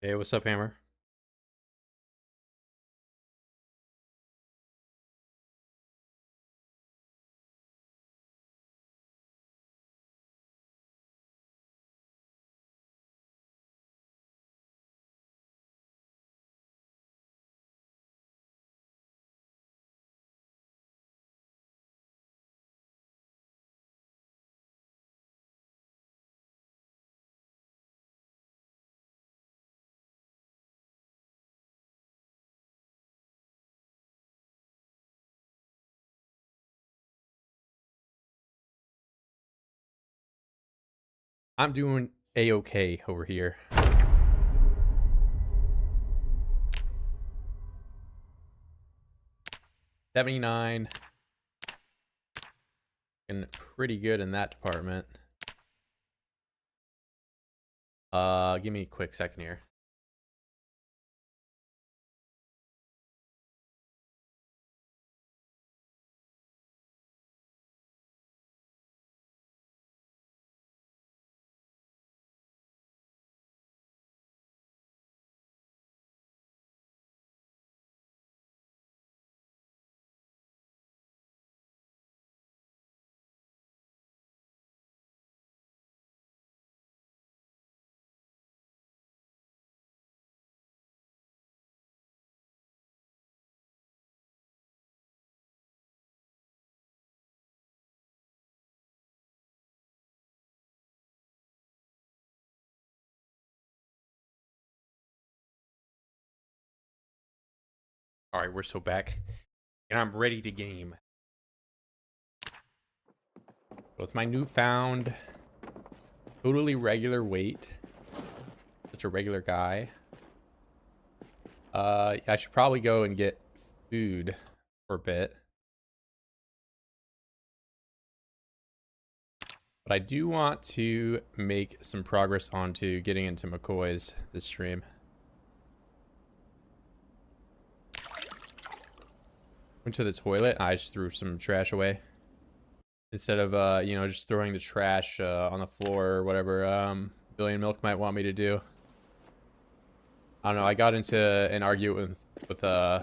Hey, what's up, Hammer? I'm doing a-okay over here. 79 and pretty good in that department. Give me a quick second here. All right, we're so back, and I'm ready to game. With my newfound, totally regular weight, such a regular guy. I should probably go and get food for a bit. But I do want to make some progress onto getting into McCoy's this stream. Went to the toilet. I just threw some trash away instead of just throwing the trash on the floor or whatever Billion Milk might want me to do. I don't know. I got into an argument with my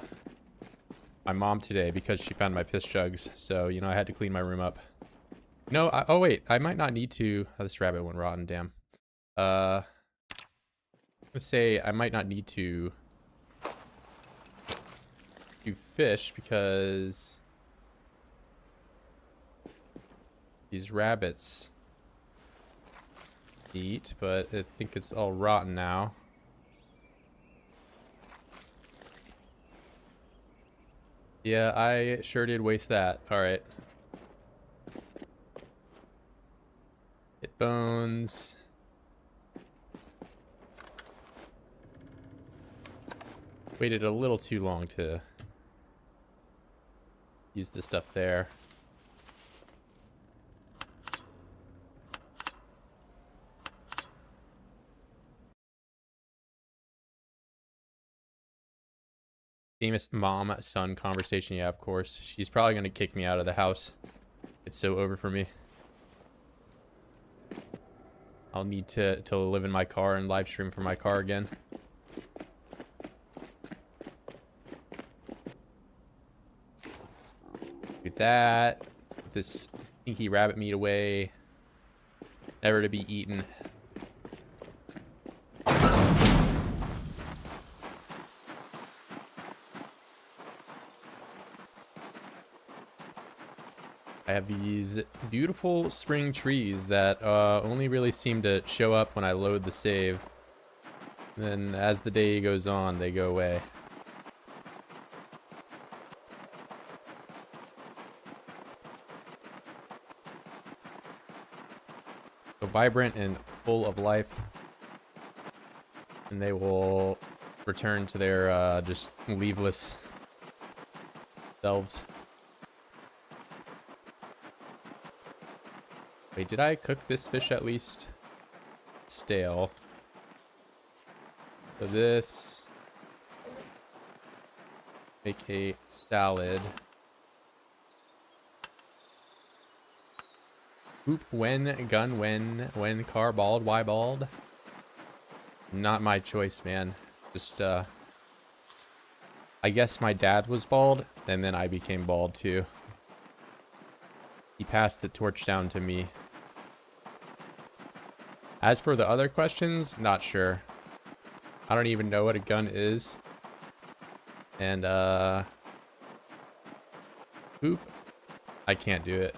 mom today because she found my piss jugs. So I had to clean my room up. No, oh wait, I might not need to. Oh, this rabbit went rotten. Damn. I'm gonna say I might not need to do fish because these rabbits eat, but I think it's all rotten now. Yeah, I sure did waste that. All right. Hit bones. Waited a little too long to use the stuff there. Famous mom-son conversation. Yeah, of course. She's probably going to kick me out of the house. It's so over for me. I'll need to live in my car and live stream from my car again. Do that. Put this stinky rabbit meat away. Never to be eaten. I have these beautiful spring trees that only really seem to show up when I load the save. And then as the day goes on, they go away. So vibrant and full of life. And they will return to their just leaveless selves. Wait, did I cook this fish at least? Stale. So this. Make a salad. Oop, when, gun, when car, bald, why bald? Not my choice, man. Just, I guess my dad was bald, and then I became bald too. He passed the torch down to me. As for the other questions, not sure. I don't even know what a gun is. And, poop. I can't do it.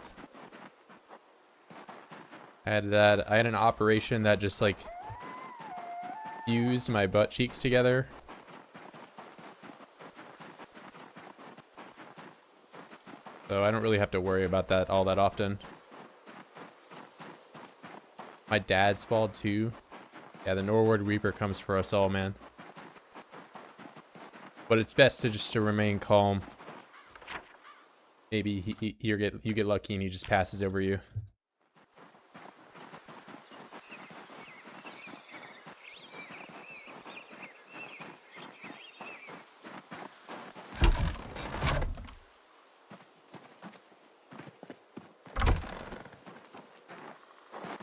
I had an operation that just, like, fused my butt cheeks together. So I don't really have to worry about that all that often. My dad's bald too. Yeah, the Norwood Reaper comes for us all, man. But it's best to remain calm. Maybe you get lucky and he just passes over you.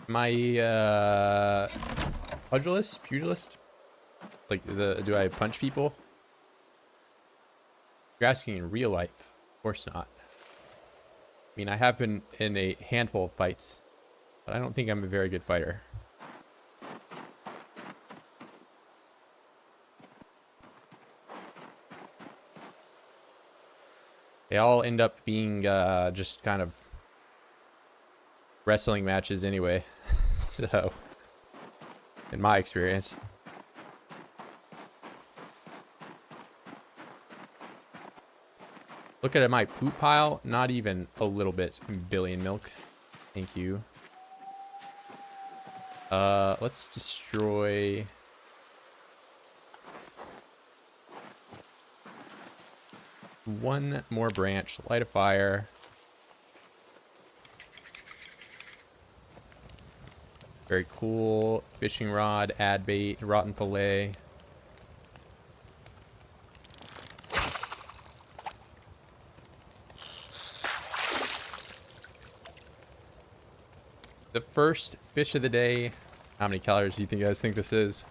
My pugilist? Like do I punch people? You're asking in real life. Of course not. I mean, I have been in a handful of fights, but I don't think I'm a very good fighter. They all end up being just kind of wrestling matches anyway. So, in my experience. Look at my poop pile. Not even a little bit. Billion milk. Thank you. Let's destroy... one more branch. Light a fire. Very cool. Fishing rod, add bait, rotten fillet. The first fish of the day. How many calories do you guys think this is?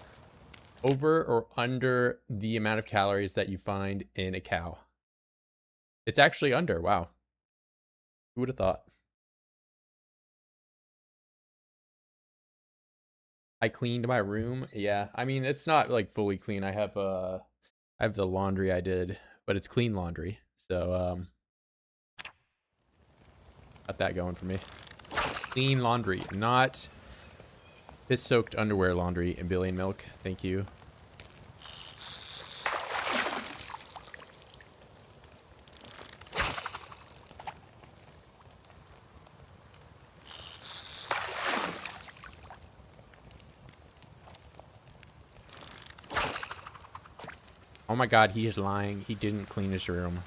Over or under the amount of calories that you find in a cow? It's actually under. Wow. Who would have thought? I cleaned my room. Yeah, I mean, it's not like fully clean. I have the laundry I did, but it's clean laundry. So got that going for me. Clean laundry, not piss-soaked underwear laundry and billion milk. Thank you. Oh my god, he is lying. He didn't clean his room.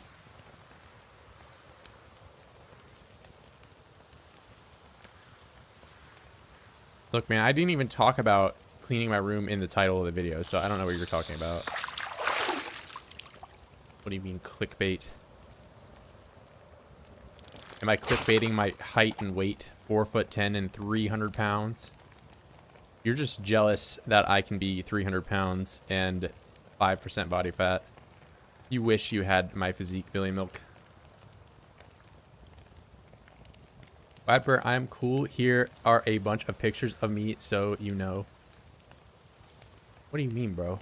Look, man, I didn't even talk about cleaning my room in the title of the video, so I don't know what you're talking about. What do you mean, clickbait? Am I clickbaiting my height and weight? 4'10" and 300 pounds? You're just jealous that I can be 300 pounds and 5% body fat. You wish you had my physique, Billy Milk. Viper, I'm cool. Here are a bunch of pictures of me, so you know. What do you mean, bro? Are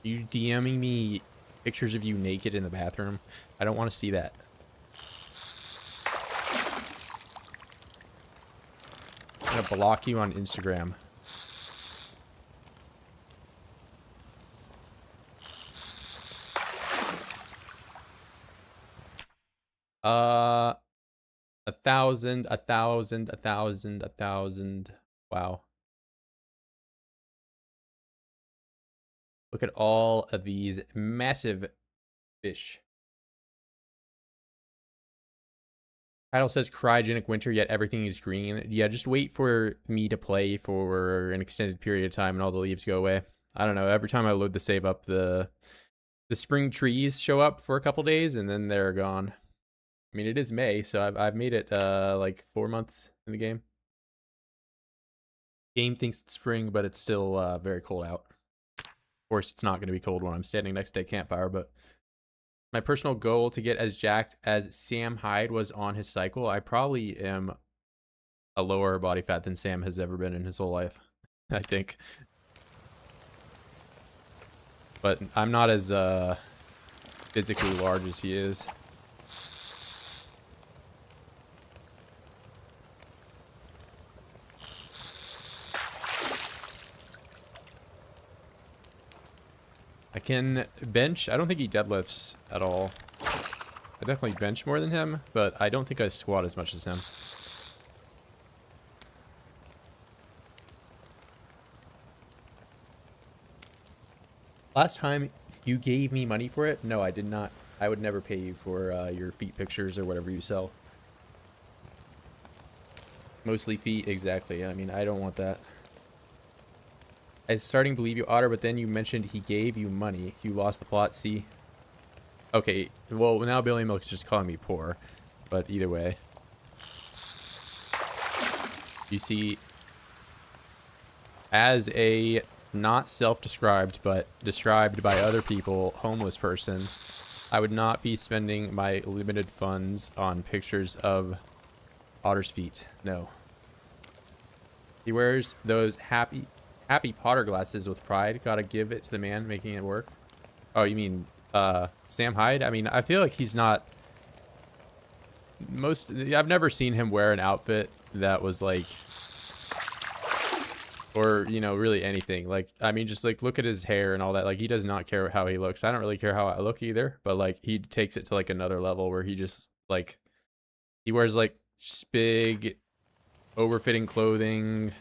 you DMing me pictures of you naked in the bathroom? I don't want to see that. I'm gonna block you on Instagram. A 1,000, 1,000, 1,000, 1,000. Wow. Look at all of these massive fish. Title says Cryogenic Winter, yet everything is green. Yeah, just wait for me to play for an extended period of time and all the leaves go away. I don't know. Every time I load the save up, the spring trees show up for a couple days and then they're gone. I mean, it is May, so I've made it like 4 months in the game. Game thinks it's spring, but it's still very cold out. Of course, it's not going to be cold when I'm standing next to a campfire, but my personal goal to get as jacked as Sam Hyde was on his cycle. I probably am a lower body fat than Sam has ever been in his whole life, I think. But I'm not as physically large as he is. I can bench. I don't think he deadlifts at all. I definitely bench more than him, but I don't think I squat as much as him. Last time you gave me money for it? No, I did not. I would never pay you for your feet pictures or whatever you sell. Mostly feet, exactly. I mean, I don't want that. I was starting to believe you, Otter, but then you mentioned he gave you money. You lost the plot, see? Okay, well, now Billy Milk's just calling me poor. But either way. You see, as a not self-described, but described by other people, homeless person, I would not be spending my limited funds on pictures of Otter's feet. No. He wears those happy Potter glasses with pride. Gotta give it to the man making it work. Oh, you mean Sam Hyde? I mean, I feel like he's not I've never seen him wear an outfit that was like, or, you know, really anything. Like, I mean, just like look at his hair and all that. Like, he does not care how he looks. I don't really care how I look either, but like he takes it to like another level where he just like, he wears like big overfitting clothing,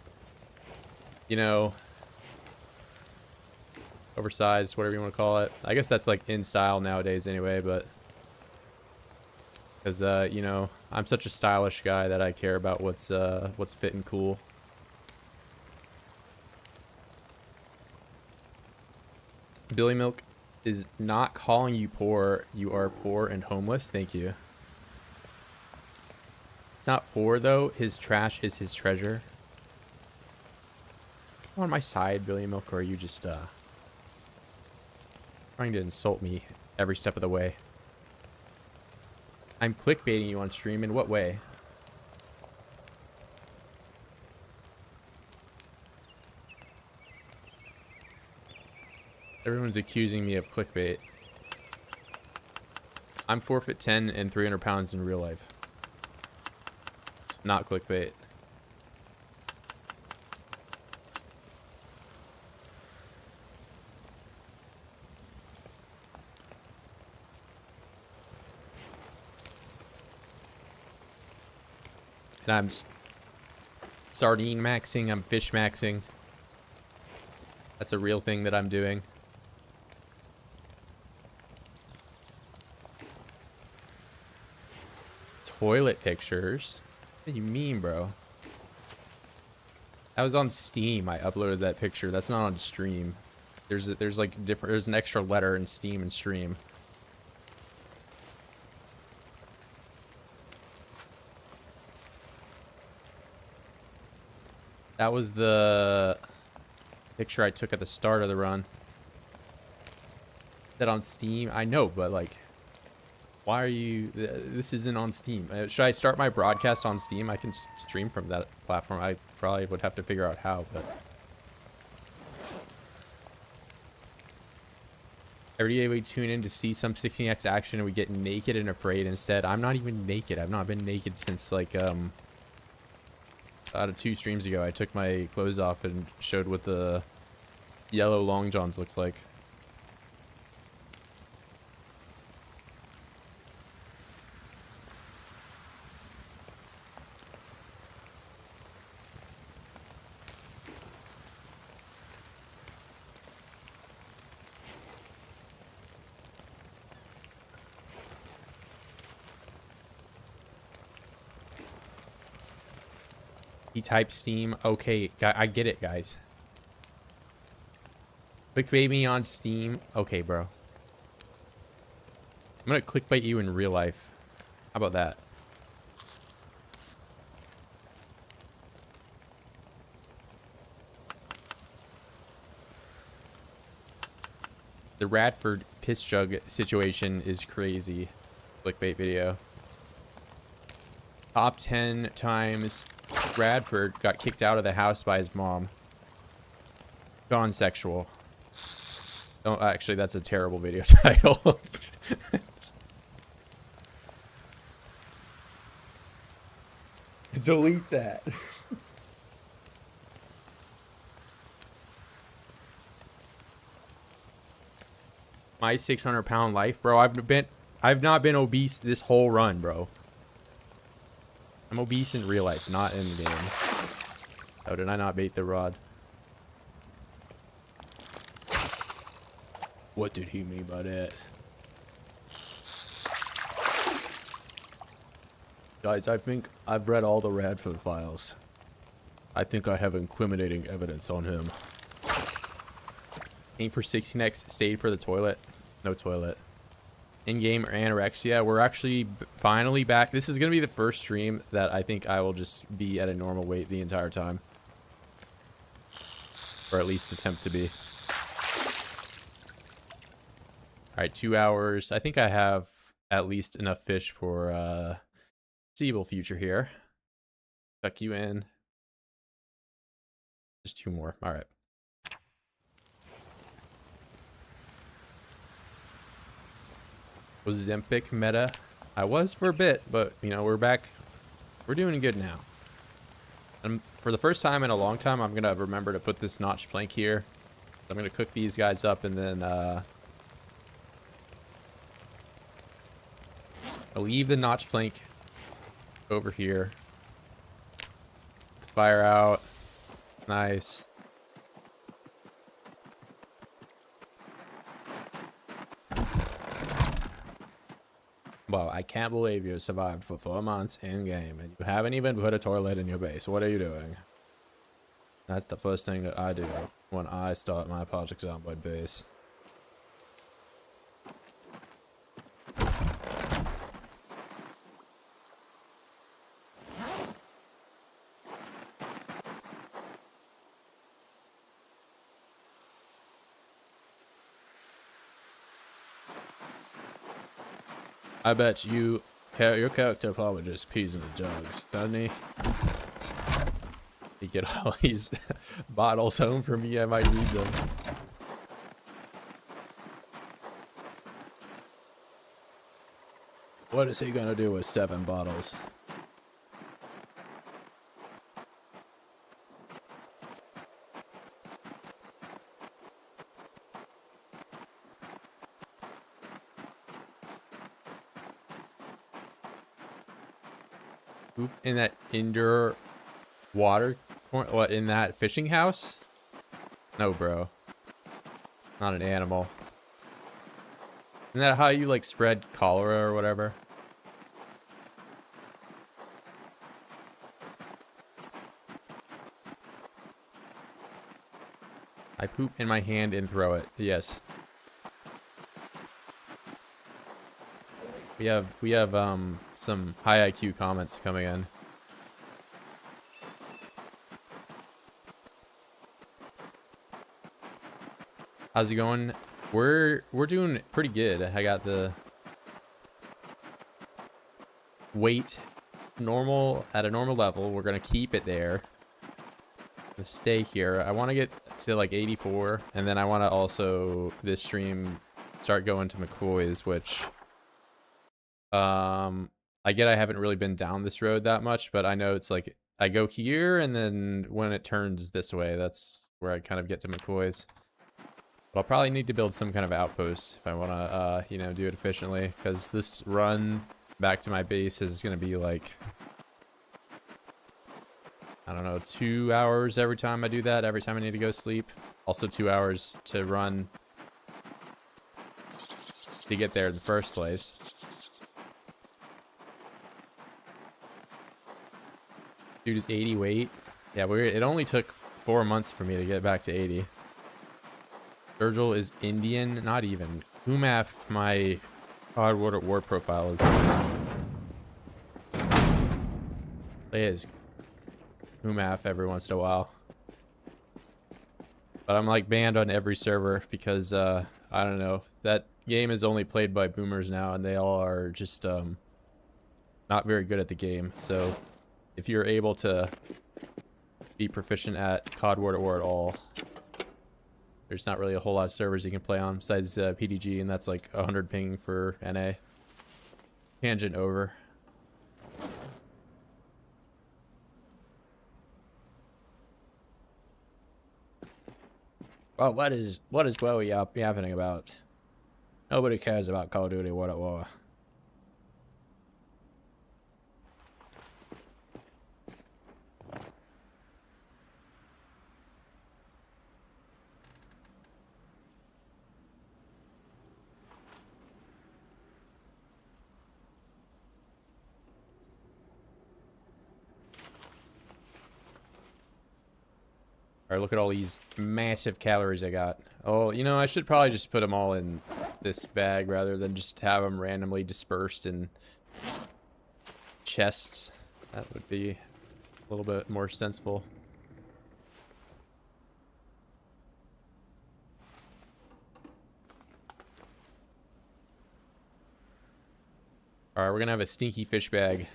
you know, oversized, whatever you want to call it. I guess that's like in style nowadays anyway, but because you know, I'm such a stylish guy that I care about what's fit and cool. Billy Milk is not calling you poor. You are poor and homeless. Thank you. It's not poor though. His trash is his treasure. On my side, Billy Milk, or are you just trying to insult me every step of the way? I'm clickbaiting you on stream. In what way? Everyone's accusing me of clickbait. I'm 4'10" and 300 pounds in real life. Not clickbait. And I'm sardine maxing, I'm fish maxing. That's a real thing that I'm doing. Toilet pictures? What do you mean, bro? That was on Steam. I uploaded that picture. That's not on stream. There's like different, there's an extra letter in Steam and stream. That was the picture I took at the start of the run. That on Steam? I know, but like, why are you... This isn't on Steam. Should I start my broadcast on Steam? I can stream from that platform. I probably would have to figure out how, but... Every day we tune in to see some 16x action and we get naked and afraid instead. I'm not even naked. I've not been naked since like, out of 2 streams ago. I took my clothes off and showed what the yellow long johns looked like. He typed Steam. Okay, I get it, guys. Clickbait me on Steam. Okay, bro. I'm gonna clickbait you in real life. How about that? The Radford piss jug situation is crazy. Clickbait video. Top 10 times Radford got kicked out of the house by his mom. Gone sexual. Don't actually, that's a terrible video title. Delete that. My 600-pound life, bro. I've not been obese this whole run, bro. I'm obese in real life, not in the game. Oh, did I not bait the rod? What did he mean by that? Guys, I think I've read all the Radford files. I think I have incriminating evidence on him. Aim for 16x, stayed for the toilet. No toilet. In-game anorexia. We're actually finally back. This is going to be the first stream that I think I will just be at a normal weight the entire time. Or at least attempt to be. Alright, 2 hours. I think I have at least enough fish for foreseeable future here. Tuck you in. Just 2 more. Alright. Ozempic meta. I was for a bit, but you know, we're back. We're doing good now. And for the first time in a long time, I'm gonna remember to put this notch plank here. I'm gonna cook these guys up and then I'll leave the notch plank over here. Fire out. Nice. Well, I can't believe you survived for 4 months in-game and you haven't even put a toilet in your base. What are you doing? That's the first thing that I do when I start my Project Zomboid base. I bet your character probably just pees in the jugs, doesn't he? You get all these bottles home for me, I might need them. What is he gonna do with 7 bottles? Oop, in that indoor water, what, in that fishing house? No, bro. Not an animal. Isn't that how you, like, spread cholera or whatever? I poop in my hand and throw it. Yes. We have some high IQ comments coming in. How's it going? We're doing pretty good. I got the weight normal at a normal level. We're gonna keep it there. Gonna stay here. I want to get to like 84, and then I want to also this stream start going to McCoy's, which I get I haven't really been down this road that much, but I know it's like I go here and then when it turns this way, that's where I kind of get to McCoy's. But I'll probably need to build some kind of outpost if I want to, you know, do it efficiently, because this run back to my base is going to be like, I don't know, 2 hours every time I do that, every time I need to go sleep. Also 2 hours to run to get there in the first place. Dude is 80 weight. Yeah, it only took 4 months for me to get back to 80. Virgil is Indian, not even. Umaf, my hard war profile is. Play as Umaf every once in a while. But I'm like banned on every server because I I don't know. That game is only played by boomers now, and they all are just not very good at the game. So if you're able to be proficient at COD War at War at all, there's not really a whole lot of servers you can play on besides PDG, and that's like 100 ping for NA. Tangent over. Well, what is Woe yapping about? Nobody cares about Call of Duty War at War. Alright, look at all these massive calories I got. Oh, you know, I should probably just put them all in this bag rather than just have them randomly dispersed in chests. That would be a little bit more sensible. Alright, we're gonna have a stinky fish bag.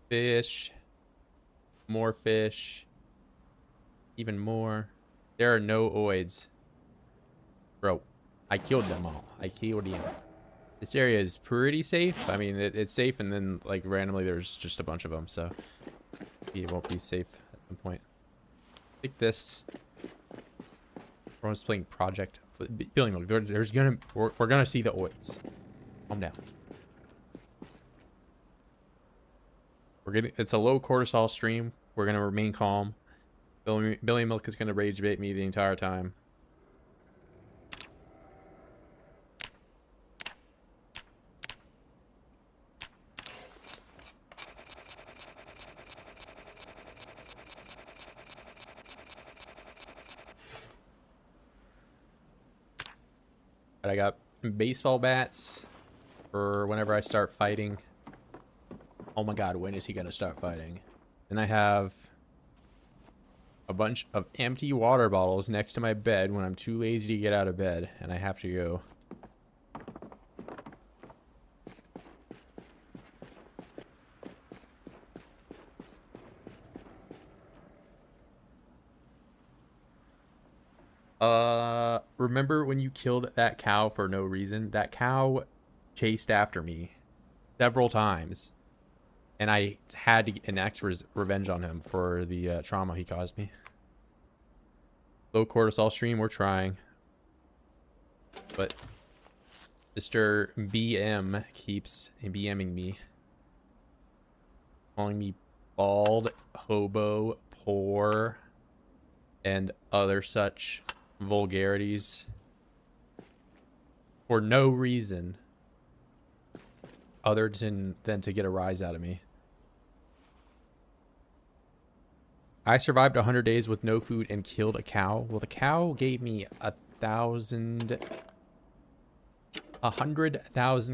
Fish. More fish. Even more. There are no oids. Bro, I killed them all. I killed them. This area is pretty safe. I mean, it's safe, and then, like, randomly there's just a bunch of them, so it won't be safe at some point. Take this. Everyone's playing Project. Feeling like we're gonna see the oids. Calm down. It's a low cortisol stream. We're gonna remain calm. Billy Milk is gonna rage bait me the entire time. But I got baseball bats for whenever I start fighting. Oh my god, when is he gonna start fighting? And I have a bunch of empty water bottles next to my bed when I'm too lazy to get out of bed and I have to go. Remember when you killed that cow for no reason? That cow chased after me several times. And I had to enact revenge on him for the trauma he caused me. Low cortisol stream, we're trying. But Mr. BM keeps BMing me. Calling me bald, hobo, poor, and other such vulgarities. For no reason other than to get a rise out of me. I survived 100 days with no food and killed a cow. Well, the cow gave me 100,000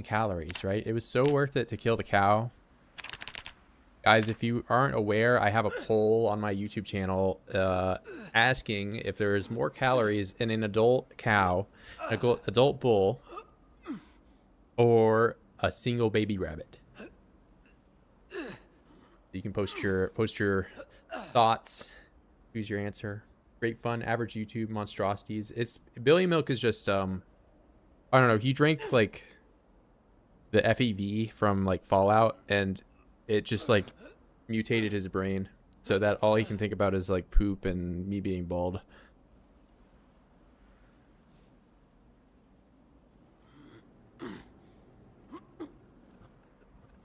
calories, right? It was so worth it to kill the cow. Guys, if you aren't aware, I have a poll on my YouTube channel asking if there is more calories in an adult cow, an adult bull, or a single baby rabbit. You can post your thoughts, choose your answer. Great fun, average YouTube monstrosities. It's Billy Milk is just I don't know, he drank like the FEV from like Fallout and it just like mutated his brain so that all he can think about is like poop and me being bald.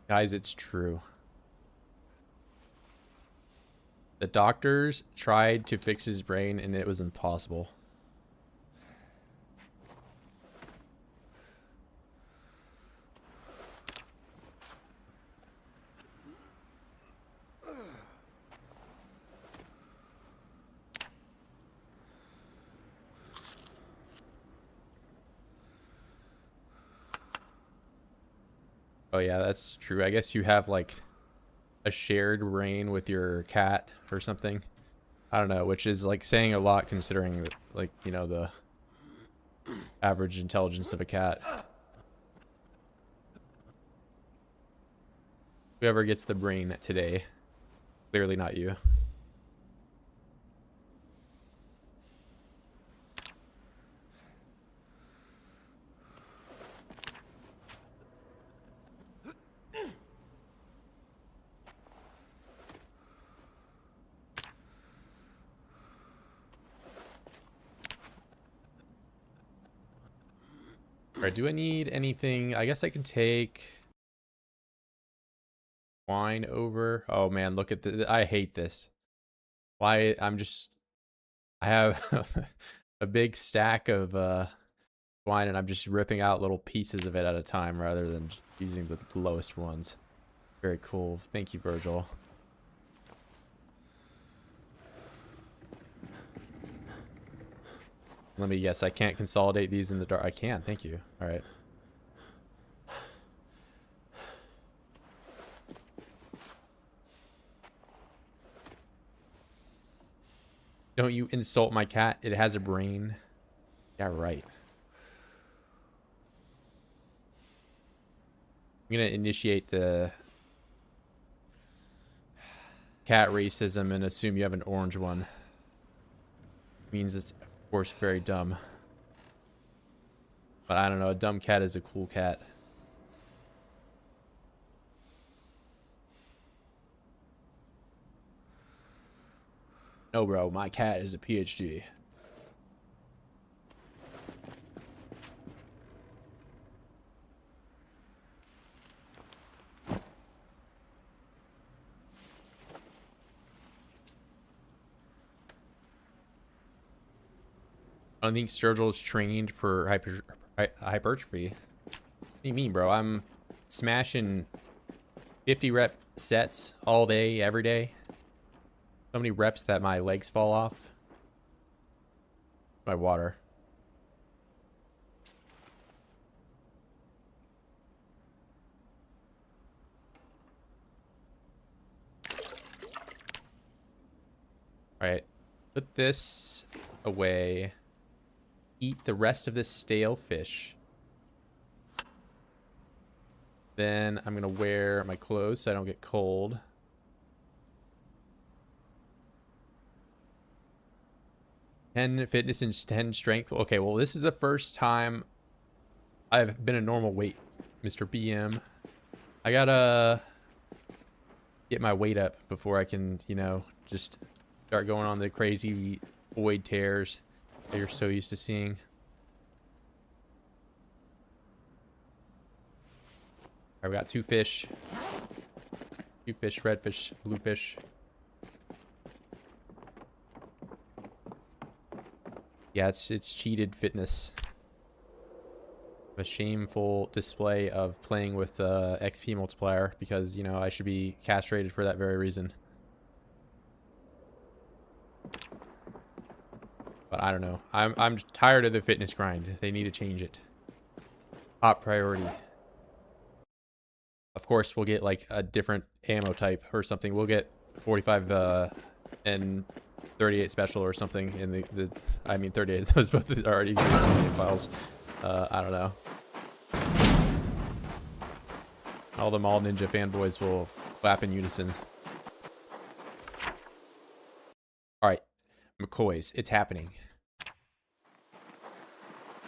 Guys, it's true. The doctors tried to fix his brain and it was impossible. Oh yeah, that's true. I guess you have like a shared brain with your cat or something. I don't know, which is like saying a lot considering like, you know, the average intelligence of a cat. Whoever gets the brain today, clearly not you. Alright, do I need anything? I guess I can take wine over. Oh man, look at the, I hate this. Why I have a big stack of wine and I'm just ripping out little pieces of it at a time rather than just using the lowest ones. Very cool. Thank you, Virgil. Let me guess, I can't consolidate these in the dark. I can, thank you. Alright. Don't you insult my cat. It has a brain. Yeah, right. I'm gonna initiate the cat racism and assume you have an orange one. Means it's, of course, very dumb. But I don't know, a dumb cat is a cool cat. No, bro, my cat is a PhD. I don't think Sturgill is trained for hypertrophy. What do you mean, bro? I'm smashing 50 rep sets all day, every day. So many reps that my legs fall off. My water. Alright. Put this away. Eat the rest of this stale fish. Then I'm gonna wear my clothes so I don't get cold. Ten fitness and 10 strength. Okay, well, this is the first time I've been a normal weight, Mr. BM. I gotta get my weight up before I can, you know, just start going on the crazy void tears that you're so used to seeing. Alright, we got 2 fish. 2 fish, red fish, blue fish. Yeah, it's cheated fitness. A shameful display of playing with XP multiplier because, you know, I should be castrated for that very reason. But I don't know. I'm tired of the fitness grind. They need to change it. Top priority. Of course, we'll get like a different ammo type or something. We'll get 45 and 38 special or something in the I mean 38. Those both are already existing files. I don't know. All the Mall Ninja fanboys will clap in unison. Alright. McCoys. It's happening.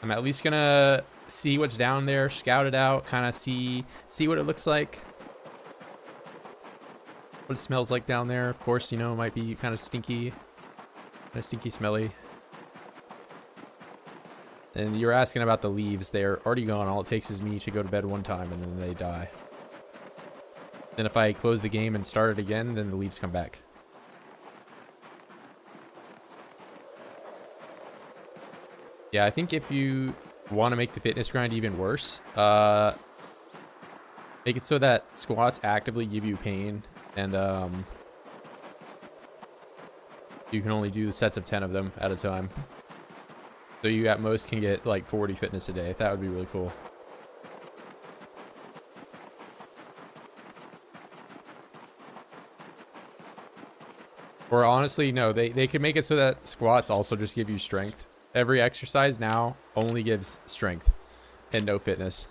I'm at least gonna see what's down there, scout it out, kind of see what it looks like. What it smells like down there. Of course, you know, it might be kind of stinky. Kind of stinky, smelly. And you're asking about the leaves. They're already gone. All it takes is me to go to bed one time and then they die. Then if I close the game and start it again, then the leaves come back. Yeah, I think if you want to make the fitness grind even worse, make it so that squats actively give you pain and you can only do sets of 10 of them at a time. So you at most can get like 40 fitness a day. That would be really cool. Or honestly, no, they could make it so that squats also just give you strength. Every exercise now only gives strength and no fitness.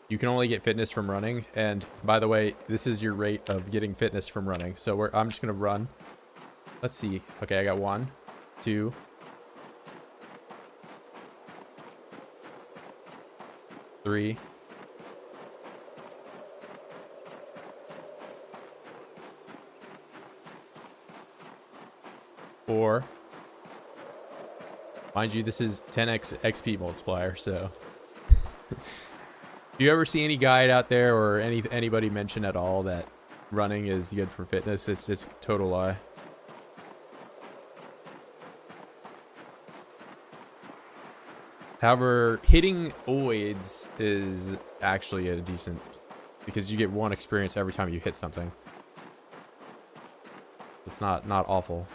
You can only get fitness from running. And by the way, this is your rate of getting fitness from running. So I'm just going to run. Let's see. Okay, I got 1, 2, 3. 4. Mind you, this is 10x XP multiplier, so. Do you ever see any guide out there or anybody mention at all that running is good for fitness? It's a total lie. However, hitting oids is actually a decent, because you get 1 experience every time you hit something. It's not awful.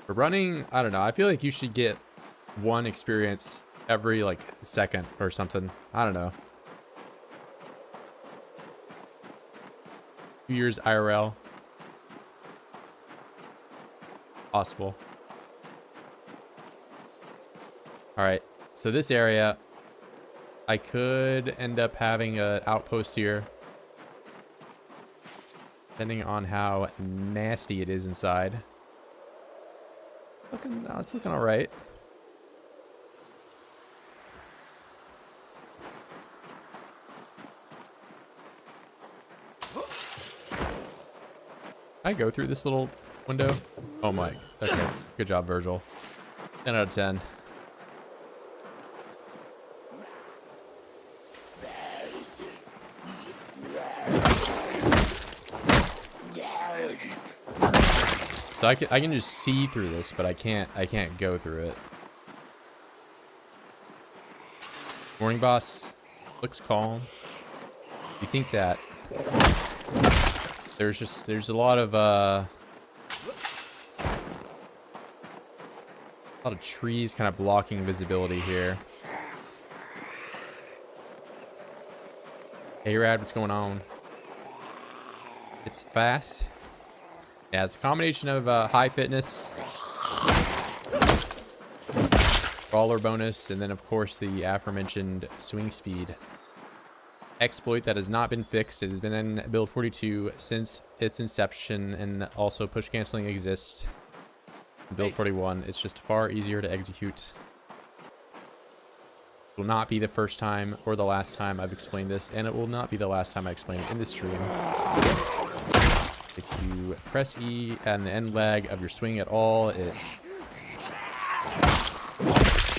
For running, I don't know. I feel like you should get 1 experience every like second or something. I don't know. 2 years IRL. Possible. All right. So this area, I could end up having an outpost here, depending on how nasty it is inside. It's looking all right. I go through this little window. Oh my. Okay. Good job, Virgil. 10 out of 10. So I can just see through this, but I can't go through it. Morning, boss. Looks calm. You think that there's a lot of trees kind of blocking visibility here. Hey Rad, what's going on? It's fast. Yeah, it's a combination of high fitness, baller bonus, and then of course the aforementioned swing speed exploit that has not been fixed. It has been in build 42 since its inception, and also push canceling exists in build 41. It's just far easier to execute. It will not be the first time or the last time I've explained this, and it will not be the last time I explain it in this stream. If you press E and the end lag of your swing at all, it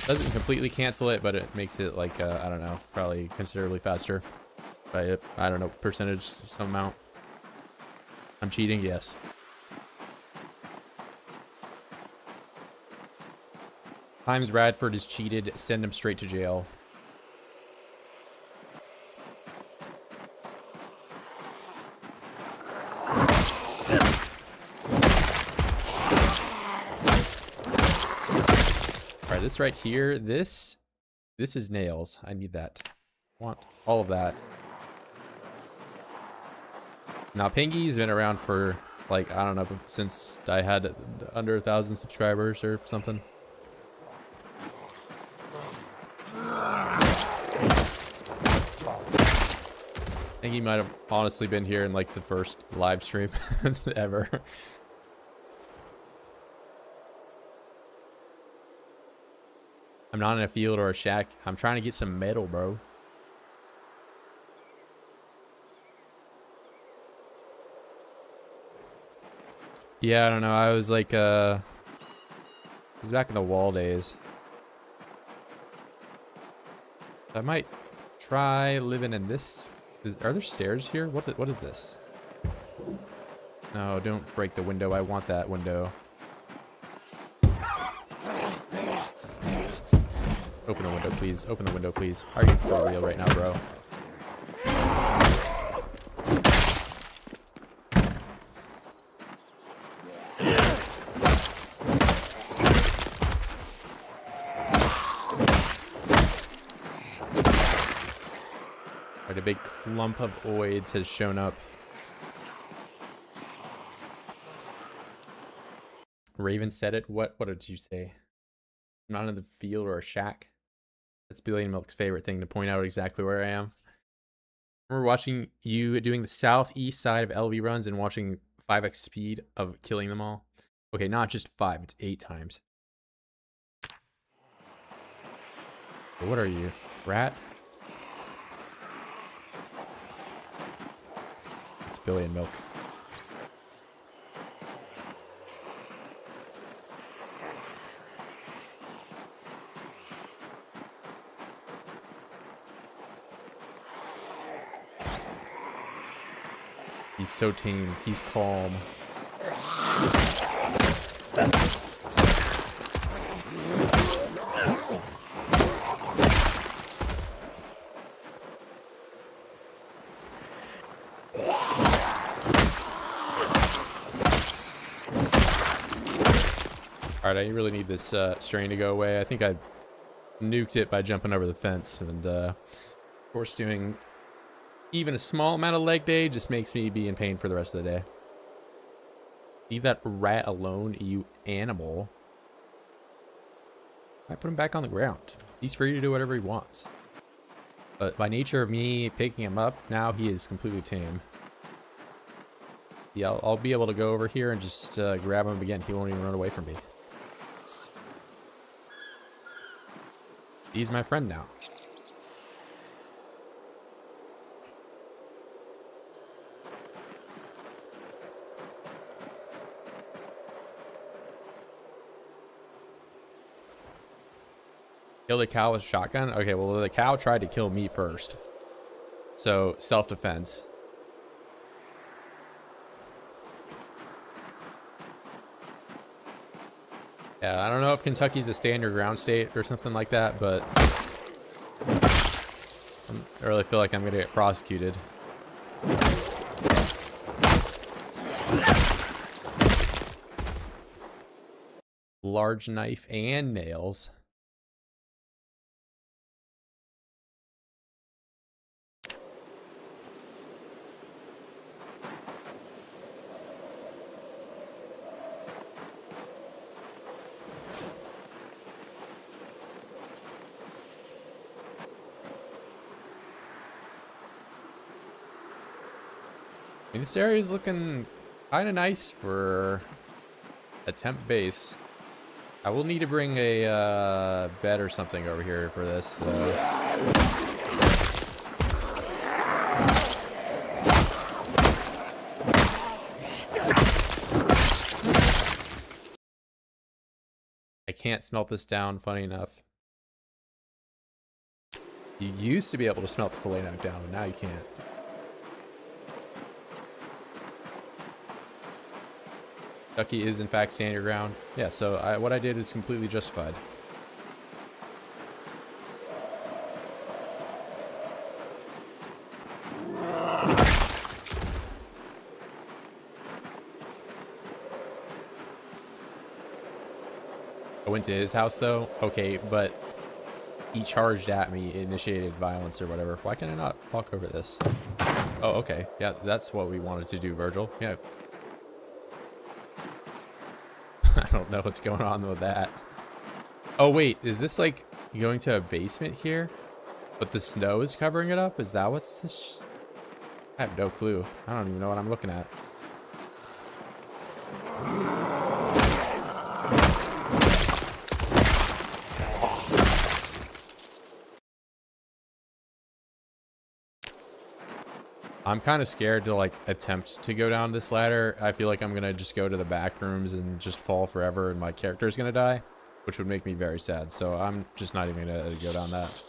doesn't completely cancel it, but it makes it like, I don't know, probably considerably faster by, I don't know, percentage, some amount. I'm cheating, yes. Times Radford is cheated, send him straight to jail. This right here, this is nails. I need that. Want all of that. Now Pingy's been around for like, I don't know, since I had under 1,000 subscribers or something. I think he might have honestly been here in like the first live stream ever. I'm not in a field or a shack. I'm trying to get some metal, bro. Yeah, I don't know. I was like, it was back in the wall days. I might try living in this. Are there stairs here? What is this? No, don't break the window. I want that window. Open the window, please. Open the window, please. Are you for real right now, bro? Right, a big clump of oids has shown up. Raven said it. What did you say? I'm not in the field or a shack. That's Billion Milk's favorite thing, to point out exactly where I am. I remember watching you doing the southeast side of LV runs and watching 5x speed of killing them all. Okay, not just 5, it's 8 times. What are you? Rat? It's Billion Milk. He's so tame. He's calm. Alright, I really need this strain to go away. I think I nuked it by jumping over the fence. And, of course, doing even a small amount of leg day just makes me be in pain for the rest of the day. Leave that rat alone, you animal. I put him back on the ground. He's free to do whatever he wants. But by nature of me picking him up, now he is completely tame. Yeah, I'll be able to go over here and just grab him again. He won't even run away from me. He's my friend now. Kill the cow with shotgun? Okay, well, the cow tried to kill me first. So, self-defense. Yeah, I don't know if Kentucky's a stand your ground state or something like that, but I really feel like I'm gonna get prosecuted. Large knife and nails. I mean, this area is looking kind of nice for a temp base. I will need to bring a bed or something over here for this. I can't smelt this down, funny enough. You used to be able to smelt the fillet knife down, but now you can't. Ducky is in fact stand your ground. Yeah, so what I did is completely justified. I went to his house though. Okay, but he charged at me, initiated violence or whatever. Why can I not walk over this? Oh, okay. Yeah, that's what we wanted to do, Virgil. Yeah. I don't know what's going on with that. Oh, wait. Is this like going to a basement here? But the snow is covering it up? Is that what's this? I have no clue. I don't even know what I'm looking at. I'm kind of scared to like attempt to go down this ladder. I feel like I'm gonna just go to the back rooms and just fall forever and my character is gonna die, which would make me very sad. So I'm just not even gonna go down that.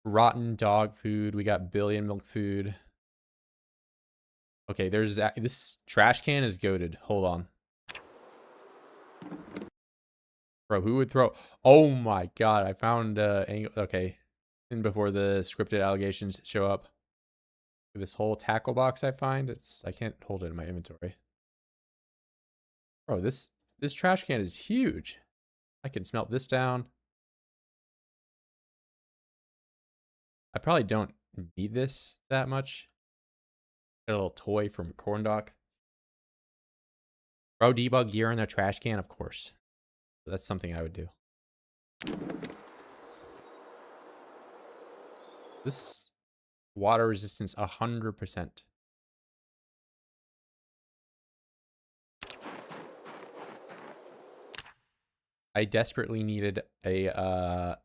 Rotten dog food. We got billion milk food. Okay, there's this trash can is goated. Hold on. Bro, who would throw? Oh my god, I found angle. Okay. And before the scripted allegations show up, this whole tackle box I find, I can't hold it in my inventory. Bro, this trash can is huge. I can smelt this down. I probably don't need this that much. A little toy from Corn Dog. Bro, debug gear in the trash can, of course. That's something I would do. This water resistance 100%. I desperately needed a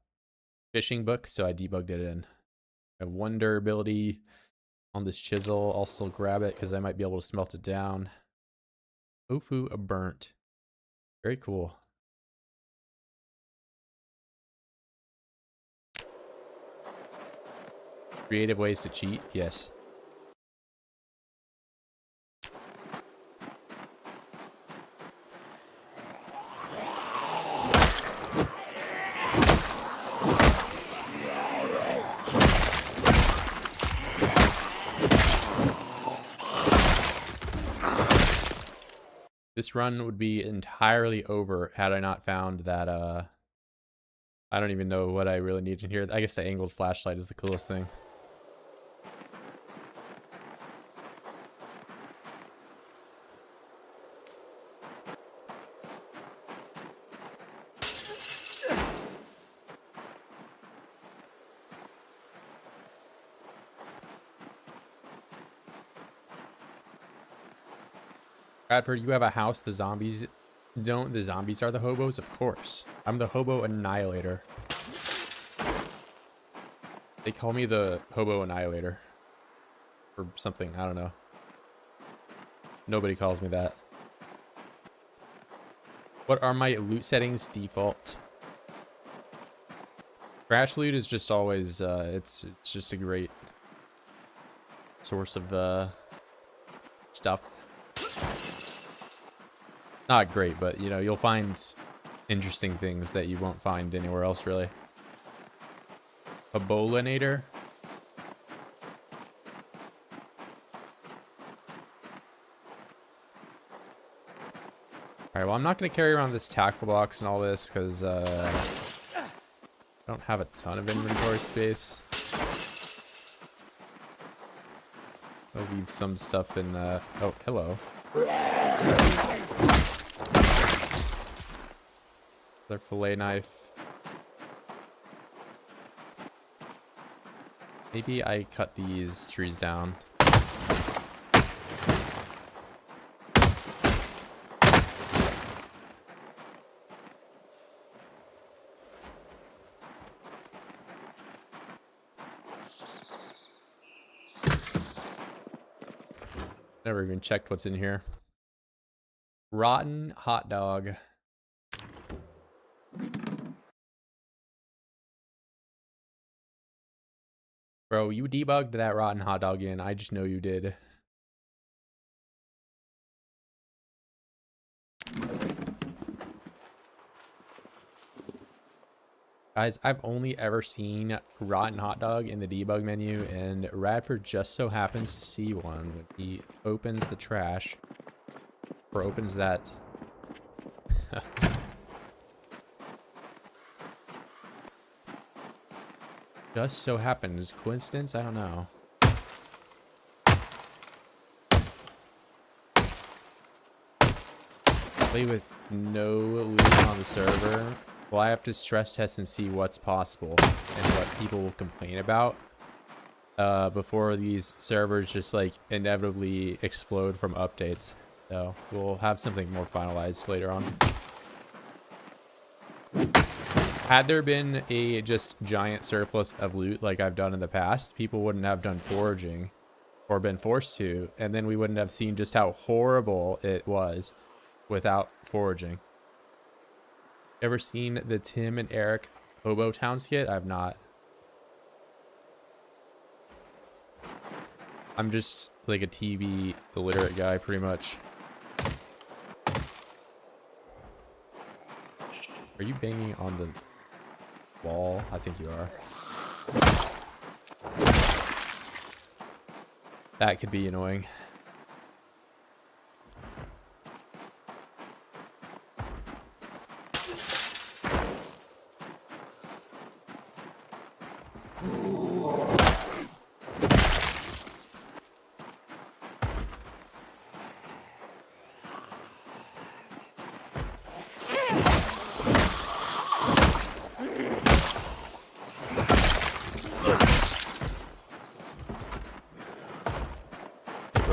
fishing book, so I debugged it in. I have 1 durability on this chisel. I'll still grab it because I might be able to smelt it down. Tofu burnt. Very cool. Creative ways to cheat? Yes. This run would be entirely over had I not found that, I don't even know what I really need in here. I guess the angled flashlight is the coolest thing. Bradford, you have a house, the zombies don't. The zombies are the hobos? Of course. I'm the hobo annihilator. They call me the hobo annihilator. Or something, I don't know. Nobody calls me that. What are my loot settings default? Crash loot is just always, it's just a great source of stuff. Not great, but you know, you'll find interesting things that you won't find anywhere else, really. A bolinator. Alright, well, I'm not going to carry around this tackle box and all this because I don't have a ton of inventory space. I'll leave some stuff in the... Oh, hello. Their fillet knife. Maybe I cut these trees down. Never even checked what's in here. Rotten hot dog. Bro, you debugged that rotten hot dog in. I just know you did. Guys, I've only ever seen rotten hot dog in the debug menu, and Radford just so happens to see one when he opens the trash. Or opens that... Just so happens. Coincidence? I don't know. Play with no loot on the server. Well, I have to stress test and see what's possible and what people will complain about before these servers just like inevitably explode from updates. So we'll have something more finalized later on. Had there been a just giant surplus of loot like I've done in the past, people wouldn't have done foraging or been forced to, and then we wouldn't have seen just how horrible it was without foraging. Ever seen the Tim and Eric Hobo Town skit? I've not. I'm just like a TV illiterate guy, pretty much. Are you banging on the wall? I think you are. That could be annoying.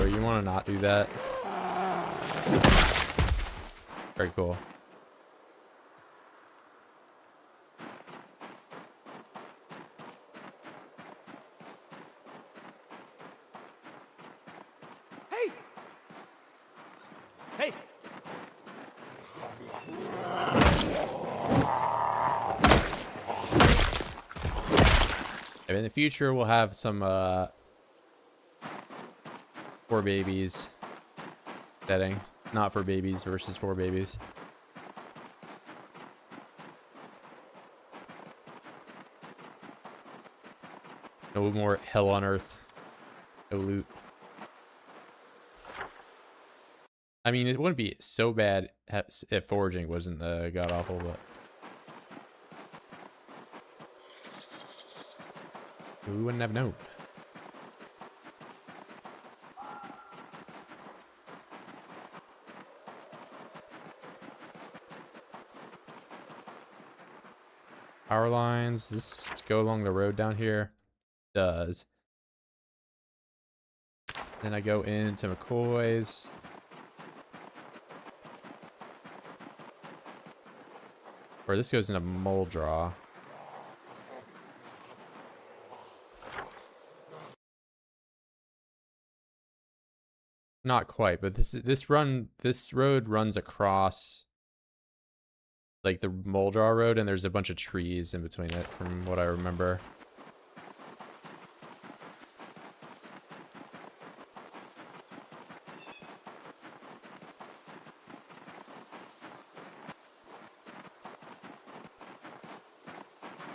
you want to not do that. Very cool. Hey! Hey! In the future, we'll have some for babies setting, not for babies versus for babies. No more hell on earth. No loot. I mean, it wouldn't be so bad if foraging wasn't god awful, but we wouldn't have known. Power lines. This go along the road down here. Does. Then I go into McCoy's. Or this goes into mold draw. Not quite, but this road runs across like the mold draw road, and there's a bunch of trees in between it from what I remember.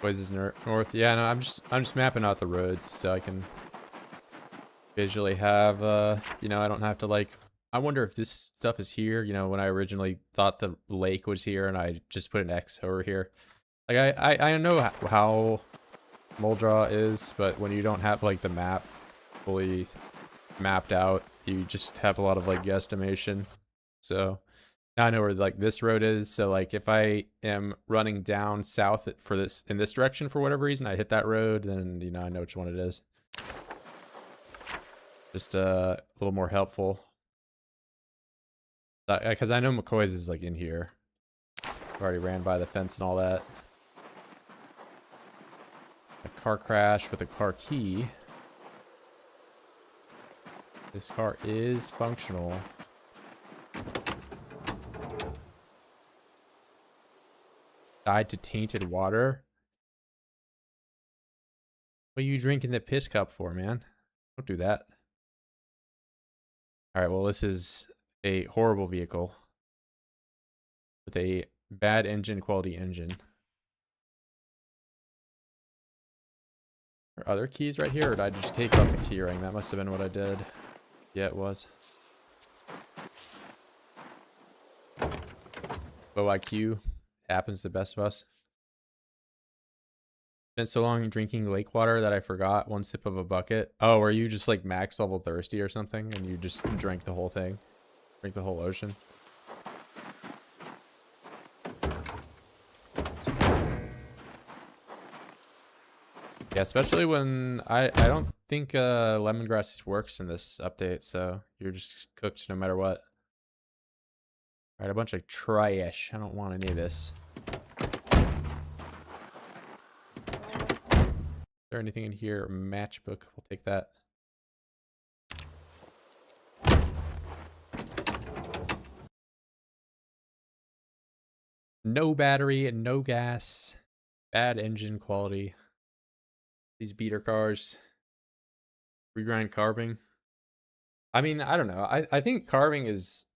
Boys is north. Yeah, no, I'm just mapping out the roads so I can visually have you know, I don't have to like, I wonder if this stuff is here, you know, when I originally thought the lake was here and I just put an X over here. Like I know how Moldraw is, but when you don't have like the map fully mapped out, you just have a lot of like guesstimation. So now I know where like this road is. So like if I am running down south for this in this direction for whatever reason, I hit that road, then you know I know which one it is. Just a little more helpful. Because I know McCoy's is like in here. I've already ran by the fence and all that. A car crash with a car key. This car is functional. Died to tainted water. What are you drinking the piss cup for, man? Don't do that. All right, well, this is a horrible vehicle with a bad engine quality engine. Are other keys right here, or did I just take off the key ring? That must have been what I did. Yeah, it was. Low IQ happens to the best of us. Spent so long drinking lake water that I forgot one sip of a bucket. Oh, are you just like max level thirsty or something and you just drank the whole thing? Drink the whole ocean? Yeah, especially when I don't think lemongrass works in this update, so you're just cooked no matter what. All right, a bunch of trash. I don't want any of this. Is there anything in here? Matchbook. We'll take that. No battery and no gas. Bad engine quality. These beater cars. Regrind carving. I mean, I don't know. I think carving is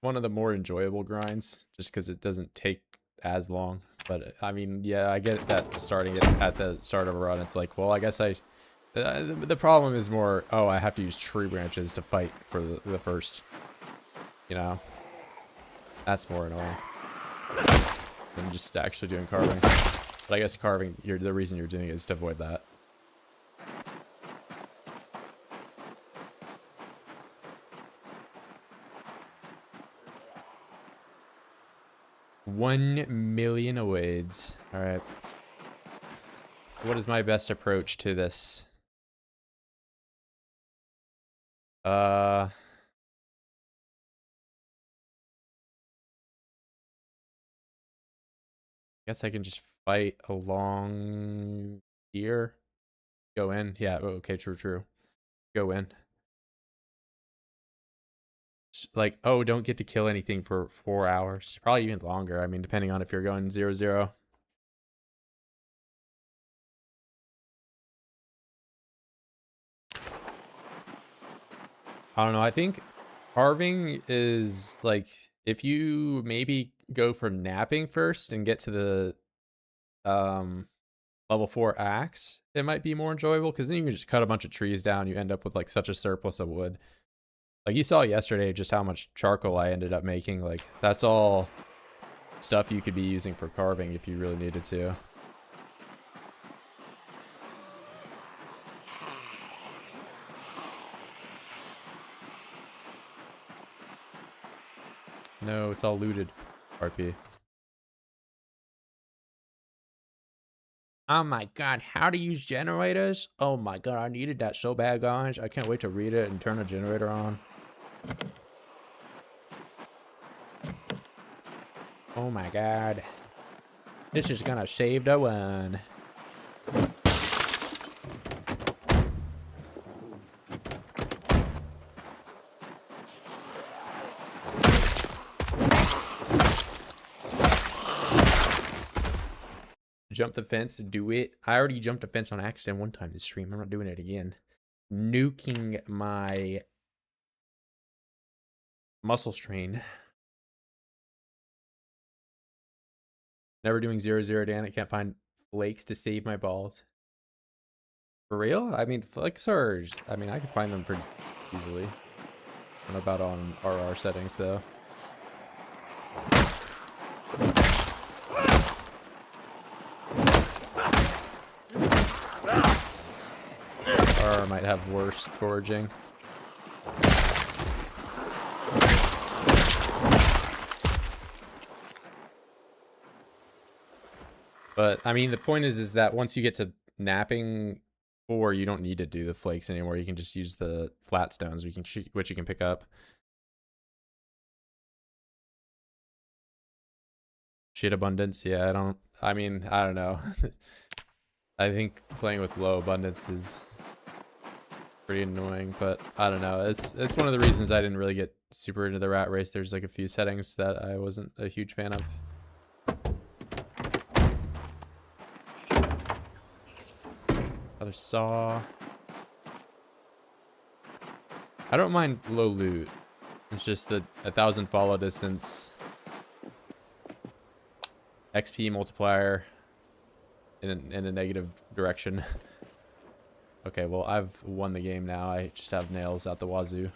one of the more enjoyable grinds just because it doesn't take as long. But I mean, yeah, I get that starting it at the start of a run, it's like, well, I guess the problem is more, oh, I have to use tree branches to fight for the first, you know, that's more annoying than just actually doing carving. But I guess carving, the reason you're doing it is to avoid that. $1 million awards. All right. What is my best approach to this? Uh, guess I can just fight along here. Go in. Yeah, okay, true. Go in. Like, oh, don't get to kill anything for 4 hours. Probably even longer. I mean, depending on if you're going 0-0. I don't know. I think carving is like, if you maybe go for napping first and get to the level 4 axe, it might be more enjoyable, because then you can just cut a bunch of trees down. You end up with like such a surplus of wood. Like you saw yesterday just how much charcoal I ended up making. Like that's all stuff you could be using for carving if you really needed to. No, it's all looted. RP. Oh my god, how to use generators? Oh my god, I needed that so bad, guys. I can't wait to read it and turn a generator on. Oh my god. This is gonna save the one. Jump the fence, do it. I already jumped a fence on accident one time this stream. I'm not doing it again. Nuking my muscle strain. Never doing 0-0, Dan. I can't find flakes to save my balls. For real? I mean, flakes are... I mean, I can find them pretty easily. I don't know about on RR settings, though. RR might have worse foraging. But, I mean, the point is that once you get to napping 4, you don't need to do the flakes anymore. You can just use the flat stones, which you can pick up. Shit abundance, yeah, I don't know. I think playing with low abundance is pretty annoying, but I don't know. It's one of the reasons I didn't really get super into the rat race. There's like a few settings that I wasn't a huge fan of. Another saw. I don't mind low loot. It's just that 1,000 follow distance, XP multiplier in a negative direction. Okay, well, I've won the game now. I just have nails out the wazoo.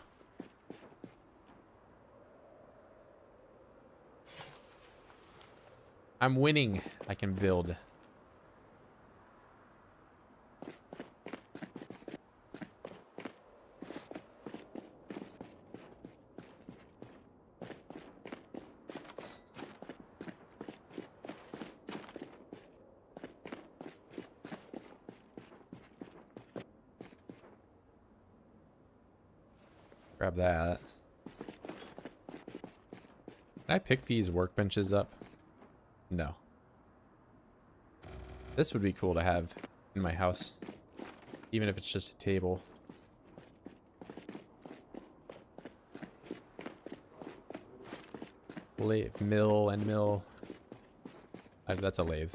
I'm winning. I can build. Grab that. Can I pick these workbenches up? No. This would be cool to have in my house, even if it's just a table. Lathe, mill and mill. That's a lathe.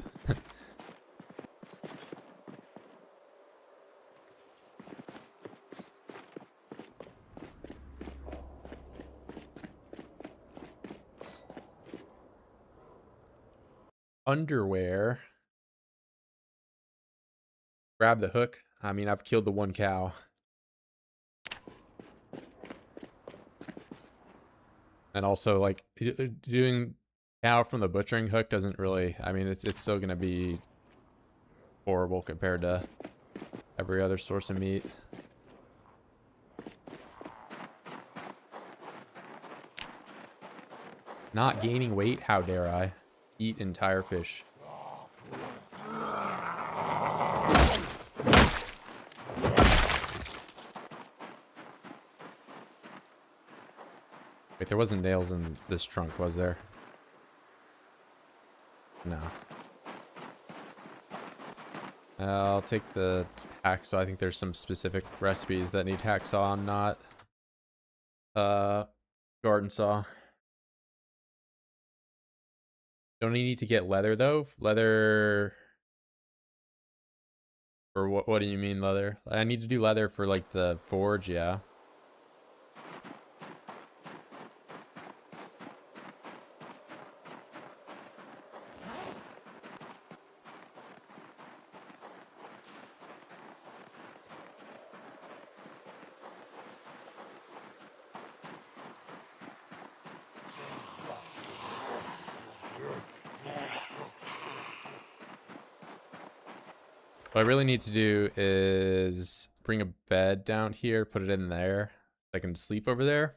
Underwear. Grab the hook. I mean, I've killed the one cow. And also, like, doing cow from the butchering hook doesn't really... I mean, it's still going to be horrible compared to every other source of meat. Not gaining weight? How dare I? Eat entire fish. Wait, there wasn't nails in this trunk, was there? No. I'll take the hacksaw. I think there's some specific recipes that need hacksaw and not garden saw. Don't need to get leather though. Leather, or what do you mean leather? I need to do leather for like the forge, yeah. What I really need to do is bring a bed down here, put it in there. I can sleep over there.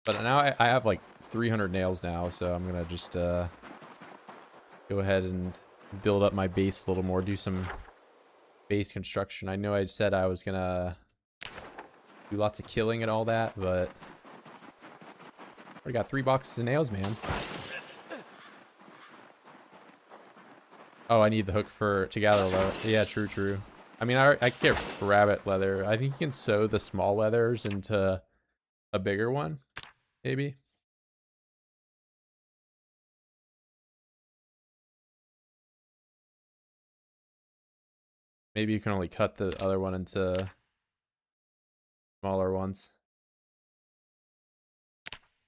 But now I have like 300 nails now, so I'm gonna just go ahead and build up my base a little more, do some base construction. I know I said I was gonna do lots of killing and all that, but I got 3 boxes of nails, man. Oh, I need the hook to gather leather. Yeah, true. I mean, I get rabbit leather. I think you can sew the small leathers into a bigger one, maybe. Maybe you can only cut the other one into smaller ones.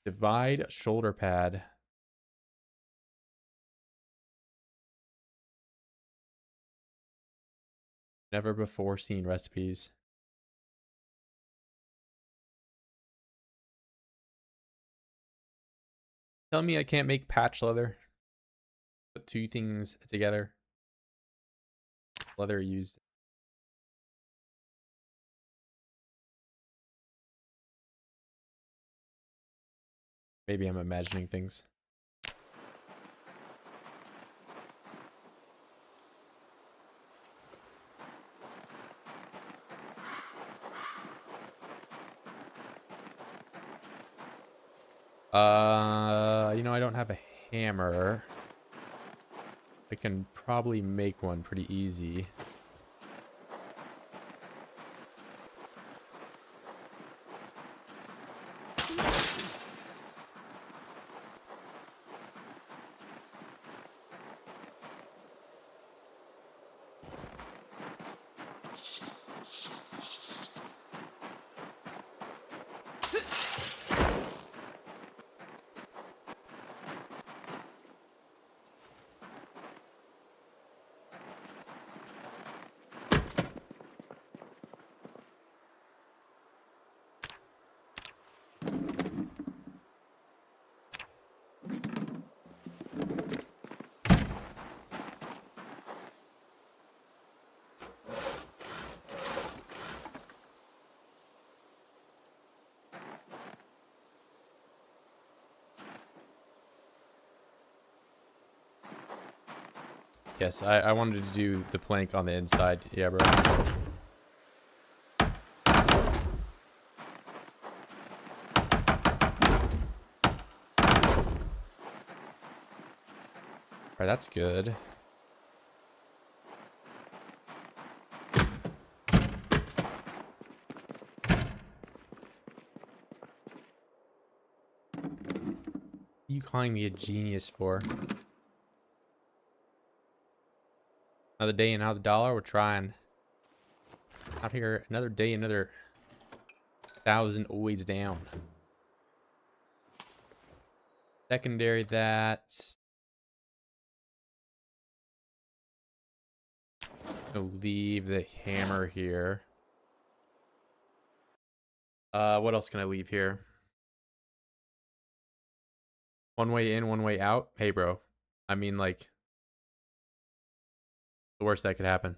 Divide shoulder pad. Never before seen recipes. Tell me I can't make patch leather. Put 2 things together. Leather used. Maybe I'm imagining things. You know, I don't have a hammer. I can probably make one pretty easy. Yes, I wanted to do the plank on the inside. Yeah, bro. Alright, that's good. What are you calling me a genius for? Another day, another dollar. We're trying. Out here, another day, another 1,000 oids down. Secondary that. I'll leave the hammer here. What else can I leave here? One way in, one way out. Hey, bro. I mean, like, the worst that could happen.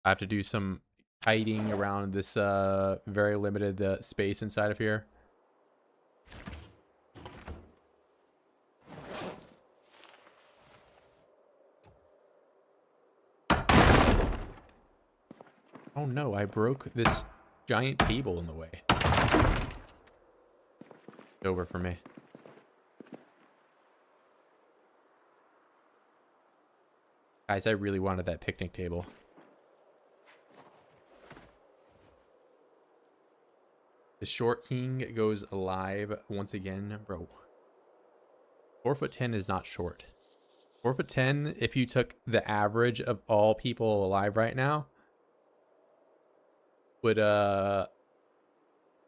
I have to do some kiting around this very limited space inside of here. Oh no, I broke this giant table in the way. It's over for me. Guys, I really wanted that picnic table. The Short King goes live once again. Bro, 4'10" is not short. 4'10", if you took the average of all people alive right now, would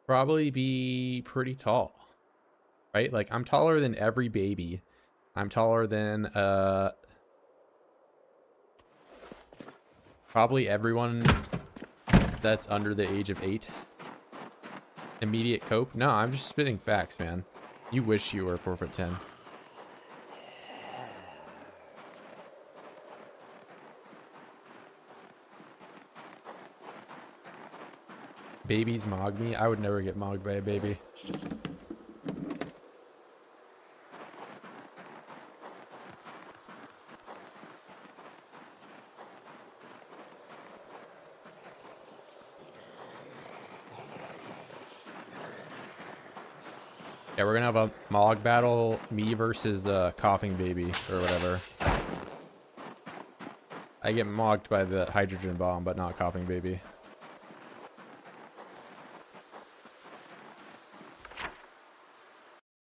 probably be pretty tall. Right? Like, I'm taller than every baby. I'm taller than probably everyone that's under the age of 8. Immediate cope? No, I'm just spitting facts, man. You wish you were 4'10". Babies mog me? I would never get mogged by a baby. Yeah, we're gonna have a mog battle, me versus coughing baby or whatever. I get mogged by the hydrogen bomb, but not coughing baby.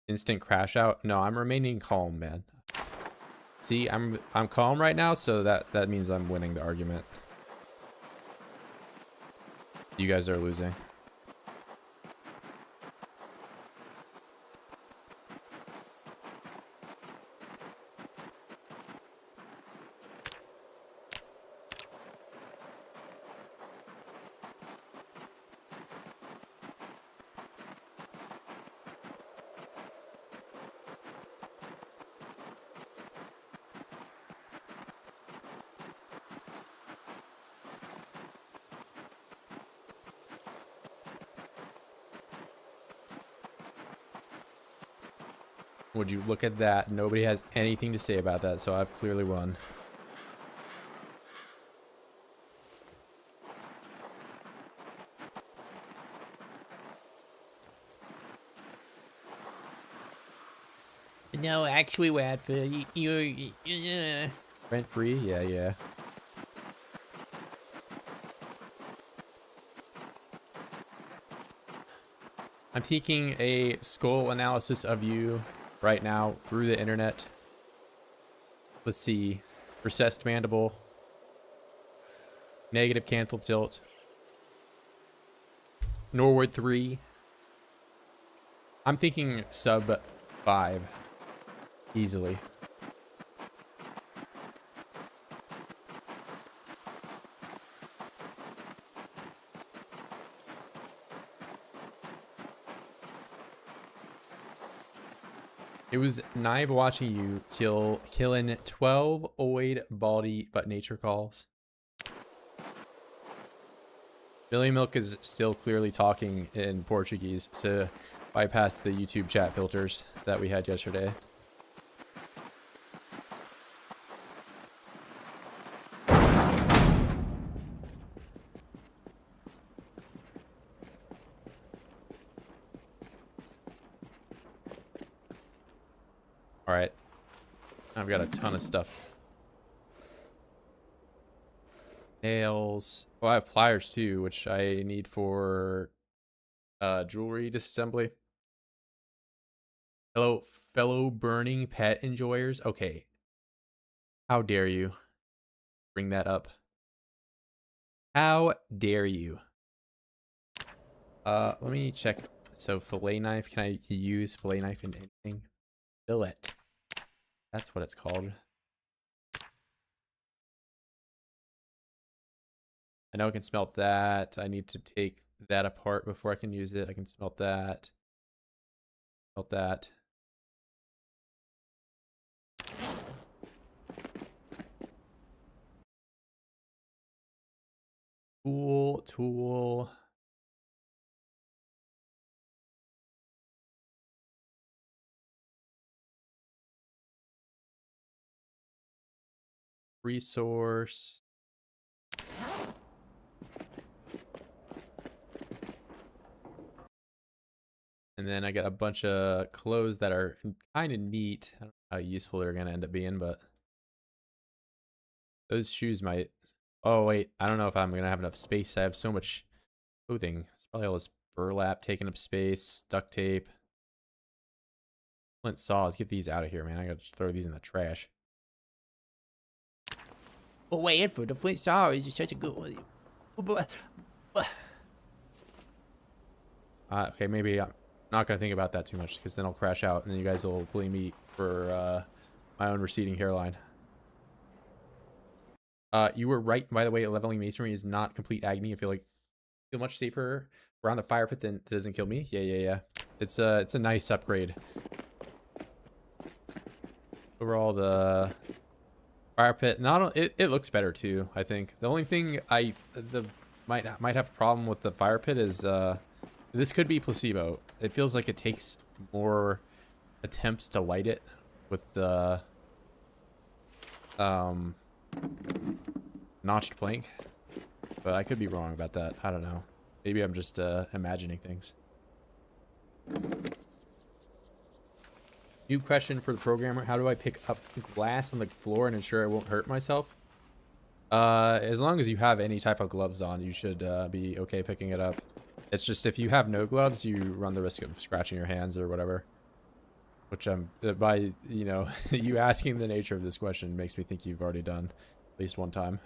Instant crash out? No, I'm remaining calm, man. See, I'm calm right now, so that means I'm winning the argument. You guys are losing. Would you look at that? Nobody has anything to say about that, so I've clearly won. No, actually, Wadford, you're rent free? Yeah, yeah. I'm taking a skull analysis of you right now through the internet. Let's see. Recessed mandible. Negative canthal tilt. Norwood 3. I'm thinking sub 5. Easily. It was nice watching you killing 12 oid baldy but nature calls. Billy Milk is still clearly talking in Portuguese to bypass the YouTube chat filters that we had yesterday. All right. I've got a ton of stuff. Nails. Oh, I have pliers too, which I need for jewelry disassembly. Hello, fellow burning pet enjoyers. Okay. How dare you bring that up? How dare you? Let me check. So fillet knife, can I use fillet knife in anything? Fillet. That's what it's called. I know I can smelt that. I need to take that apart before I can use it. I can smelt that. Smelt that. Tool. Resource. And then I got a bunch of clothes that are kind of neat. I don't know how useful they're going to end up being, but those shoes might... Oh, wait. I don't know if I'm going to have enough space. I have so much clothing. It's probably all this burlap taking up space, duct tape. Flint saw. Let's get these out of here, man. I got to throw these in the trash. Oh, wait for the flint saw is such a good one. Okay, maybe I'm not going to think about that too much because then I'll crash out and then you guys will blame me for my own receding hairline. You were right, by the way. Leveling masonry is not complete agony. I feel much safer around the fire pit than it doesn't kill me. Yeah. It's a nice upgrade. Overall, the fire pit, it looks better too. I think the only thing might have a problem with the fire pit is this could be placebo. It feels like it takes more attempts to light it with the notched plank, but I could be wrong about that. I don't know. Maybe I'm just imagining things. New question for the programmer: how do I pick up glass on the floor and ensure I won't hurt myself? As long as you have any type of gloves on, you should be okay picking it up. It's just if you have no gloves, you run the risk of scratching your hands or whatever. Which by you asking the nature of this question makes me think you've already done at least one time.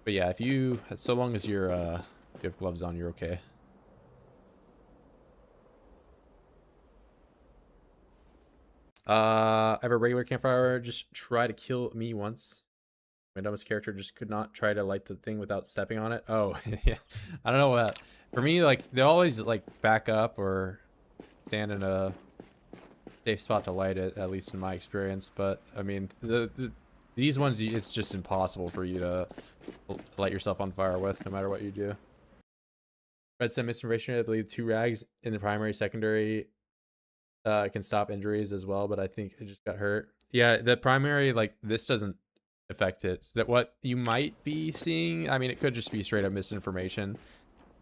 But yeah, so long as you have gloves on, you're okay. I have a regular campfire. Just try to kill me once. My dumbest character just could not try to light the thing without stepping on it. Oh, yeah. I don't know what. For me, like, they always, like, back up or stand in a safe spot to light it, at least in my experience. But, I mean, these ones, it's just impossible for you to light yourself on fire with, no matter what you do. Read some information. I believe 2 rags in the primary, secondary can stop injuries as well, but I think it just got hurt. Yeah, the primary, like, this doesn't affect it. So that what you might be seeing, I mean, it could just be straight up misinformation.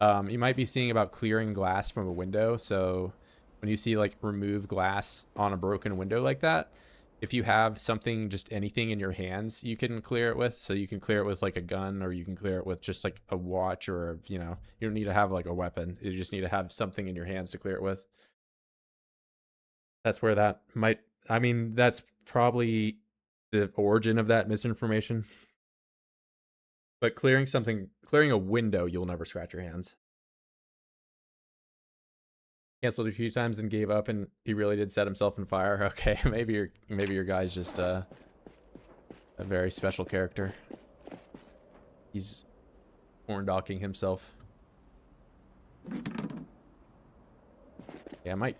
You might be seeing about clearing glass from a window. So when you see like remove glass on a broken window like that, if you have something, just anything in your hands, you can clear it with. So you can clear it with like a gun, or you can clear it with just like a watch, or you don't need to have like a weapon. You just need to have something in your hands to clear it with. That's where that might, I mean, that's probably the origin of that misinformation. But clearing a window, you'll never scratch your hands. Canceled a few times and gave up, and he really did set himself on fire. Okay, maybe your guy's just a very special character. He's corn docking himself. Yeah, I might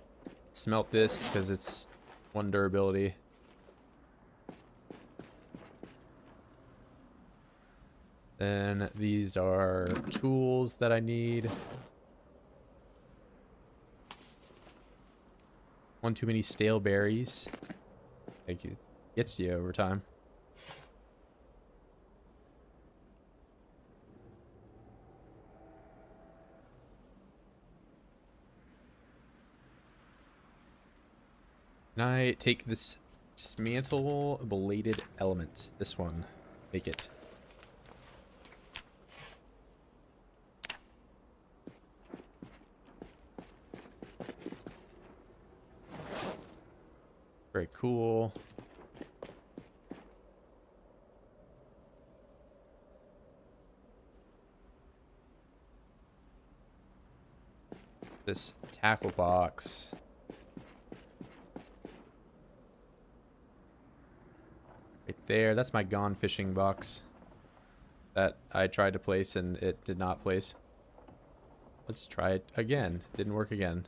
smelt this because it's 1 durability. Then these are tools that I need. 1 too many stale berries. It gets you over time. Can I take this dismantle bladed element? This one. Make it. Very cool. This tackle box. Right there. That's my gone fishing box that I tried to place and it did not place. Let's try it again. Didn't work again.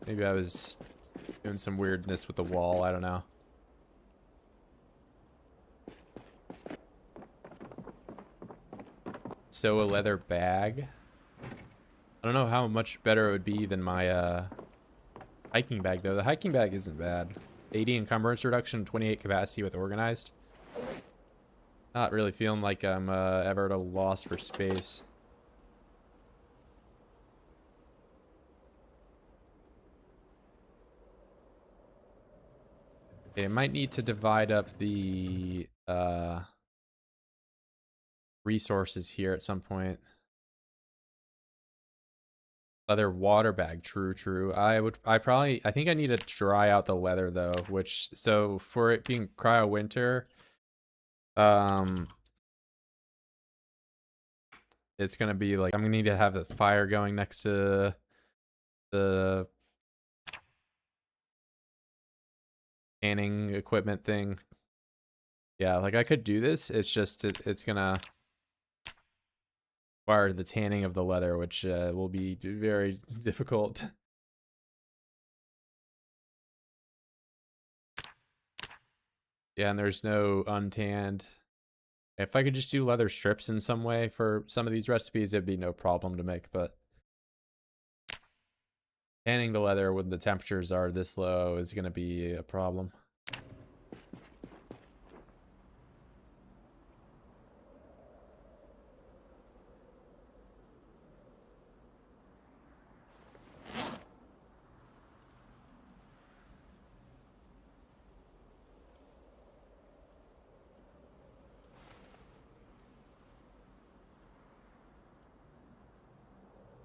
Maybe I was doing some weirdness with the wall. I don't know. Sew a leather bag. I don't know how much better it would be than my hiking bag, though. The hiking bag isn't bad. 80 encumbrance reduction, 28 capacity with organized. Not really feeling like I'm ever at a loss for space. Okay, I might need to divide up the resources here at some point. Leather water bag, true. I think I need to dry out the leather though, which, so for it being cryo winter, it's gonna be like, I'm gonna need to have the fire going next to the tanning equipment thing. Yeah, like I could do this, it's just, it's gonna require the tanning of the leather, which will be very difficult. Yeah, and there's no untanned. If I could just do leather strips in some way for some of these recipes, it'd be no problem to make, but tanning the leather when the temperatures are this low is going to be a problem.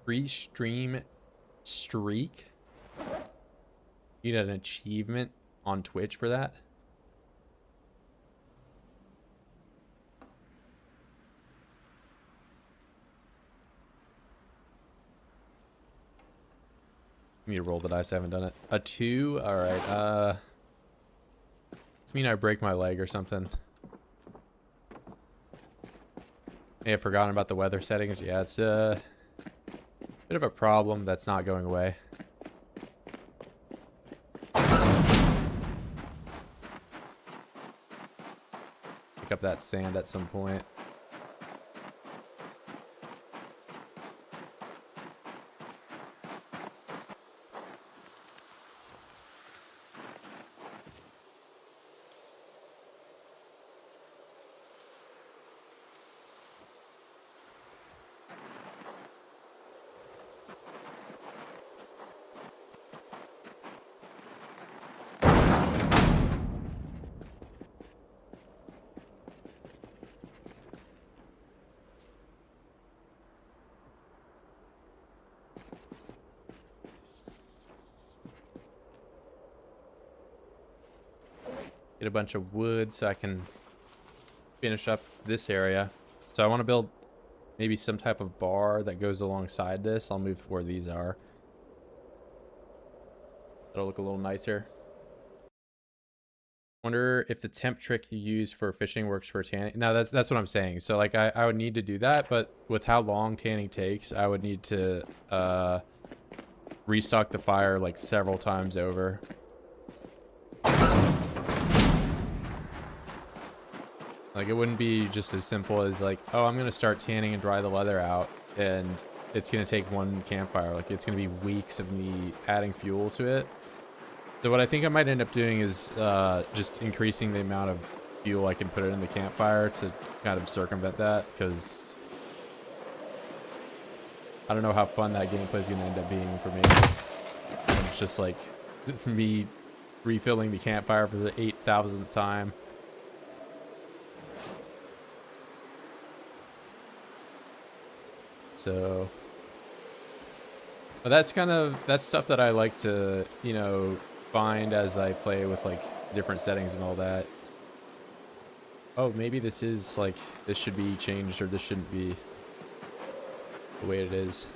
Free stream streak? You need an achievement on Twitch for that? Give me a roll the dice, I haven't done it. A 2? Alright, does mean I break my leg or something? May have forgotten about the weather settings. Yeah, it's a bit of a problem that's not going away. Pick up that sand at some point. Get a bunch of wood so I can finish up this area. So I want to build maybe some type of bar that goes alongside this. I'll move where these are. That'll look a little nicer. Wonder if the temp trick you use for fishing works for tanning. No, that's what I'm saying. So like I would need to do that, but with how long tanning takes, I would need to restock the fire like several times over. Like, it wouldn't be just as simple as like, oh, I'm going to start tanning and dry the leather out, and it's going to take one campfire. Like, it's going to be weeks of me adding fuel to it. So what I think I might end up doing is just increasing the amount of fuel I can put in the campfire to kind of circumvent that, because I don't know how fun that gameplay is going to end up being for me. And it's just like me refilling the campfire for the 8,000th time. So, but that's stuff that I like to, you know, find as I play with like different settings and all that. Oh, maybe this is like, this should be changed, or this shouldn't be the way it is.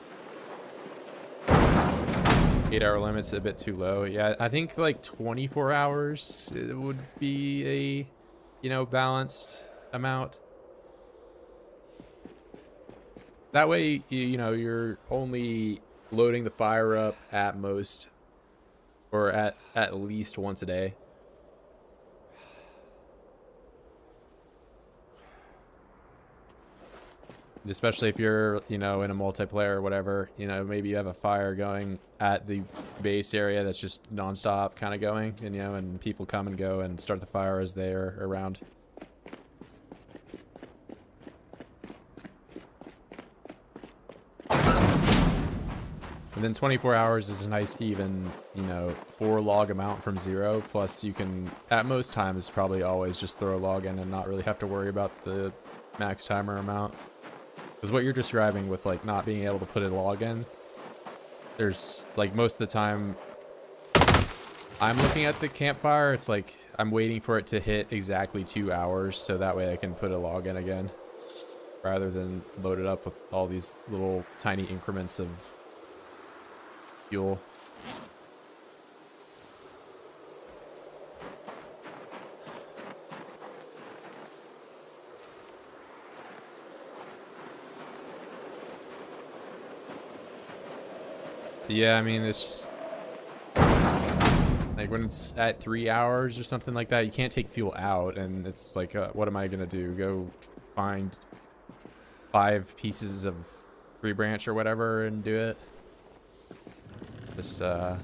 8-hour limit's a bit too low. Yeah, I think like 24 hours would be a, you know, balanced amount. That way, you know, you're only loading the fire up at most, or at least once a day. Especially if you're, you know, in a multiplayer or whatever, you know, maybe you have a fire going at the base area that's just nonstop kind of going, and, you know, and people come and go and start the fire as they're around. And then 24 hours is a nice even, you know, 4 log amount from 0. Plus you can, at most times, probably always just throw a log in and not really have to worry about the max timer amount. Because what you're describing with like not being able to put a log in, there's like most of the time I'm looking at the campfire, it's like I'm waiting for it to hit exactly 2 hours so that way I can put a log in again. Rather than load it up with all these little tiny increments of fuel. Yeah, I mean, it's just like when it's at 3 hours or something like that, you can't take fuel out, and it's like, what am I gonna do? Go find 5 pieces of tree branch or whatever and do it? Just like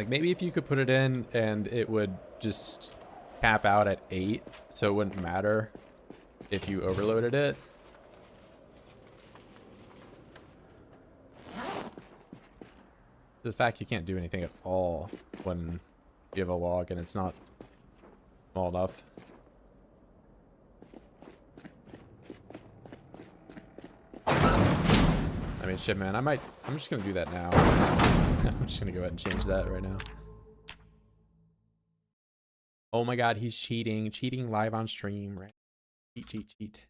maybe if you could put it in and it would just cap out at 8, so it wouldn't matter if you overloaded it. The fact you can't do anything at all when you have a log and it's not small enough. I mean, shit, man, I'm just gonna do that now. I'm just gonna go ahead and change that right now. Oh my god, he's cheating. Cheating live on stream, right? Cheat, cheat, cheat.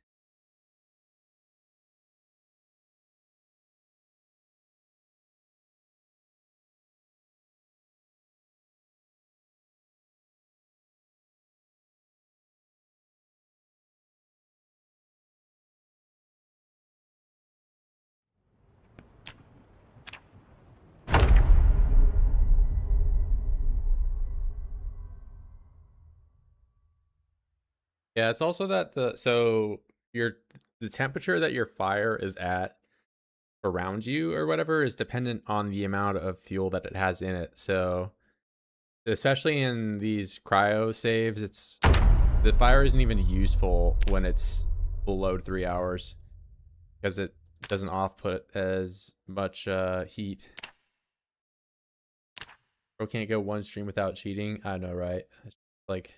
Yeah, it's also that the temperature that your fire is at around you or whatever is dependent on the amount of fuel that it has in it. So especially in these cryo saves, the fire isn't even useful when it's below 3 hours because it doesn't off-put as much heat. Bro can't go one stream without cheating. I know, right? Like,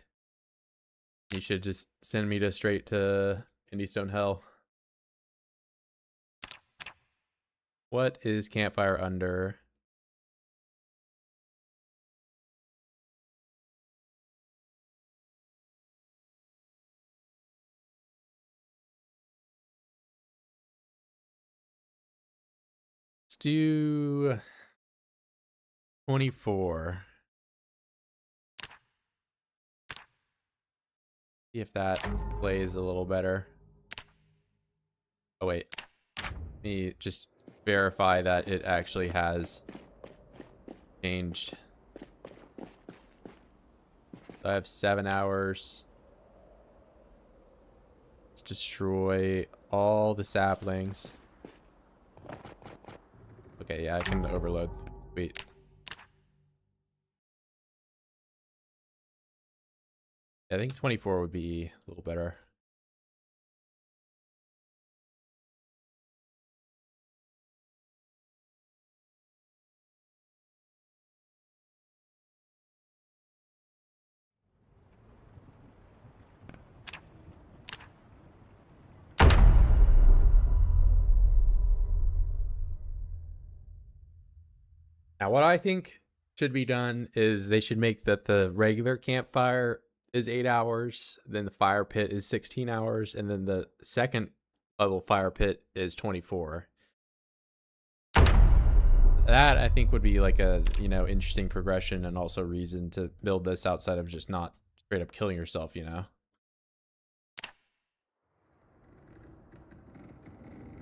you should just send me straight to Indystone Hell. What is campfire under? Let's do 24. See if that plays a little better. Oh wait, let me just verify that it actually has changed. So I have 7 hours. Let's destroy all the saplings. Okay, yeah, I can overload. Wait. I think 24 would be a little better. Now, what I think should be done is they should make that the regular campfire is 8 hours, then the fire pit is 16 hours, and then the second level fire pit is 24. That I think would be like a, you know, interesting progression and also reason to build this outside of just not straight up killing yourself, you know.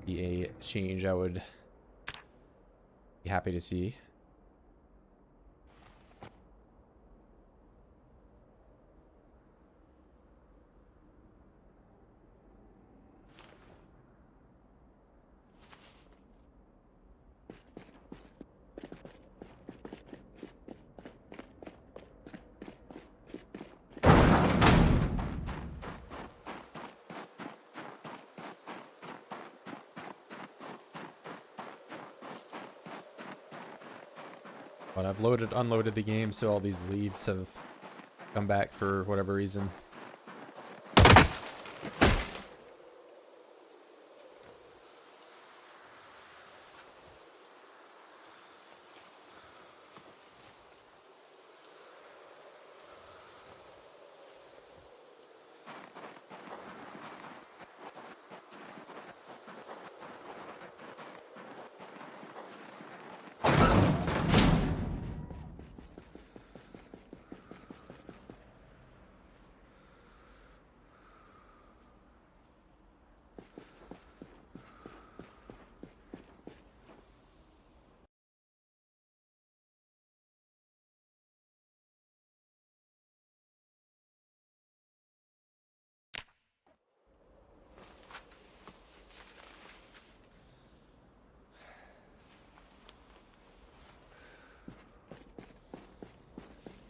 Be a change I would be happy to see. But I've unloaded the game, so all these leaves have come back for whatever reason.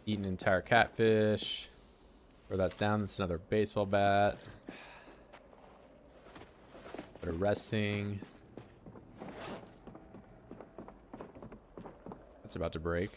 Eat an entire catfish. Throw that down. That's another baseball bat. Put a resting. That's about to break.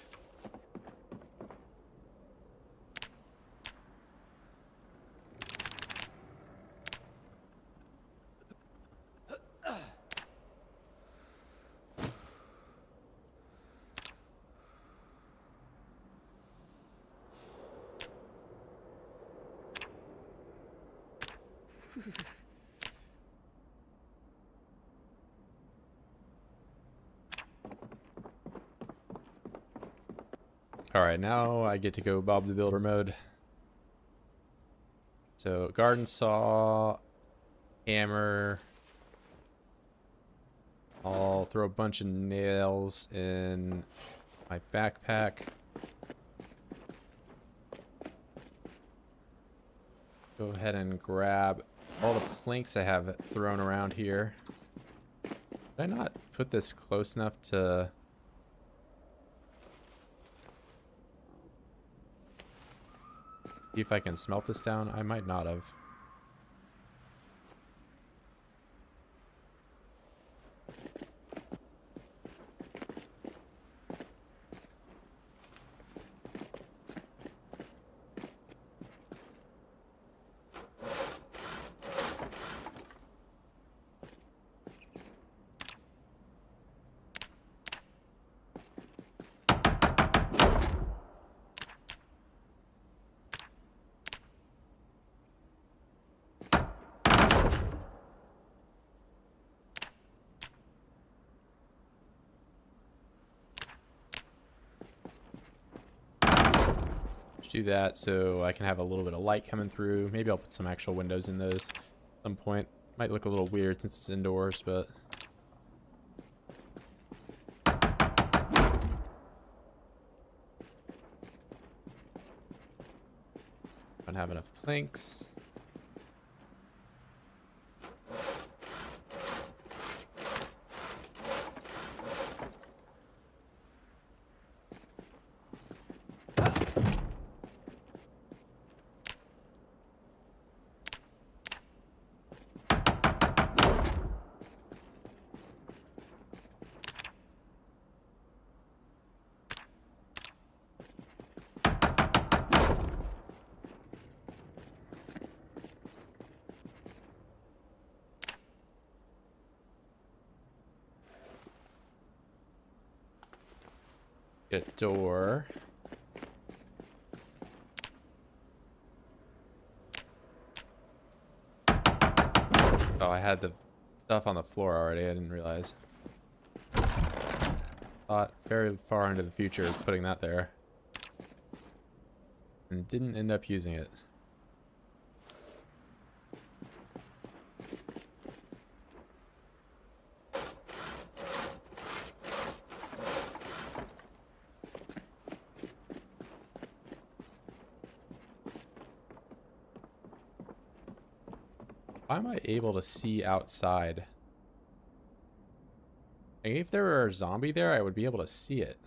Alright, now I get to go Bob the Builder mode. So, garden saw, hammer. I'll throw a bunch of nails in my backpack. Go ahead and grab all the planks I have thrown around here. Did I not put this close enough to... see if I can smelt this down? I might not have. Do that so I can have a little bit of light coming through. Maybe I'll put some actual windows in those at some point. Might look a little weird since it's indoors, but I don't have enough planks. Get a door. Oh, I had the stuff on the floor already. I didn't realize. Thought very far into the future of putting that there. And didn't end up using it. Why am I able to see outside? Like, if there were a zombie there, I would be able to see it.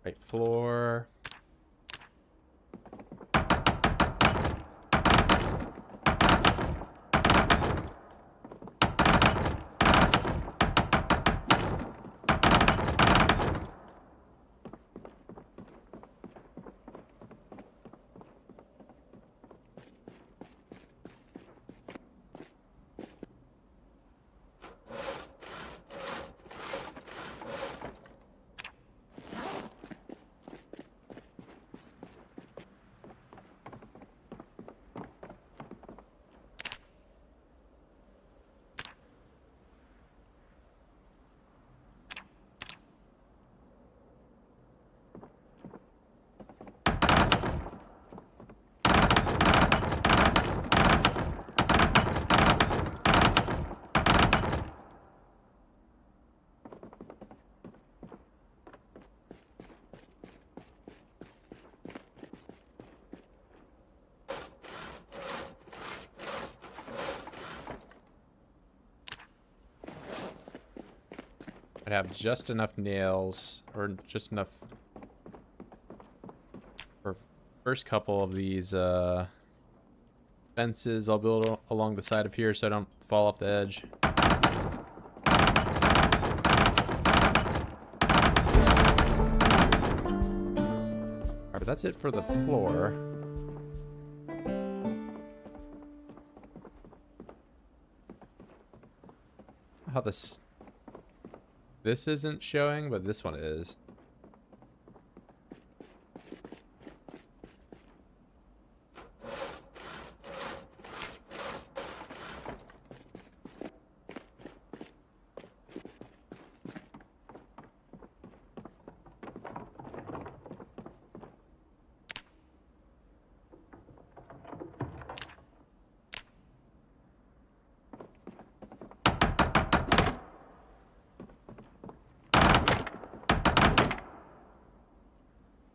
Right floor. I'd have just enough nails, or just enough for first couple of these fences I'll build along the side of here so I don't fall off the edge. Alright, but that's it for the floor. How this isn't showing, but this one is.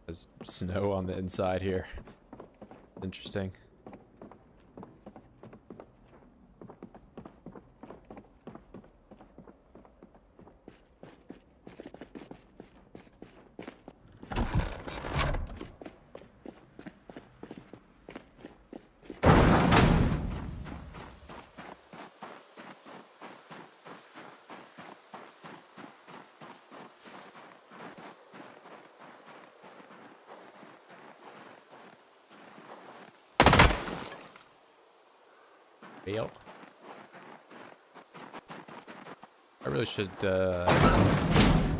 There's snow on the inside here. Interesting. Fail. I really should go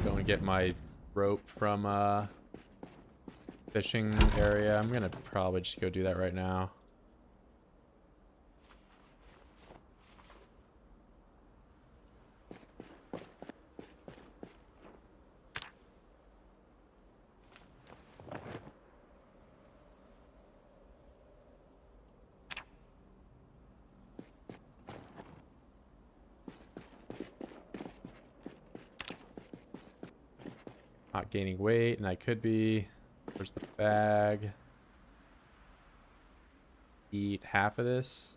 and get my rope from fishing area. I'm gonna probably just go do that right now. Not gaining weight, and I could be. Where's the bag? Eat half of this.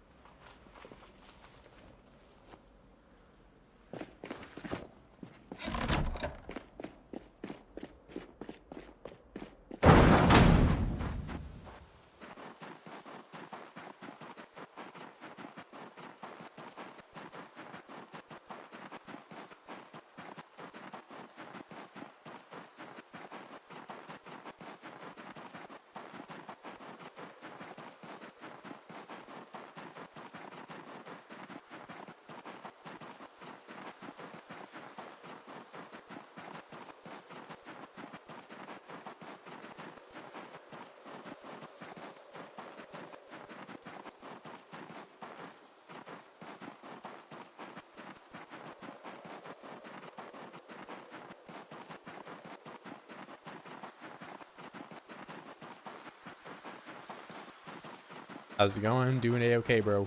How's it going? Doing A-okay, bro.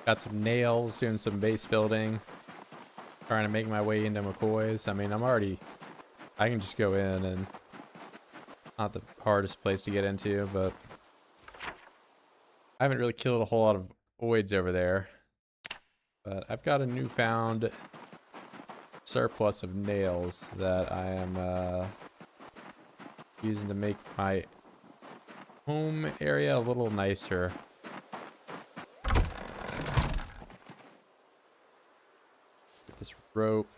Got some nails, doing some base building. Trying to make my way into McCoy's. I mean, I can just go in, and not the hardest place to get into, but I haven't really killed a whole lot of oids over there. But I've got a newfound surplus of nails that I am using to make my home area a little nicer. Get this rope.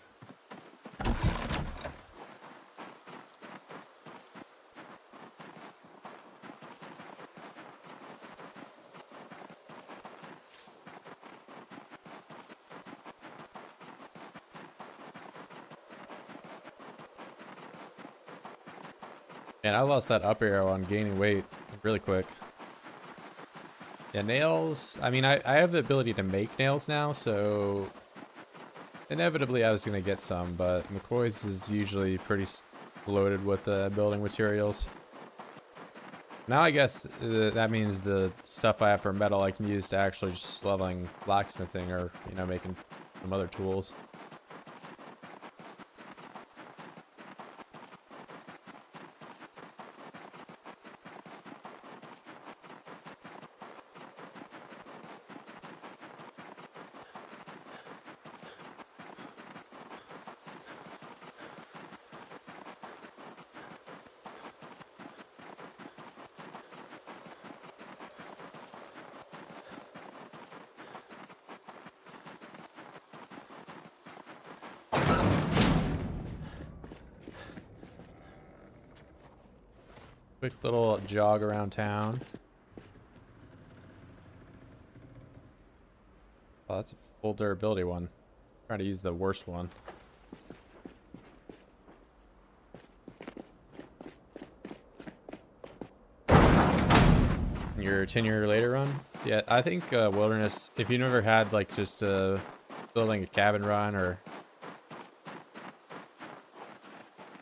And I lost that up arrow on gaining weight really quick. Yeah, nails. I mean, I have the ability to make nails now, so inevitably I was going to get some, but McCoy's is usually pretty loaded with building materials. Now I guess that means the stuff I have for metal I can use to actually just leveling blacksmithing or, you know, making some other tools. Quick little jog around town. Oh, that's a full durability one. Trying to use the worst one. Your 10-year later run? Yeah, I think wilderness, if you never had like just building a cabin run, or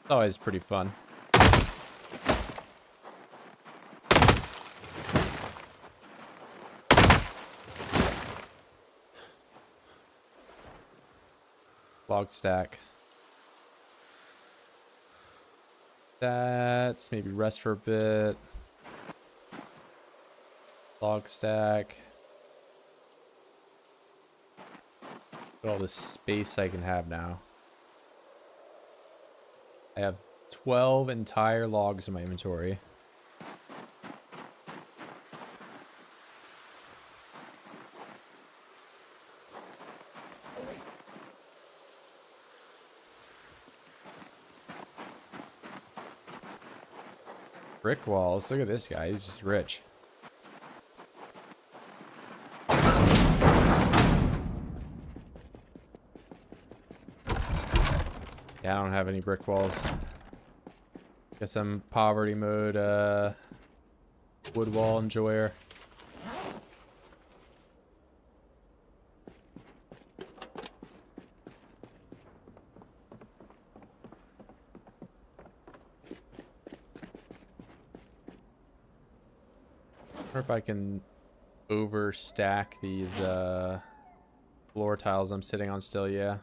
it's always pretty fun. Log stack. That's maybe rest for a bit. Log stack. Look at all this space I can have now. I have 12 entire logs in my inventory. Brick walls. Look at this guy. He's just rich. Yeah, I don't have any brick walls. Guess I'm poverty mode, wood wall enjoyer. I wonder if I can overstack these floor tiles I'm sitting on still. Yeah.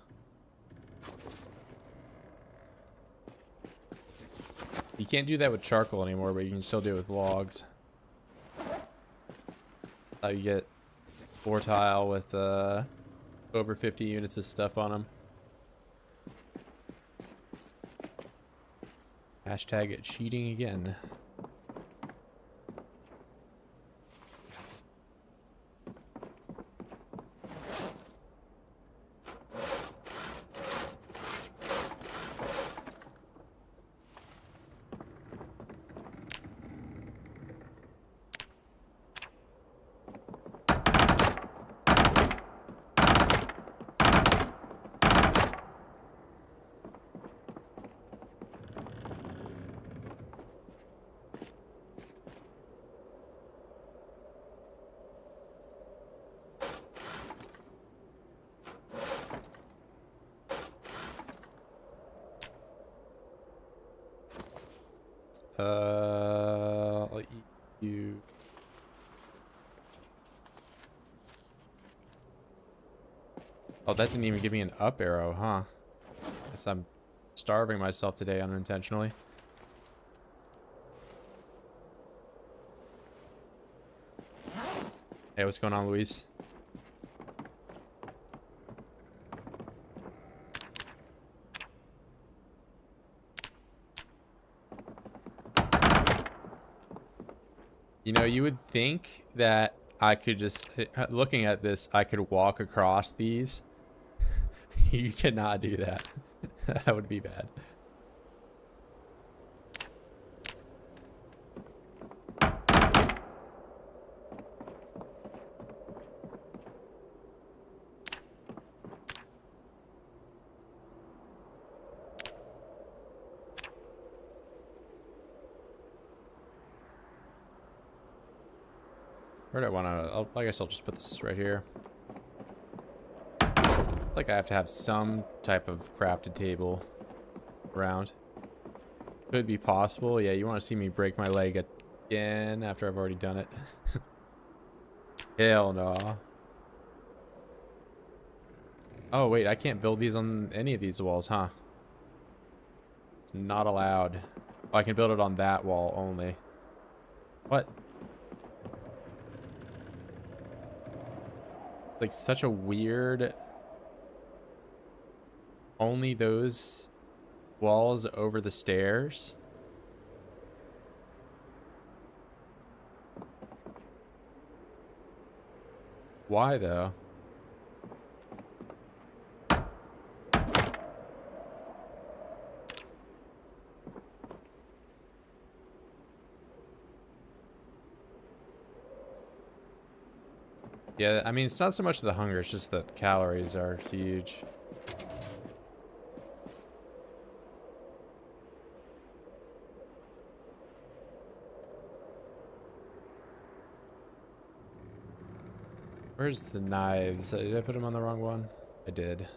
You can't do that with charcoal anymore, but you can still do it with logs. How you get floor tile with over 50 units of stuff on them. Hashtag cheating again. I'll eat you. Oh, that didn't even give me an up arrow, huh? Guess I'm starving myself today unintentionally. Hey, what's going on, Luis? You know, you would think that I could just, looking at this, I could walk across these. You cannot do that. That would be bad. Where do I want to? I guess I'll just put this right here. Like I have to have some type of crafted table around. Could be possible. Yeah, you want to see me break my leg again after I've already done it? Hell no. Oh wait, I can't build these on any of these walls, huh? It's not allowed. Oh, I can build it on that wall only. What? Like such a weird. Only those walls over the stairs. Why though? Yeah, I mean, it's not so much the hunger, it's just that calories are huge. Where's the knives? Did I put them on the wrong one? I did.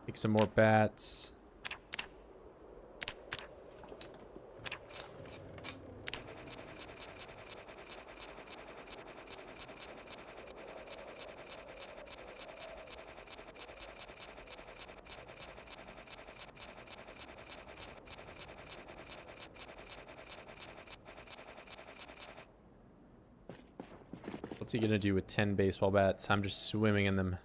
Take some more bats. What's he gonna do with 10 baseball bats? I'm just swimming in them.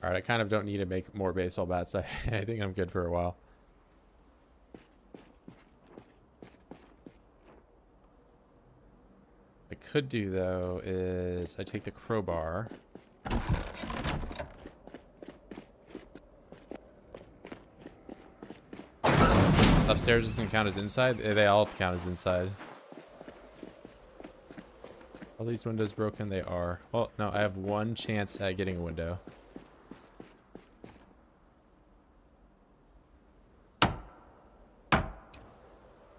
Alright, I kind of don't need to make more baseball bats. I think I'm good for a while. What I could do, though, is I take the crowbar. Upstairs doesn't count as inside? They all count as inside. Are these windows broken? They are. Well, no, I have one chance at getting a window.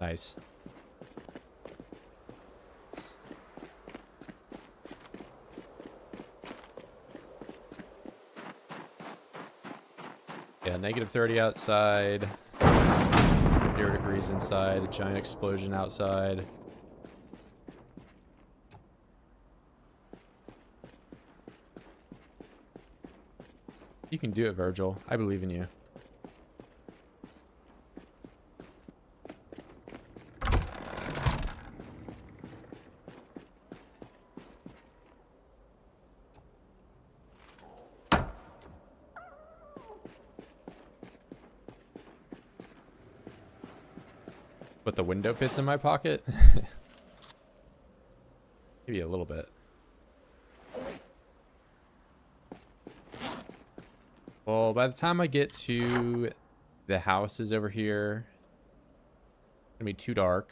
Nice. Yeah, -30 outside. 0 degrees inside. A giant explosion outside. You can do it, Virgil. I believe in you. But the window fits in my pocket? Maybe a little bit. Well, by the time I get to the houses over here, it's gonna be too dark.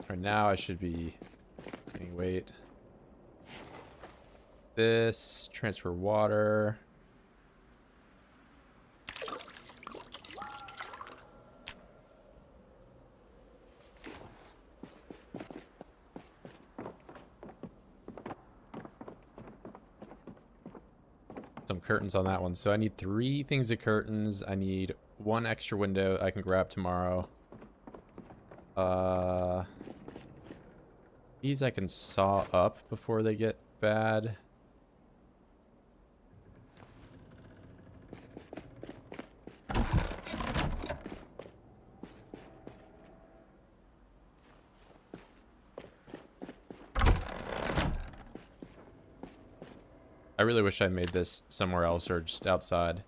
Right now I should be gaining weight. This, transfer water. Some curtains on that one. So I need 3 things of curtains. I need 1 extra window I can grab tomorrow. These I can saw up before they get bad. I really wish I made this somewhere else or just outside.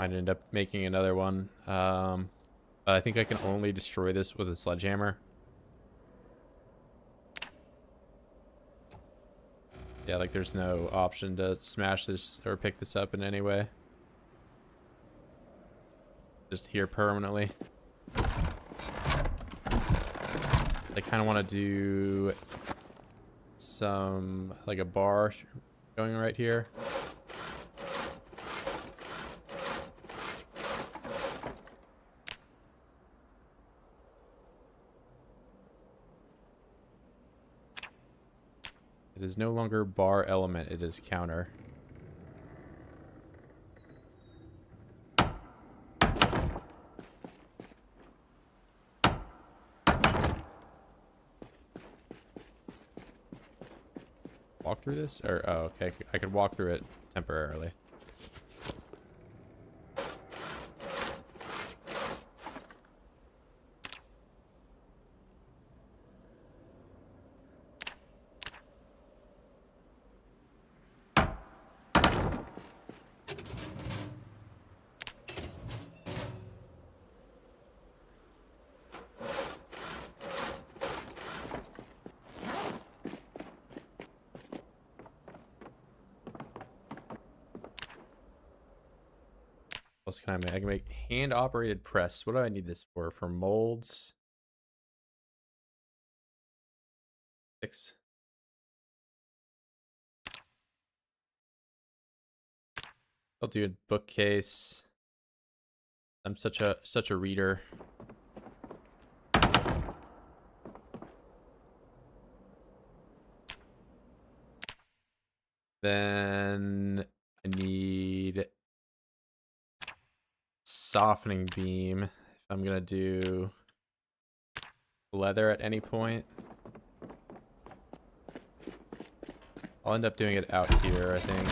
I'd end up making another one. But I think I can only destroy this with a sledgehammer. Yeah, like there's no option to smash this or pick this up in any way. Just here permanently. I kind of want to do some, like a bar going right here. It is no longer bar element, it is counter. walk through this? Or, oh, okay. I could walk through it temporarily. What else can I make? I can make hand-operated press. What do I need this for? For molds? 6. I'll do a bookcase. I'm such a reader. Then I need softening beam if I'm gonna do leather at any point. I'll end up doing it out here, I think.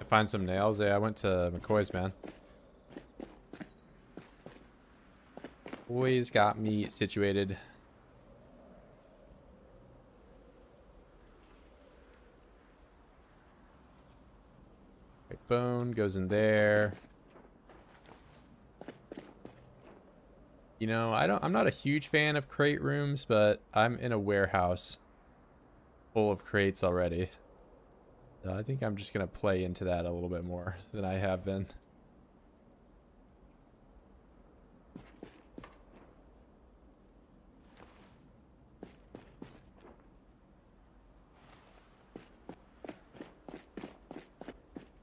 Find some nails. Yeah, I went to McCoy's, man. Always got me situated. Right, bone goes in there. You know, I'm not a huge fan of crate rooms, but I'm in a warehouse full of crates already. So I think I'm just gonna play into that a little bit more than I have been.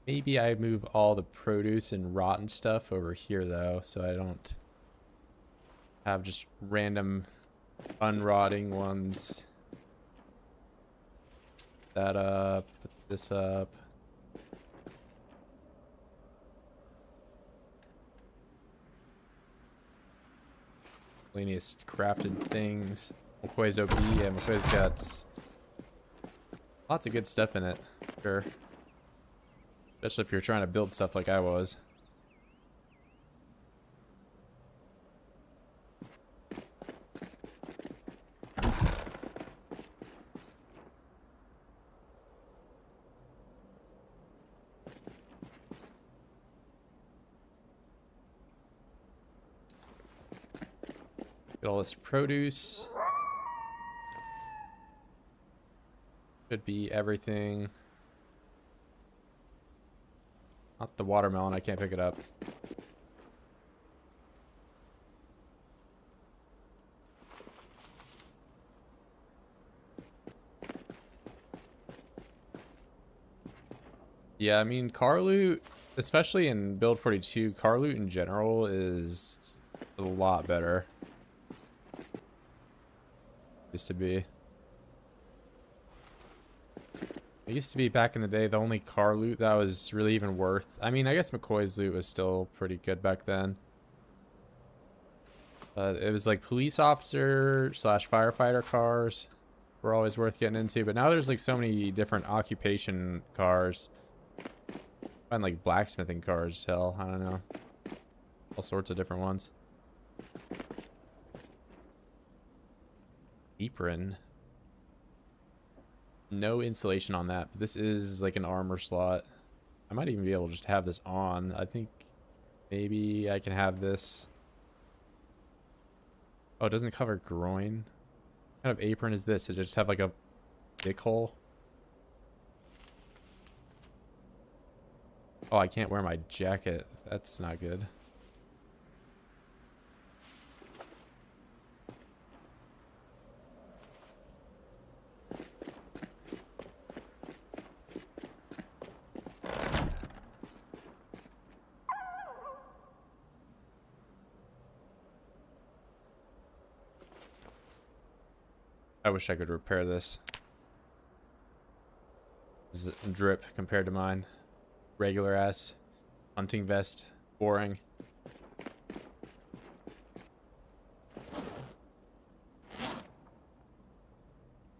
Maybe I move all the produce and rotten stuff over here though, so I don't have just random unrotting ones. That up, put this up. Cleanest crafted things. McCoy's OP, yeah, McCoy's got lots of good stuff in it, sure. Especially if you're trying to build stuff like I was. Get all this produce. Could be everything. Not the watermelon, I can't pick it up. Yeah, I mean, car loot, especially in build 42, car loot in general is a lot better. Used to be. It used to be back in the day the only car loot that was really even worth. I mean, I guess McCoy's loot was still pretty good back then. But it was like police officer / firefighter cars were always worth getting into. But now there's like so many different occupation cars. Find like blacksmithing cars, hell, I don't know. All sorts of different ones. Apron. No insulation on that, but this is like an armor slot. I might even be able to just have this on. I think maybe I can have this. Oh, it doesn't cover groin. What kind of apron is this? Does it just have like a dick hole? Oh, I can't wear my jacket. That's not good. I wish I could repair this. This is drip compared to mine. Regular ass hunting vest. Boring.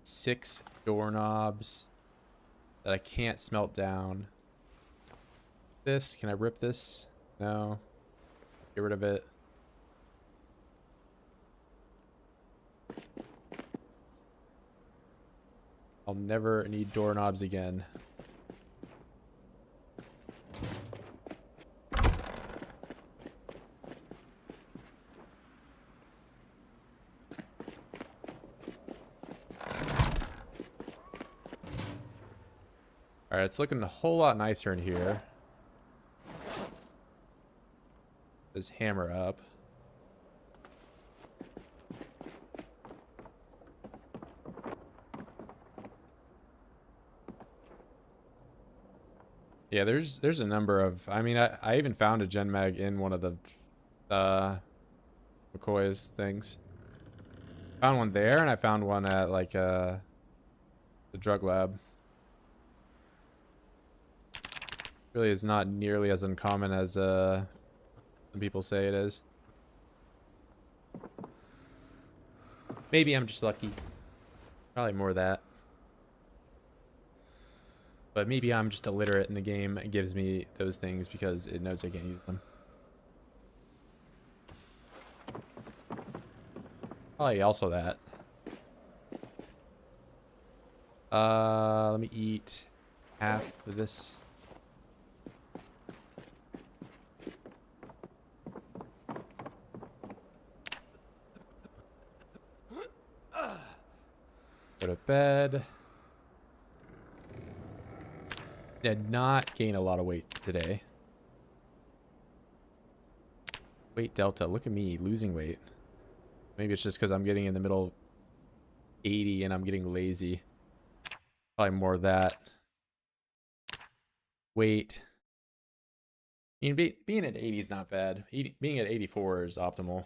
Six doorknobs that I can't smelt down. This, can I rip this? No. Get rid of it. I'll never need doorknobs again. Alright, it's looking a whole lot nicer in here. This hammer up. Yeah, there's a number of, I mean, I even found a gen mag in one of the McCoy's things. Found one there, and I found one at like the drug lab. Really is not nearly as uncommon as some people say it is. Maybe I'm just lucky. Probably more of that. But maybe I'm just illiterate in the game. It gives me those things because it knows I can't use them. Probably also that. Let me eat half of this. Go to bed. Did not gain a lot of weight today. Weight delta. Look at me losing weight. Maybe it's just because I'm getting in the middle of 80 and I'm getting lazy. Probably more of that. Weight. I mean, being at 80 is not bad. Being at 84 is optimal.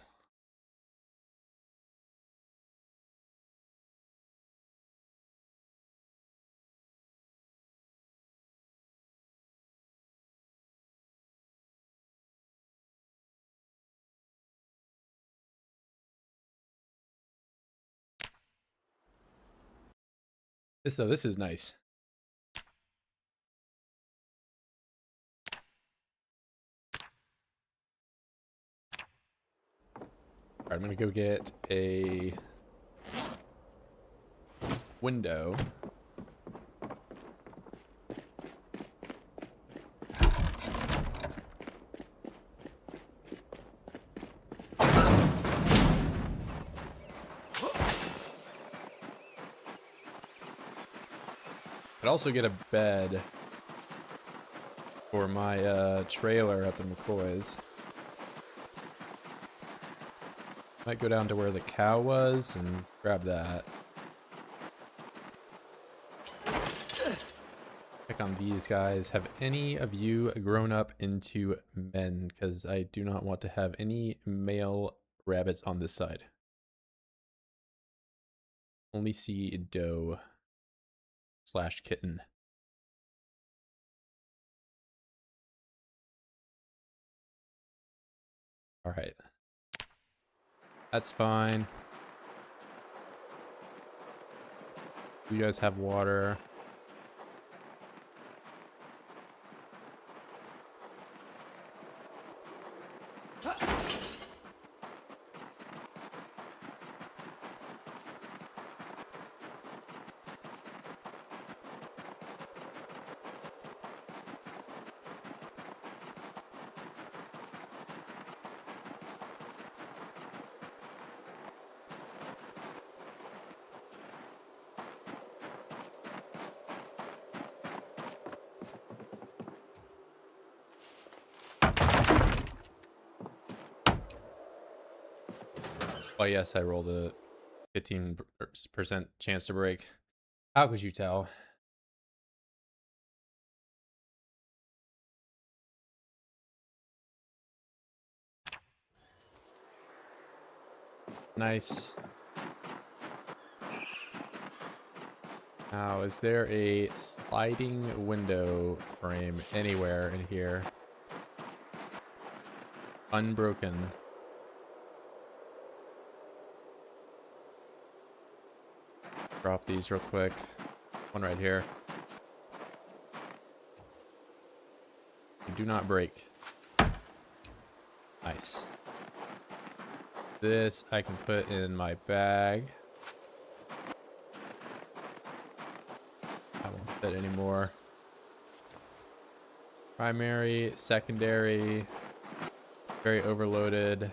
This is nice. All right, I'm gonna go get a window. I'd also get a bed for my trailer at the McCoy's. Might go down to where the cow was and grab that. Check on these guys. Have any of you grown up into men? Because I do not want to have any male rabbits on this side. Only see doe / kitten. All right. That's fine. You guys have water. Oh yes, I rolled a 15% chance to break. How could you tell? Nice. Now, is there a sliding window frame anywhere in here? Unbroken. Drop these real quick. One right here. Do not break. Nice. This I can put in my bag. I won't fit anymore. Primary, secondary, very overloaded.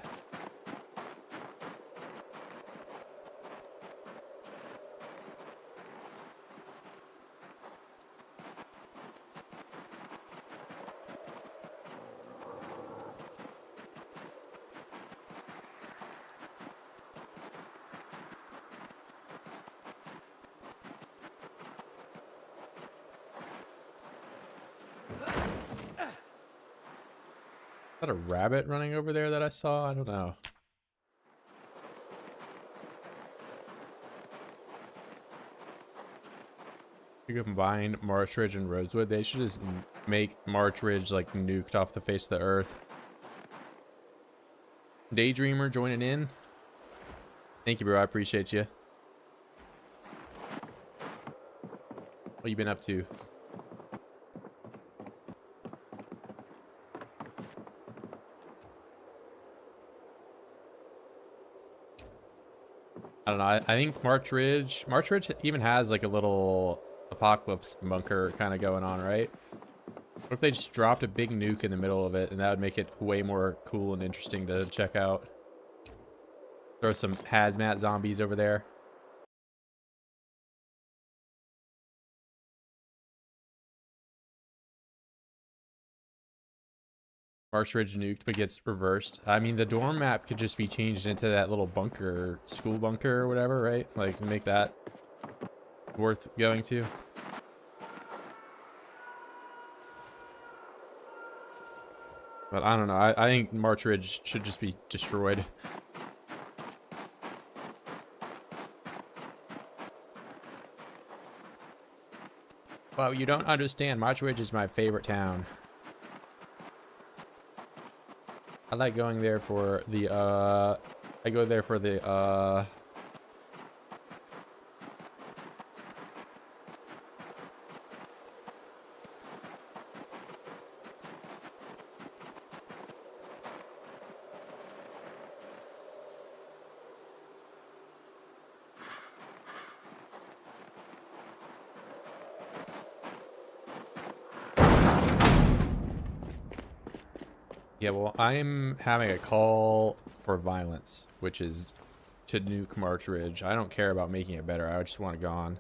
Is that a rabbit running over there that I saw? I don't know. You combine March Ridge and Rosewood. They should just make March Ridge like nuked off the face of the earth. Daydreamer joining in. Thank you, bro. I appreciate you. What you been up to? I don't know. I think March Ridge even has like a little apocalypse bunker kind of going on, right? What if they just dropped a big nuke in the middle of it, and that would make it way more cool and interesting to check out? Throw some hazmat zombies over there. March Ridge nuked but gets reversed. I mean, the dorm map could just be changed into that little bunker, school bunker or whatever, right? Like, make that worth going to. But I don't know. I think March Ridge should just be destroyed. Well, you don't understand. March Ridge is my favorite town. I like going there for the, I go there for the, yeah, well, I'm having a call for violence, which is to nuke March Ridge. I don't care about making it better. I just want it gone.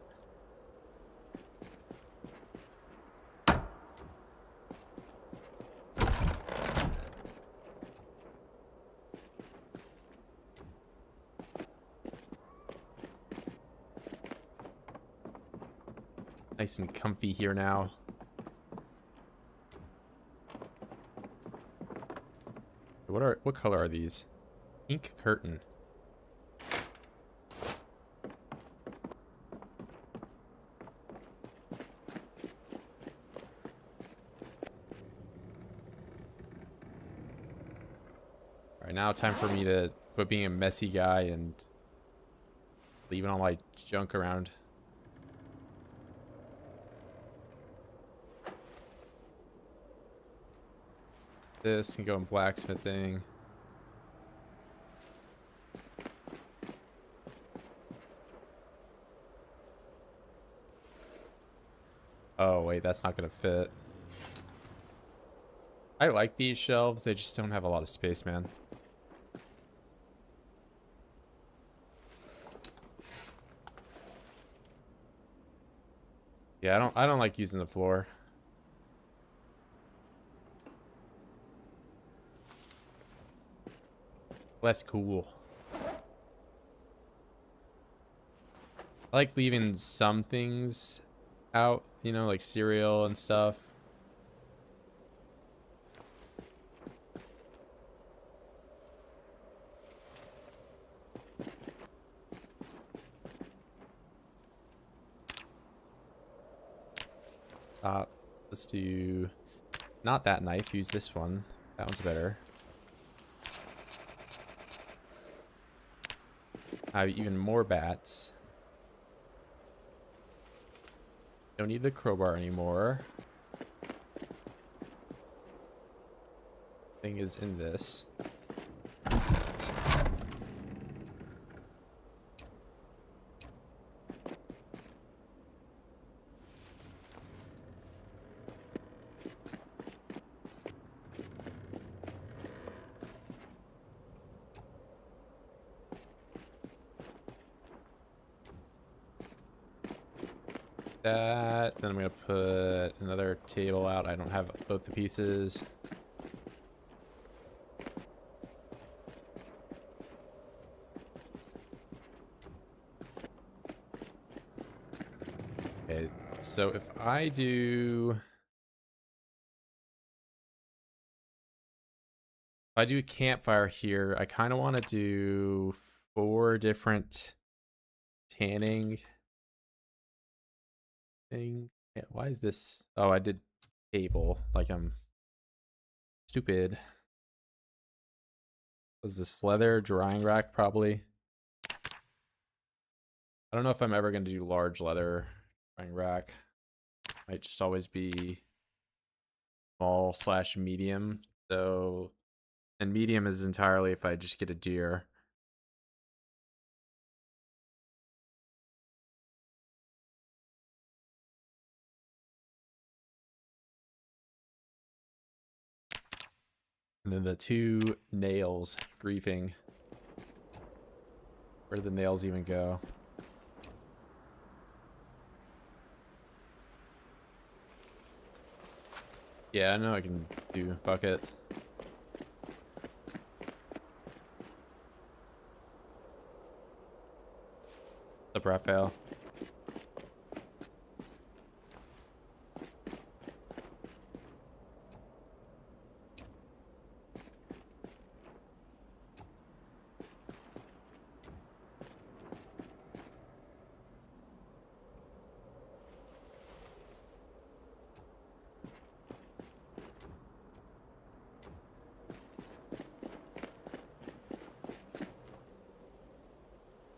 Nice and comfy here now. What color are these? Pink curtain. All right, now time for me to quit being a messy guy and leaving all my junk around. This can go in blacksmithing. Oh, wait, that's not gonna fit. I like these shelves, they just don't have a lot of space, man. Yeah, I don't like using the floor. Less cool. I like leaving some things out, you know, like cereal and stuff. Let's do not that knife. Use this one. That one's better. I have even more bats. Don't need the crowbar anymore. Thing is in this. That, then I'm gonna put another table out. I don't have both the pieces. Okay, so if I do a campfire here, I kind of want to do 4 different tanning thing. Yeah, why is this? Oh, I did table like I'm stupid. Was this leather drying rack? Probably. I don't know if I'm ever going to do large leather drying rack. Might just always be small / medium. So, and medium is entirely if I just get a deer. And then the 2 nails, griefing. Where do the nails even go? Yeah, I know I can do bucket. What's up, Raphael?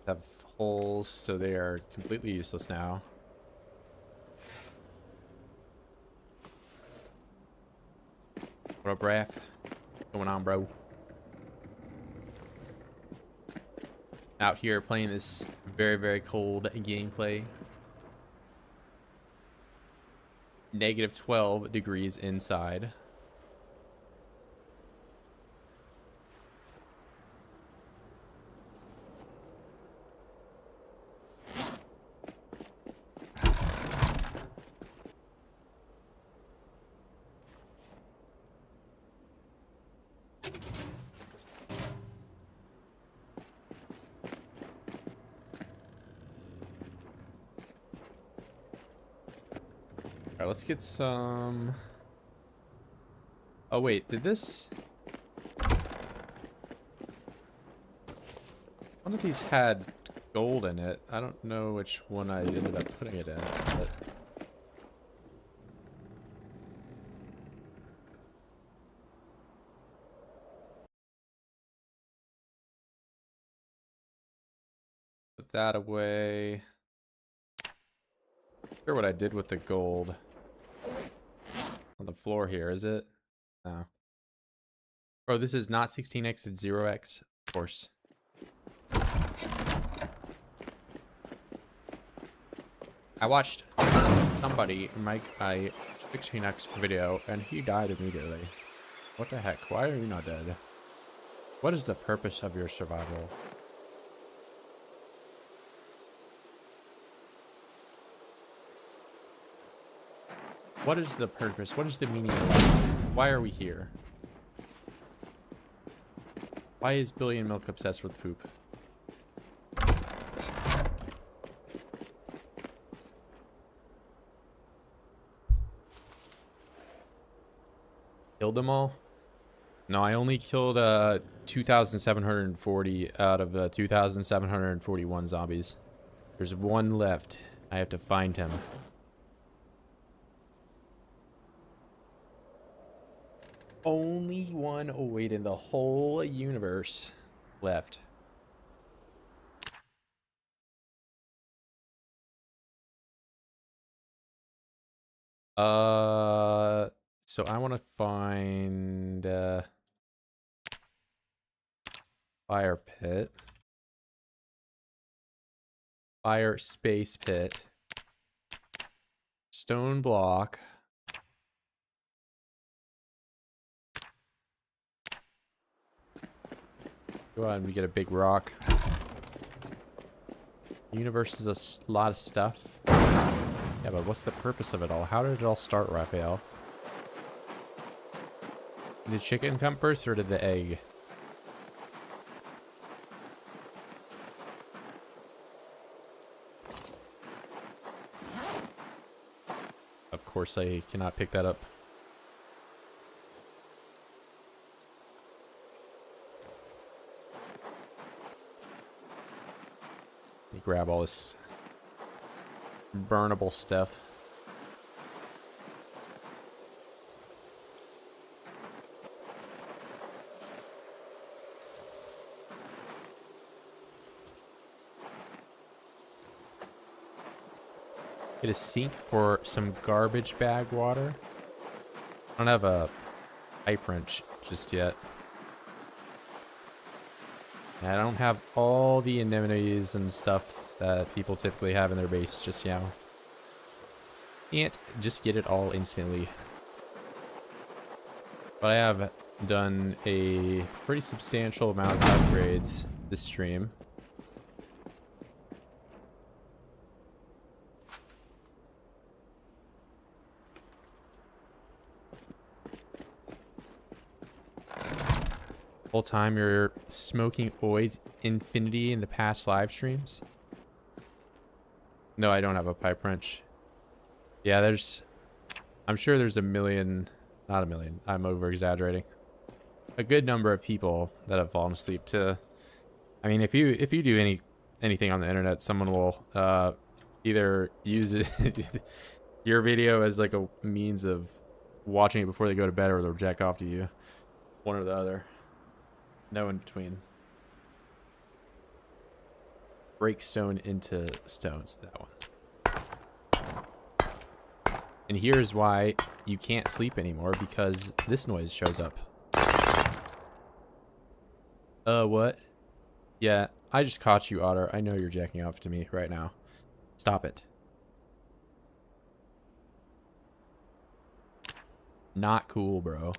Have holes, so they are completely useless now. What up, Raph? What's going on, bro? Out here playing this very, very cold gameplay. -12 degrees inside. Alright, let's get some... Oh wait, did this... One of these had gold in it. I don't know which one I ended up putting it in, but... Put that away. Not sure what I did with the gold. On the floor here, is it? No. Bro, this is not 16x, it's 0x. Of course. I watched somebody make a 16x video and he died immediately. What the heck? Why are you not dead? What is the purpose of your survival? What is the purpose? What is the meaning of life? Why are we here? Why is Billion Milk obsessed with poop? Killed them all? No, I only killed 2,740 out of 2,741 zombies. There's one left. I have to find him. only one Oid in the whole universe left. So I want to find fire pit, fire space pit, stone block. Go out and we get a big rock. The universe is a lot of stuff. Yeah, but what's the purpose of it all? How did it all start, Raphael? Did the chicken come first or did the egg? Of course I cannot pick that up. Let me grab all this burnable stuff. Get a sink for some garbage bag water. I don't have a pipe wrench just yet. And I don't have all the anemones and stuff that people typically have in their base just now. Can't just get it all instantly. But I have done a pretty substantial amount of upgrades this stream. Whole time you're smoking Oid's Infinity in the past live streams? No, I don't have a pipe wrench. Yeah, I'm sure there's a million, not a million, I'm over exaggerating. A good number of people that have fallen asleep to, I mean, if you do anything on the internet, someone will either use it, your video as like a means of watching it before they go to bed, or they'll jack off to you. One or the other. No in between. Break stone into stones, that one. And here's why you can't sleep anymore, because this noise shows up. What? Yeah, I just caught you, Otter. I know you're jacking off to me right now. Stop it. Not cool, bro.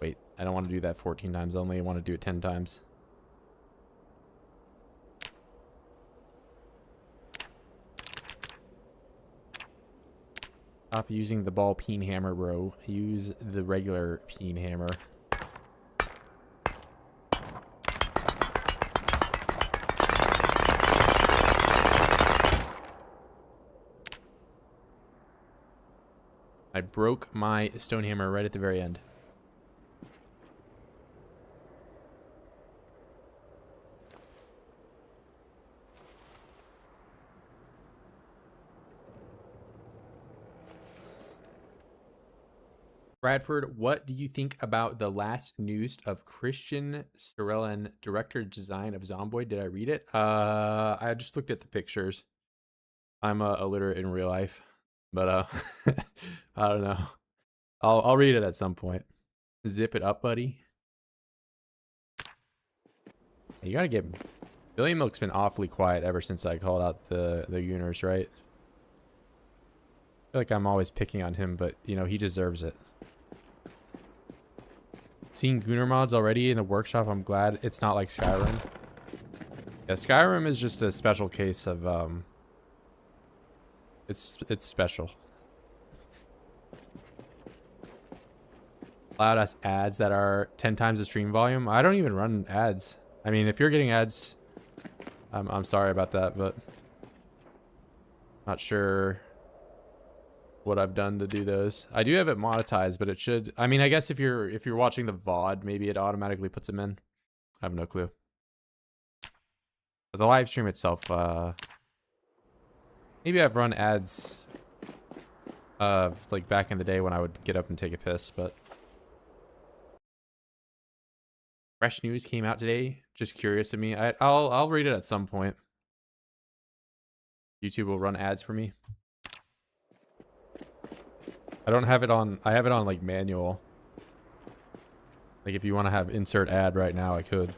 Wait, I don't want to do that 14 times only. I want to do it 10 times. Stop using the ball peen hammer, bro. Use the regular peen hammer. I broke my stone hammer right at the very end. Bradford, what do you think about the last news of Christian Sorellen, director design of Zomboid? Did I read it? I just looked at the pictures. I'm illiterate in real life, but I don't know. I'll read it at some point. Zip it up, buddy. You gotta get. Billy Milk's been awfully quiet ever since I called out the Uners, right? I feel like I'm always picking on him, but you know he deserves it. Seeing Gunner mods already in the workshop, I'm glad it's not like Skyrim. Yeah, Skyrim is just a special case of it's special. Loud ass ads that are 10 times the stream volume. I don't even run ads. I mean, if you're getting ads, I'm sorry about that, but not sure what I've done to do those. I do have it monetized, but it should. I mean, I guess if you're watching the VOD, maybe it automatically puts them in. I have no clue. But the live stream itself, maybe I've run ads Like back in the day when I would get up and take a piss, but fresh news came out today. Just curious of me. I'll read it at some point. YouTube will run ads for me. I don't have it on. I have it on like manual. Like if you want to have insert ad right now, I could.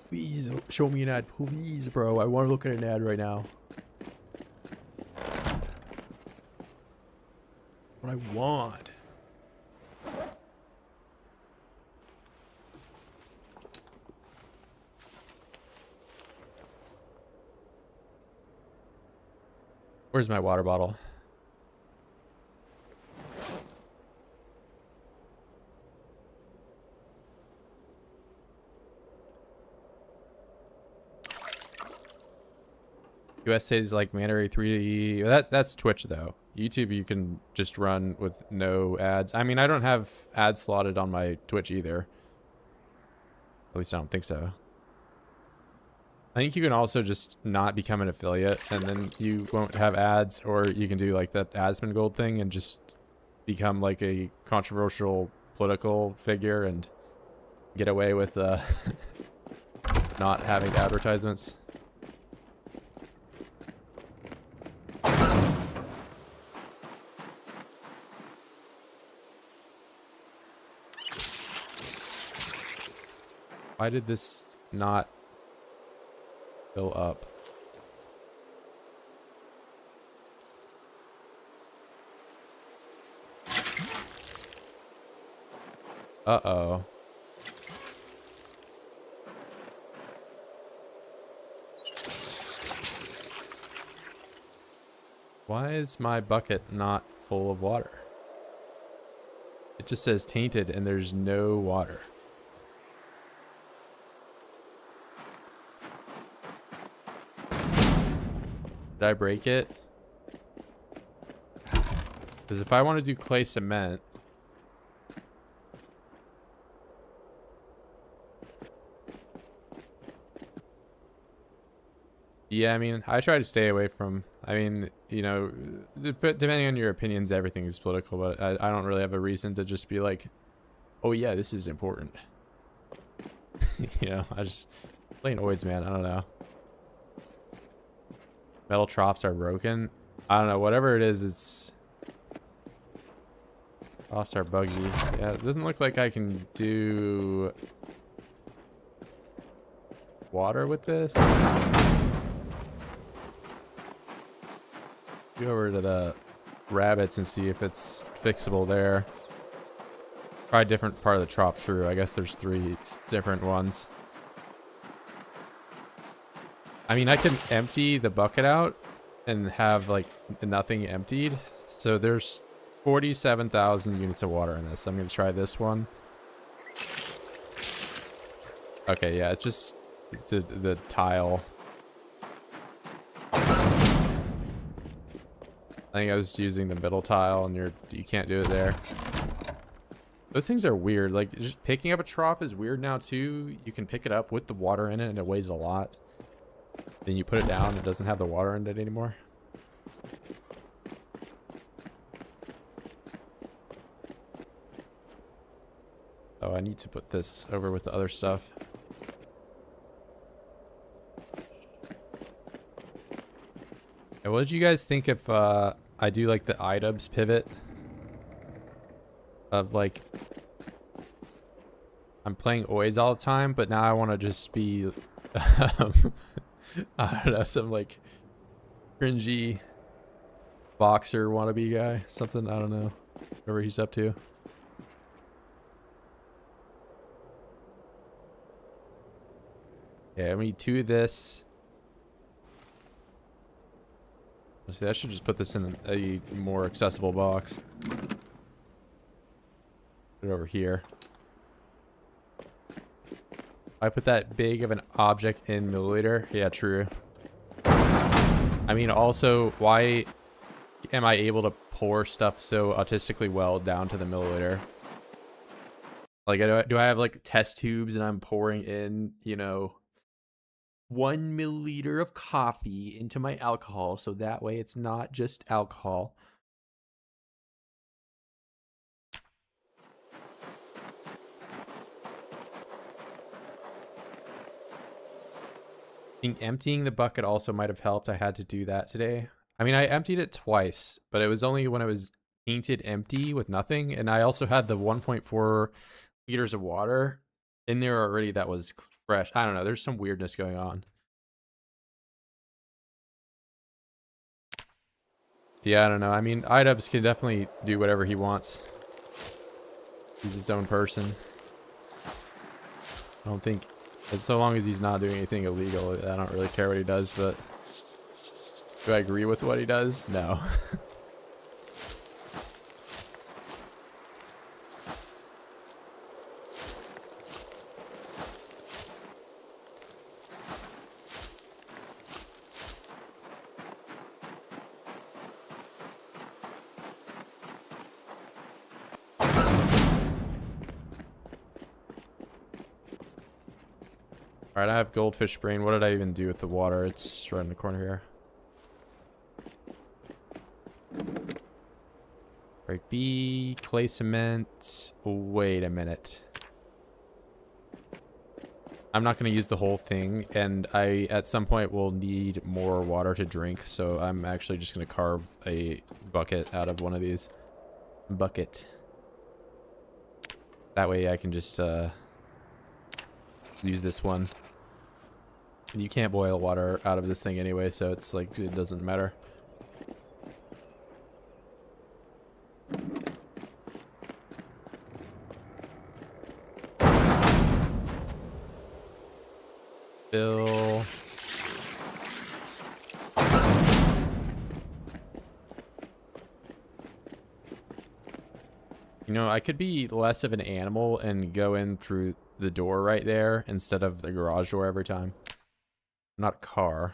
Please show me an ad, please, bro. I want to look at an ad right now. What I want. Where's my water bottle? USA is like mandatory 3D. That's Twitch though. YouTube you can just run with no ads. I mean, I don't have ads slotted on my Twitch either. At least I don't think so. I think you can also just not become an affiliate and then you won't have ads, or you can do like that Aspen Gold thing and just become like a controversial political figure and get away with not having advertisements. Why did this not fill up? Uh-oh. Why is my bucket not full of water? It just says tainted and there's no water. Did I break it? Because if I want to do clay cement, yeah, I mean, I try to stay away from, I mean, you know, depending on your opinions, everything is political, but I don't really have a reason to just be like, oh yeah, this is important. You know, I just, plain oids, man, I don't know. Metal troughs are broken. I don't know, whatever it is, it's... Troughs are buggy. Yeah, it doesn't look like I can do... water with this. Go over to the rabbits and see if it's fixable there. Try a different part of the trough, true. I guess there's 3 different ones. I mean, I can empty the bucket out and have like nothing emptied. So there's 47,000 units of water in this. I'm going to try this one. Okay, yeah, it's just the tile. I think I was using the middle tile and you can't do it there. Those things are weird. Like, just picking up a trough is weird now too. You can pick it up with the water in it and it weighs a lot. Then you put it down, it doesn't have the water in it anymore. Oh, I need to put this over with the other stuff. And what did you guys think if I do like the iDubbbz pivot? Of like, I'm playing oids all the time, but now I want to just be... I don't know, some like cringy boxer wannabe guy, something, I don't know, whatever he's up to. Yeah, I need 2 of this. Let's see, I should just put this in a more accessible box. Put it over here. I put that big of an object in milliliter. Yeah, true. I mean, also, why am I able to pour stuff so autistically well down to the milliliter? Like, do I have like test tubes and I'm pouring in, you know, 1 milliliter of coffee into my alcohol, so that way it's not just alcohol. I think emptying the bucket also might have helped. I had to do that today. I mean, I emptied it twice, but it was only when it was painted empty with nothing. And I also had the 1.4 liters of water in there already that was fresh. I don't know. There's some weirdness going on. Yeah, I don't know. I mean, Idubbbz can definitely do whatever he wants. He's his own person. I don't think, as so long as he's not doing anything illegal, I don't really care what he does, but do I agree with what he does? No. Alright, I have goldfish brain. What did I even do with the water? It's right in the corner here. Right, B, clay cement. Wait a minute. I'm not going to use the whole thing, and I, at some point, will need more water to drink, so I'm actually just going to carve a bucket out of one of these. Bucket. That way I can just, use this one. And you can't boil water out of this thing anyway, so it's like, it doesn't matter. Fill. You know, I could be less of an animal and go in through the door right there instead of the garage door every time. I'm not a car.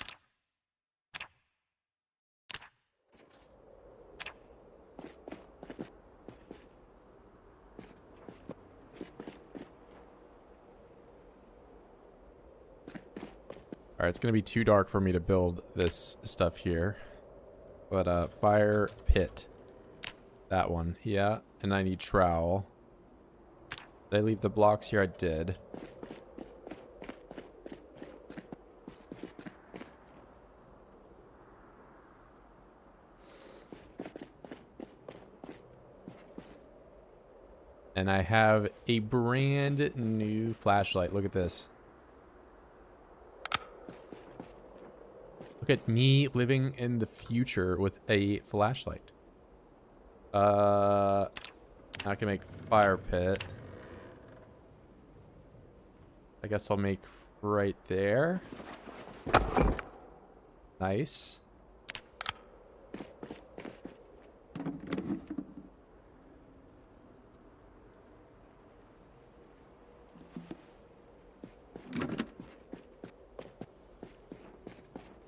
Alright, it's gonna be too dark for me to build this stuff here. But, fire pit. That one, yeah. And I need trowel. Did I leave the blocks here? I did. And I have a brand new flashlight. Look at this. Look at me living in the future with a flashlight. I can make fire pit. I guess I'll make right there. Nice.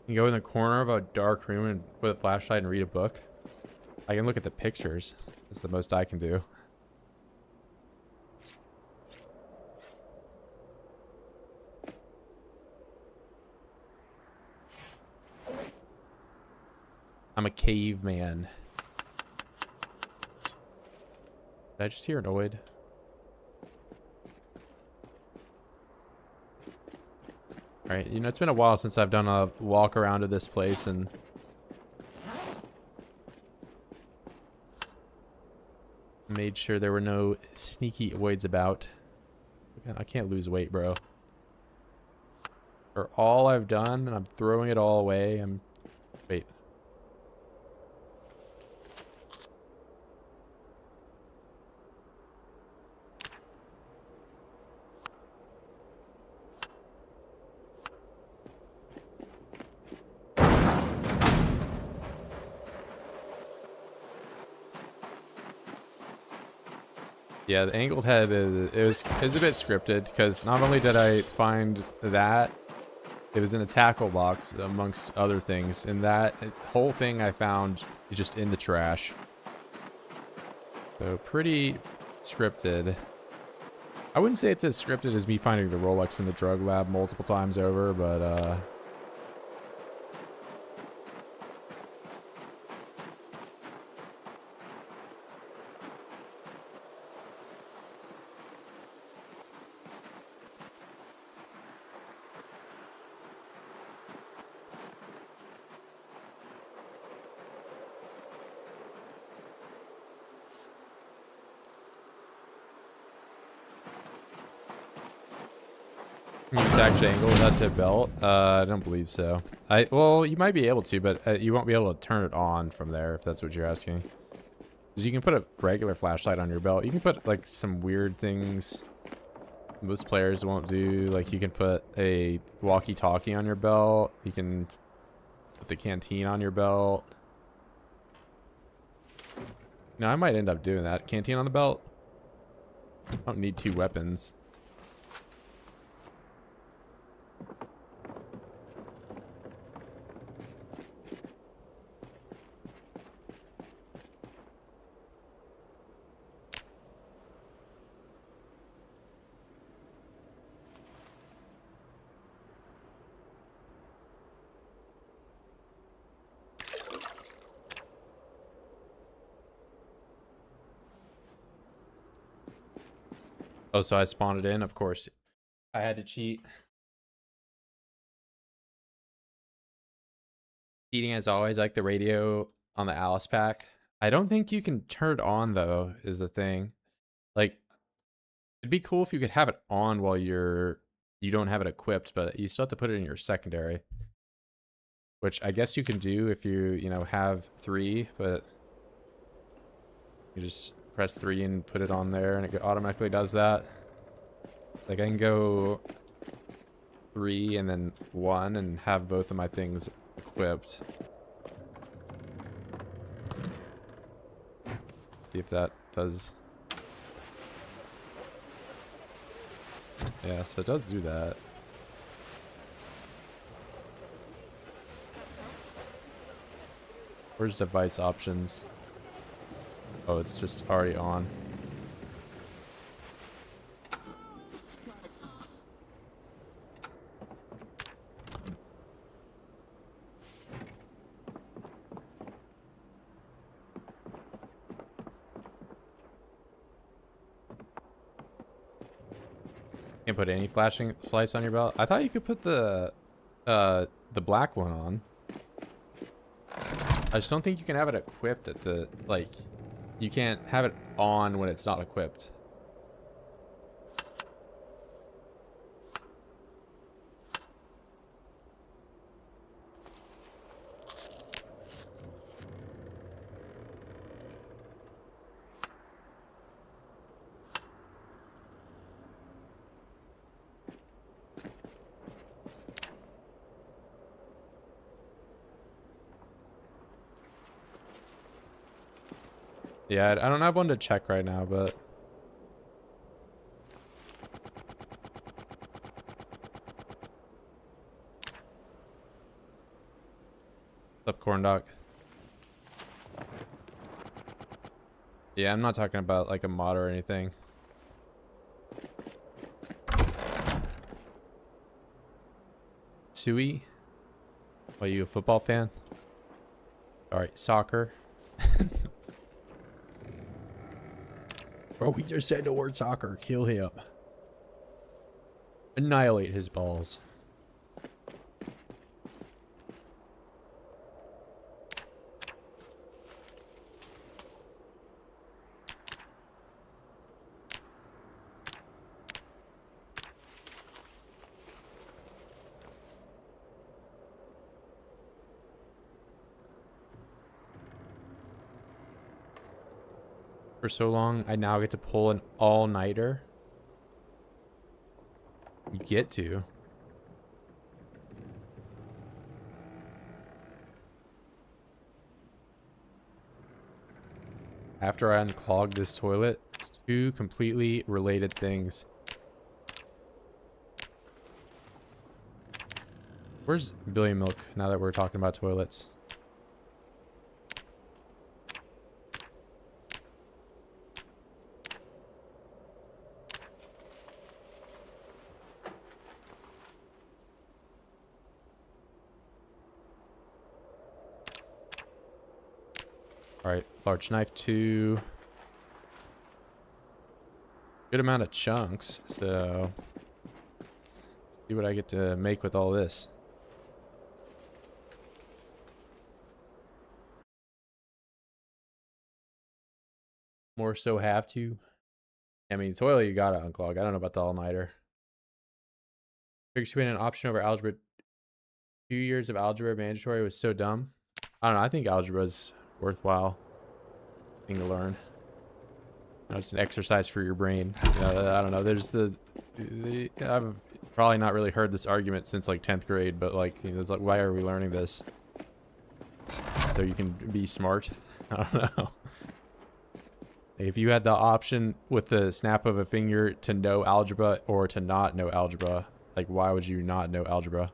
You go in the corner of a dark room and with a flashlight and read a book. I can look at the pictures. That's the most I can do. I'm a caveman. Did I just hear an oid? Alright, you know, it's been a while since I've done a walk around to this place and made sure there were no sneaky oids about. I can't lose weight, bro. For all I've done, and I'm throwing it all away, wait. Yeah, the angled head is a bit scripted because not only did I find that, it was in a tackle box amongst other things, and that whole thing I found just in the trash. So pretty scripted. I wouldn't say it's as scripted as me finding the Rolex in the drug lab multiple times over, but you can actually angle that to belt. I don't believe so. Well, you might be able to, but you won't be able to turn it on from there if that's what you're asking. Because you can put a regular flashlight on your belt. You can put like some weird things most players won't do. Like you can put a walkie-talkie on your belt. You can put the canteen on your belt. No, I might end up doing that. Canteen on the belt. I don't need 2 weapons. Oh, so I spawned it in? Of course. I had to cheat. Cheating as always, like the radio on the Alice pack. I don't think you can turn it on, though, is the thing. Like, it'd be cool if you could have it on while you don't have it equipped, but you still have to put it in your secondary. Which I guess you can do if you know, have 3, but you just press 3 and put it on there and it automatically does that. Like I can go 3 and then 1 and have both of my things equipped. See if that does. Yeah, so it does do that. Where's device options? Oh, it's just already on. Can't put any flashing lights on your belt. I thought you could put the black one on. I just don't think you can have it equipped at the, like, you can't have it on when it's not equipped. Yeah, I don't have one to check right now, but what's up, corn dog? Yeah, I'm not talking about like a mod or anything. Sui? Are you a football fan? Alright, soccer. Bro, he just said the word soccer. Kill him. Annihilate his balls. For so long, I now get to pull an all-nighter. You get to. After I unclog this toilet, 2 completely related things. Where's Billy Milk now that we're talking about toilets? All right, large knife 2. Good amount of chunks, so see what I get to make with all this. More so have to. I mean, toilet you gotta unclog. I don't know about the all-nighter. Figure screen an option over algebra. 2 years of algebra mandatory was so dumb. I don't know. I think algebra is worthwhile thing to learn. You know, it's an exercise for your brain. You know, I don't know. There's I've probably not really heard this argument since like 10th grade, but like, you know, it's like, why are we learning this? So you can be smart? I don't know. If you had the option with the snap of a finger to know algebra or to not know algebra, like why would you not know algebra?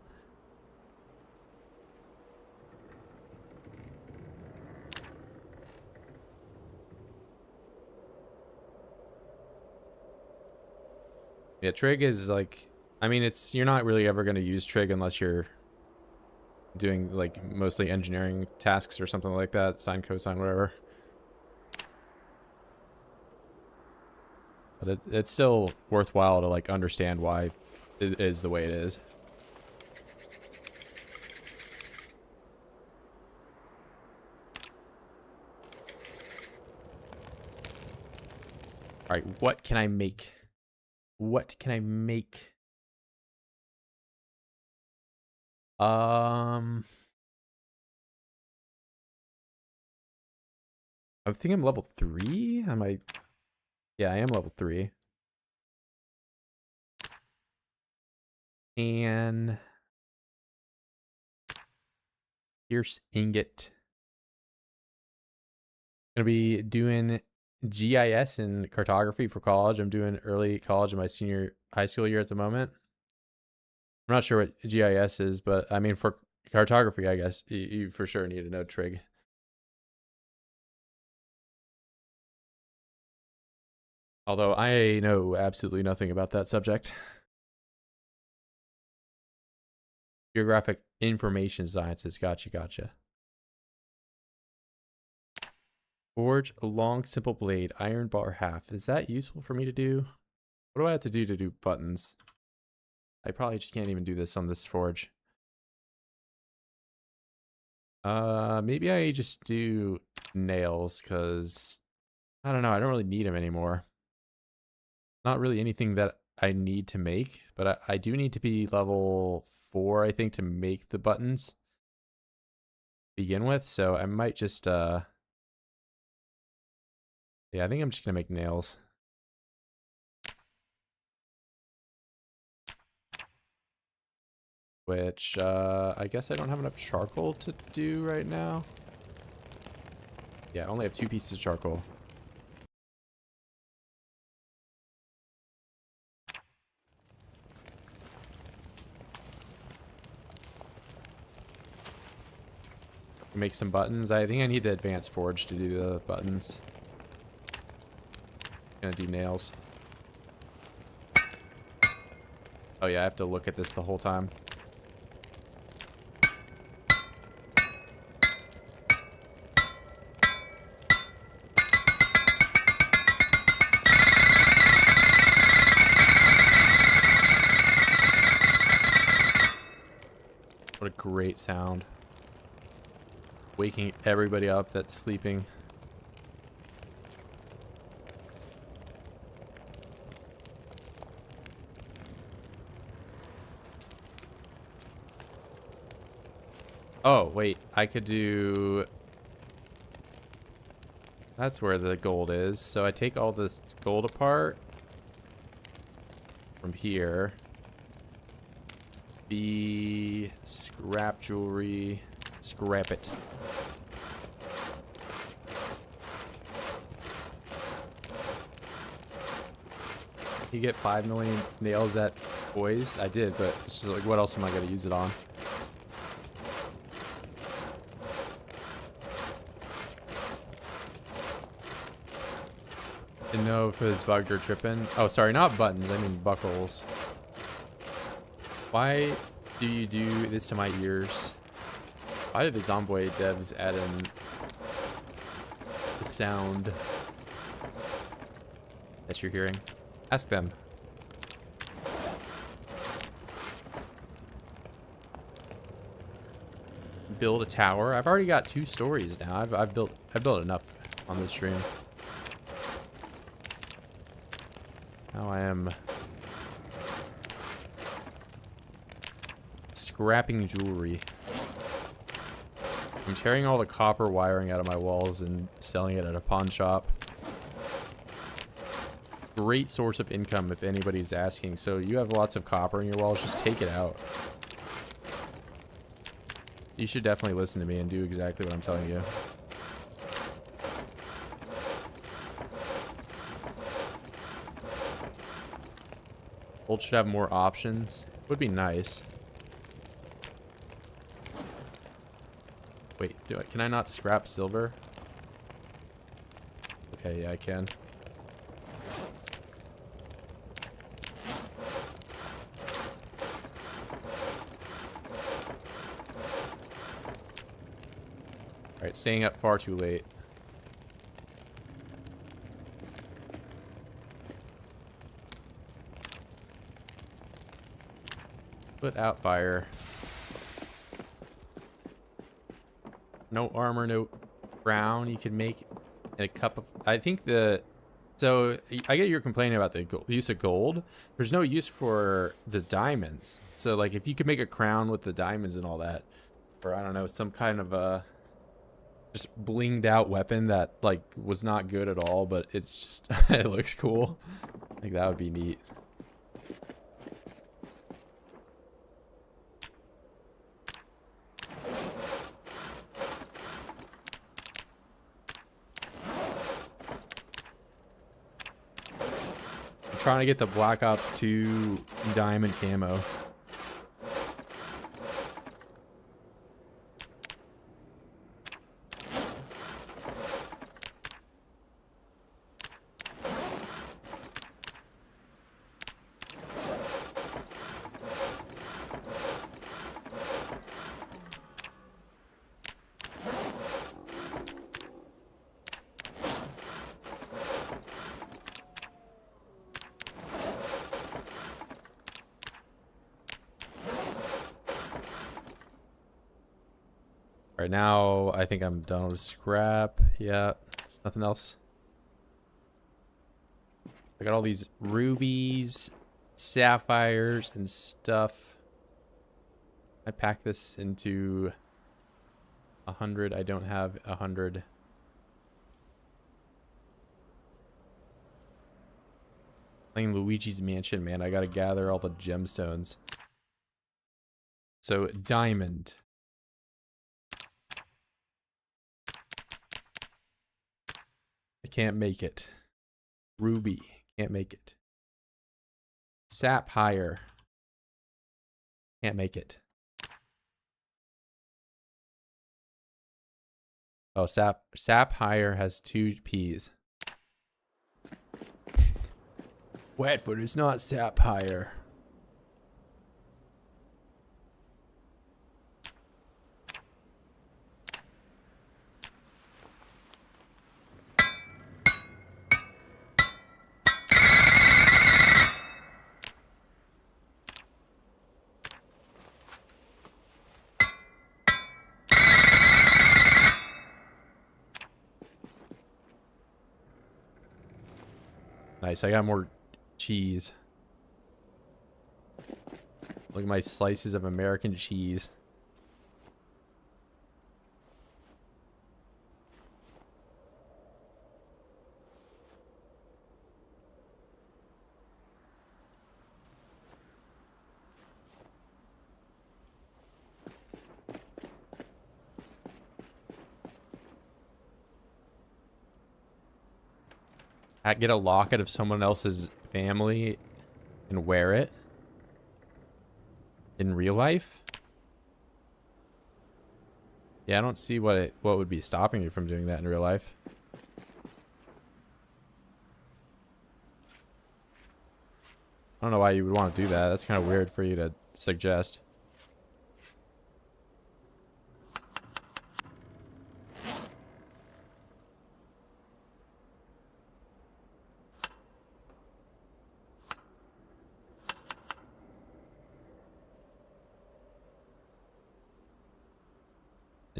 Yeah, trig is like, I mean, you're not really ever going to use trig unless you're doing like mostly engineering tasks or something like that, sine, cosine, whatever. But it's still worthwhile to like understand why it is the way it is. All right, what can I make? What can I make? I think I'm level 3. Am I? Yeah, I am level 3. And Pierce ingot. Gonna be doing GIS and cartography for college. I'm doing early college in my senior high school year at the moment. I'm not sure what GIS is, but I mean, for cartography, I guess you for sure need to know trig. Although I know absolutely nothing about that subject. Geographic information sciences. Gotcha. Forge a long, simple blade. Iron bar half. Is that useful for me to do? What do I have to do buttons? I probably just can't even do this on this forge. Maybe I just do nails, because I don't know. I don't really need them anymore. Not really anything that I need to make, but I do need to be level 4, I think, to make the buttons to begin with. So I might just, yeah, I think I'm just gonna make nails. Which, I guess I don't have enough charcoal to do right now. Yeah, I only have 2 pieces of charcoal. Make some buttons. I think I need the advanced forge to do the buttons. Gonna do nails. Oh yeah, I have to look at this the whole time. What a great sound. Waking everybody up that's sleeping. Oh, wait. I could do... That's where the gold is. So I take all this gold apart from here. The scrap jewelry. Scrap it. You get 5 million nails at Boys? I did, but it's just like, what else am I going to use it on? Didn't know if it was bugged or tripping. Oh, sorry, not buttons. I mean buckles. Why do you do this to my ears? Why did the Zomboid devs add in sound that you're hearing? Ask them. Build a tower. I've already got 2 stories now. I've built enough on this stream. Now I am scrapping jewelry. I'm tearing all the copper wiring out of my walls and selling it at a pawn shop. Great source of income if anybody's asking. So you have lots of copper in your walls, just take it out. You should definitely listen to me and do exactly what I'm telling you. Gold should have more options. Would be nice. Wait, can I not scrap silver? Okay, yeah, I can. Alright, staying up far too late. Put out fire. No armor, no crown. You can make a cup of... I think the... So, I get you're complaining about the use of gold. There's no use for the diamonds. So, like, if you could make a crown with the diamonds and all that, or, I don't know, some kind of a... just blinged out weapon that, like, was not good at all, but it's just... it looks cool. I think that would be neat. Trying to get the Black Ops 2 diamond camo. Right now, I think I'm done with scrap. Yeah, there's nothing else. I got all these rubies, sapphires, and stuff. I pack this into 100. I don't have 100. Playing Luigi's Mansion, man. I gotta gather all the gemstones. So, diamond. I can't make it. Ruby. Can't make it. Sapphire. Can't make it. Oh, Sapphire has 2 P's. Wetfoot is not Sapphire. Nice, I got more cheese. Look at my slices of American cheese. Get a locket of someone else's family and wear it in real life? Yeah, I don't see what would be stopping you from doing that in real life. I don't know why you would want to do that. That's kind of weird for you to suggest.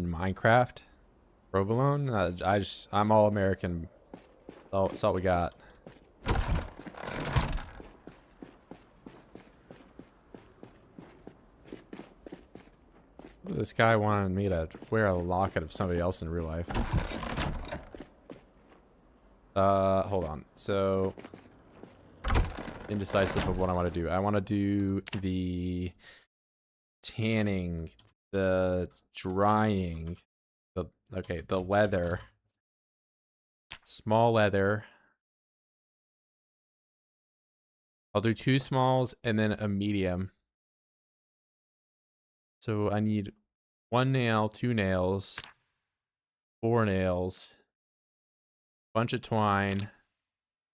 in Minecraft. Provolone? I'm all American. That's all we got. This guy wanted me to wear a locket of somebody else in real life. Hold on. So, indecisive of what I want to do. I want to do the tanning, the drying, the leather, small leather. I'll do 2 smalls and then a medium. So I need 1 nail, 2 nails, 4 nails, bunch of twine,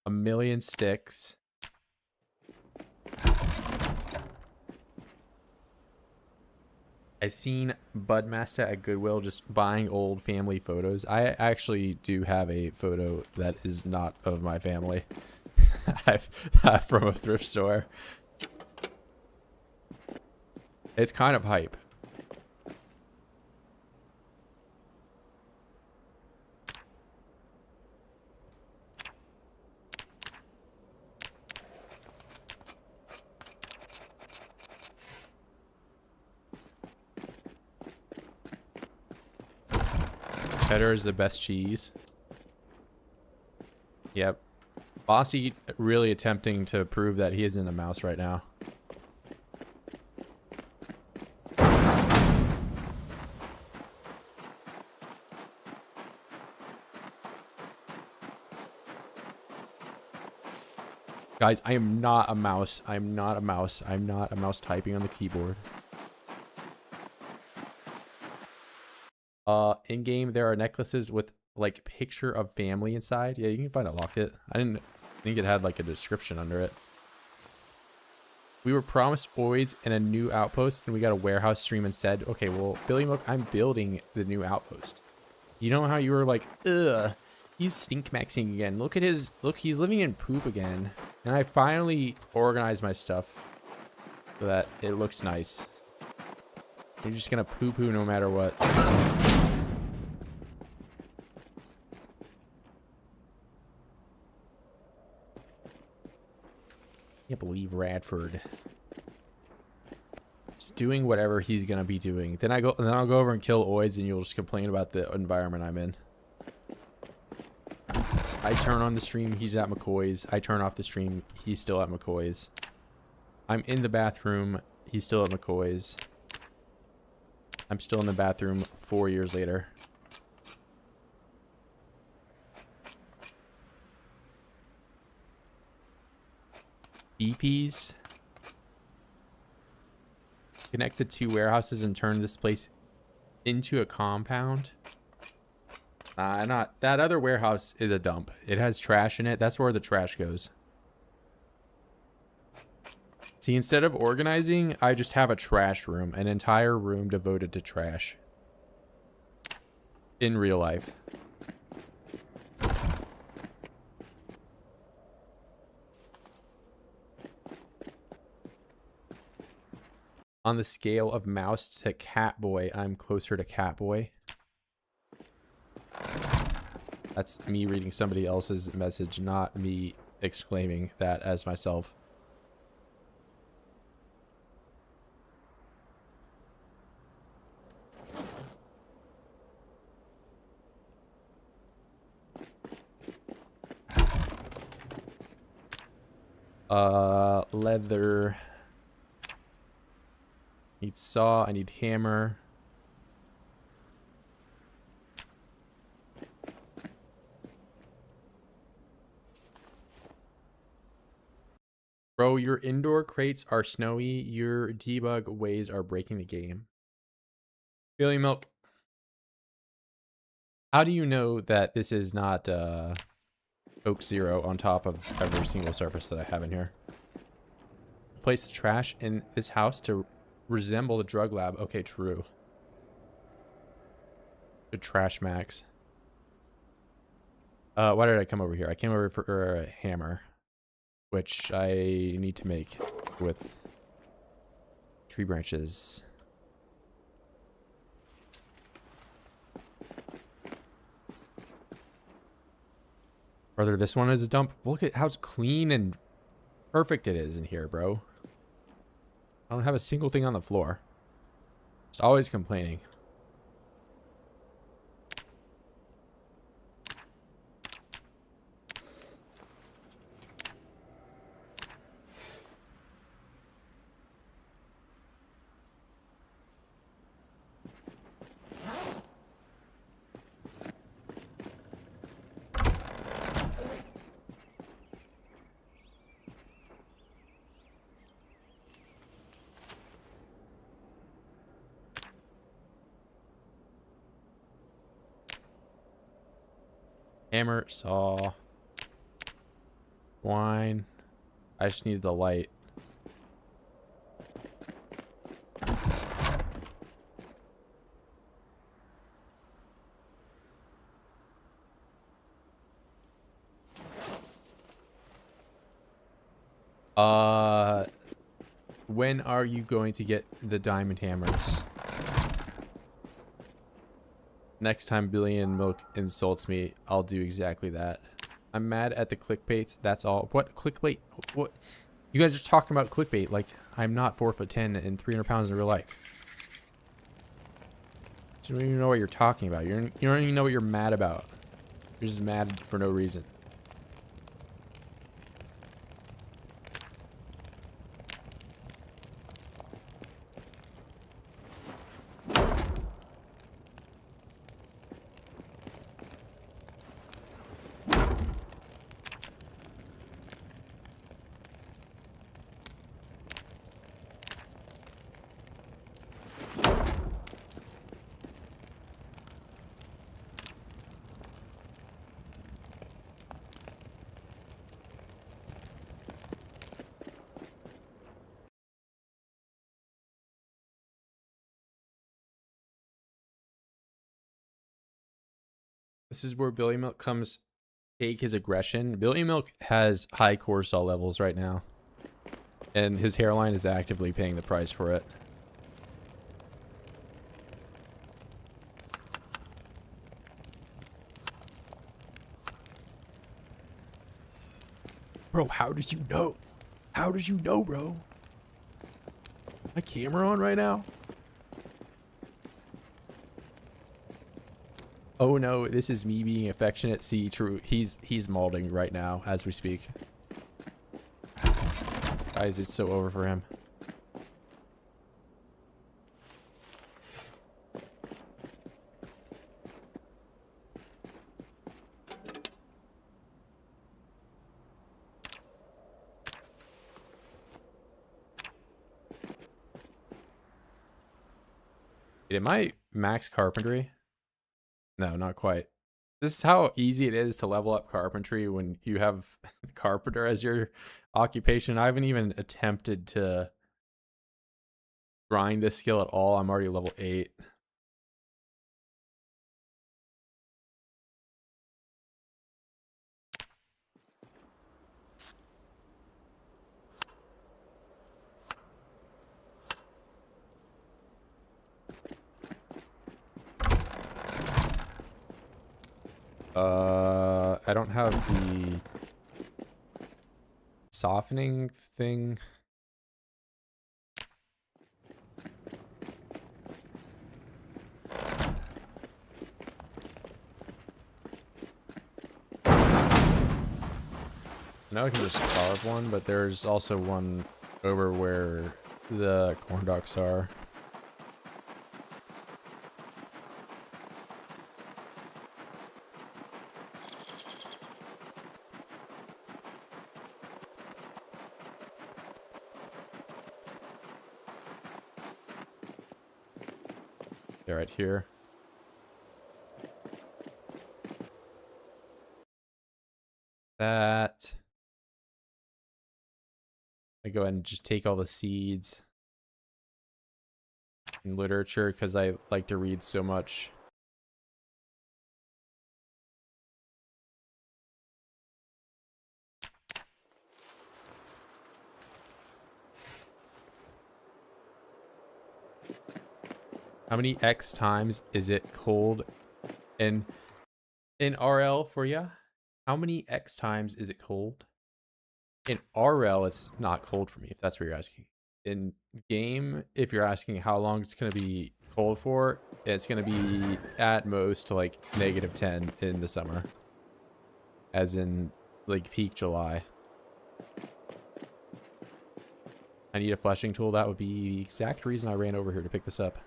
1,000,000 sticks. I've seen Budmaster at Goodwill just buying old family photos. I actually do have a photo that is not of my family. I've from a thrift store. It's kind of hype. Cheddar is the best cheese. Yep. Bossy really attempting to prove that he isn't a mouse right now. Guys, I am not a mouse. I'm not a mouse. I'm not a mouse typing on the keyboard. In game there are necklaces with like picture of family inside. Yeah, you can find a locket. I didn't think it had like a description under it. We were promised oids and a new outpost, and we got a warehouse stream instead. Okay, well, Billy Milk, I'm building the new outpost. You know how you were like, ugh, he's stink maxing again. Look at his, look, he's living in poop again. And I finally organized my stuff so that it looks nice. You're just gonna poo-poo no matter what. Can't believe Radford. Just doing whatever he's gonna be doing. Then I'll go over and kill oids, and you'll just complain about the environment I'm in. I turn on the stream, he's at McCoy's. I turn off the stream, he's still at McCoy's. I'm in the bathroom, he's still at McCoy's. I'm still in the bathroom 4 years later. EPs. Connect the 2 warehouses and turn this place into a compound. Not that other warehouse is a dump. It has trash in it. That's where the trash goes. See, instead of organizing, I just have a trash room, an entire room devoted to trash. In real life. On the scale of mouse to cat boy, I'm closer to cat boy. That's me reading somebody else's message, not me exclaiming that as myself. Leather. Need saw, I need hammer. Bro, your indoor crates are snowy. Your debug ways are breaking the game. Billy Milk. How do you know that this is not Oak Zero on top of every single surface that I have in here? Place the trash in this house to resemble the drug lab. Okay, true. The trash max. Why did I come over here? I came over for a hammer, which I need to make with tree branches. Brother, this one is a dump. Look at how clean and perfect it is in here, bro. I don't have a single thing on the floor. Just always complaining. Hammer, saw, wine. I just need the light. When are you going to get the diamond hammers? Next time Billion Milk insults me, I'll do exactly that. I'm mad at the clickbaits. That's all. What clickbait? What? You guys are talking about clickbait like I'm not 4'10" and 300 pounds in real life. You don't even know what you're talking about. You don't even know what you're mad about. You're just mad for no reason. This is where Billy Milk comes take his aggression. Billy Milk has high cortisol levels right now. And his hairline is actively paying the price for it. Bro, how did you know? How did you know, bro? My camera on right now? Oh no, this is me being affectionate. See, true. He's molding right now as we speak. Guys, it's so over for him. Am I max carpentry? No, not quite. This is how easy it is to level up carpentry when you have carpenter as your occupation. I haven't even attempted to grind this skill at all. I'm already level 8. I don't have the softening thing. Now I can just carve one, but there's also one over where the corn ducks are. They're right here. That. I go ahead and just take all the seeds in literature because I like to read so much. How many X times is it cold in RL for you? How many X times is it cold? In RL, it's not cold for me, if that's what you're asking. In game, if you're asking how long it's going to be cold for, it's going to be at most like -10 in the summer. As in like peak July. I need a fleshing tool. That would be the exact reason I ran over here to pick this up.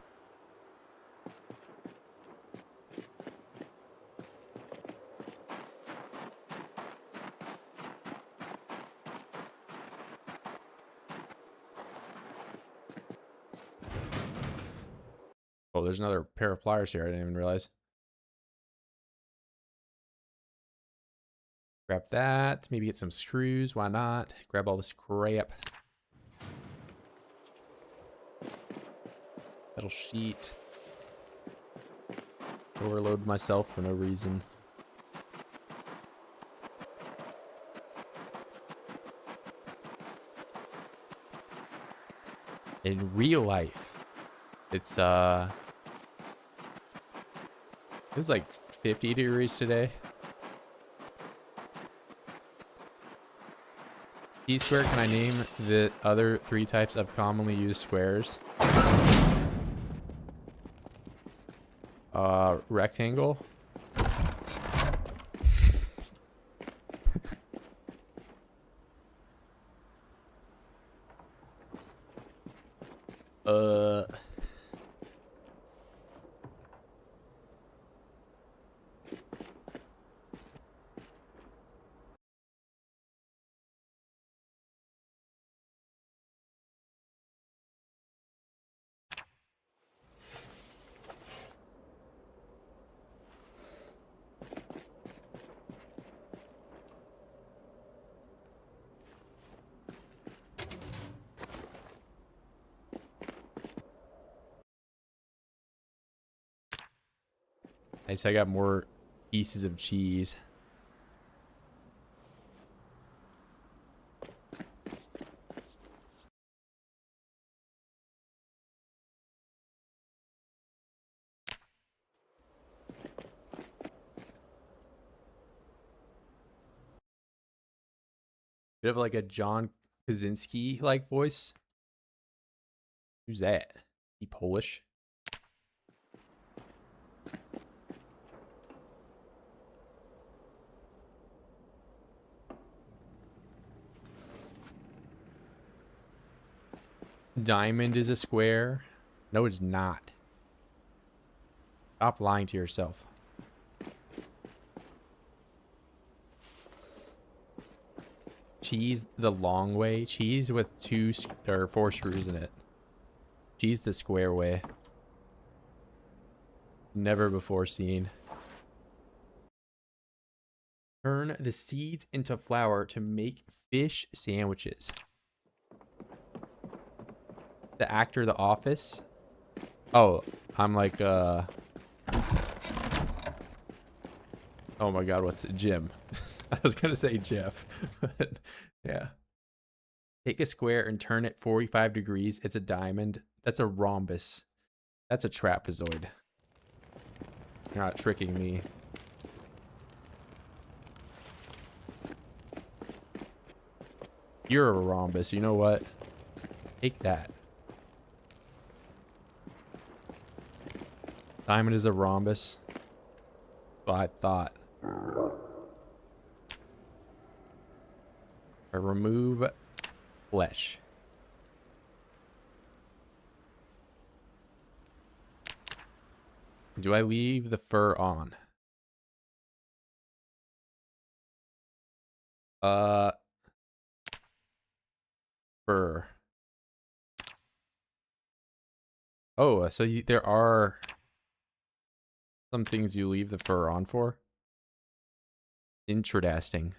Oh, there's another pair of pliers here. I didn't even realize. Grab that. Maybe get some screws. Why not? Grab all the scrap. Metal sheet. Overload myself for no reason. In real life, it's like 50 degrees today. T-square, can I name the other 3 types of commonly used squares? Rectangle. Nice, I got more pieces of cheese. Bit of like a John Krasinski like voice. Who's that? He Polish? Diamond is a square. No, it's not. Stop lying to yourself. Cheese the long way. Cheese with 2 or 4 screws in it. Cheese the square way. Never before seen. Turn the seeds into flour to make fish sandwiches. The actor The Office. Oh, I'm like oh my god, what's it? Jim. I was gonna say Jeff, but yeah. Take a square and turn it 45 degrees. It's a diamond. That's a rhombus. That's a trapezoid. You're not tricking me. You're a rhombus. You know what? Take that. Diamond is a rhombus. Well, I thought. I remove flesh. Do I leave the fur on? Fur. Oh, so there are some things you leave the fur on for? Interesting.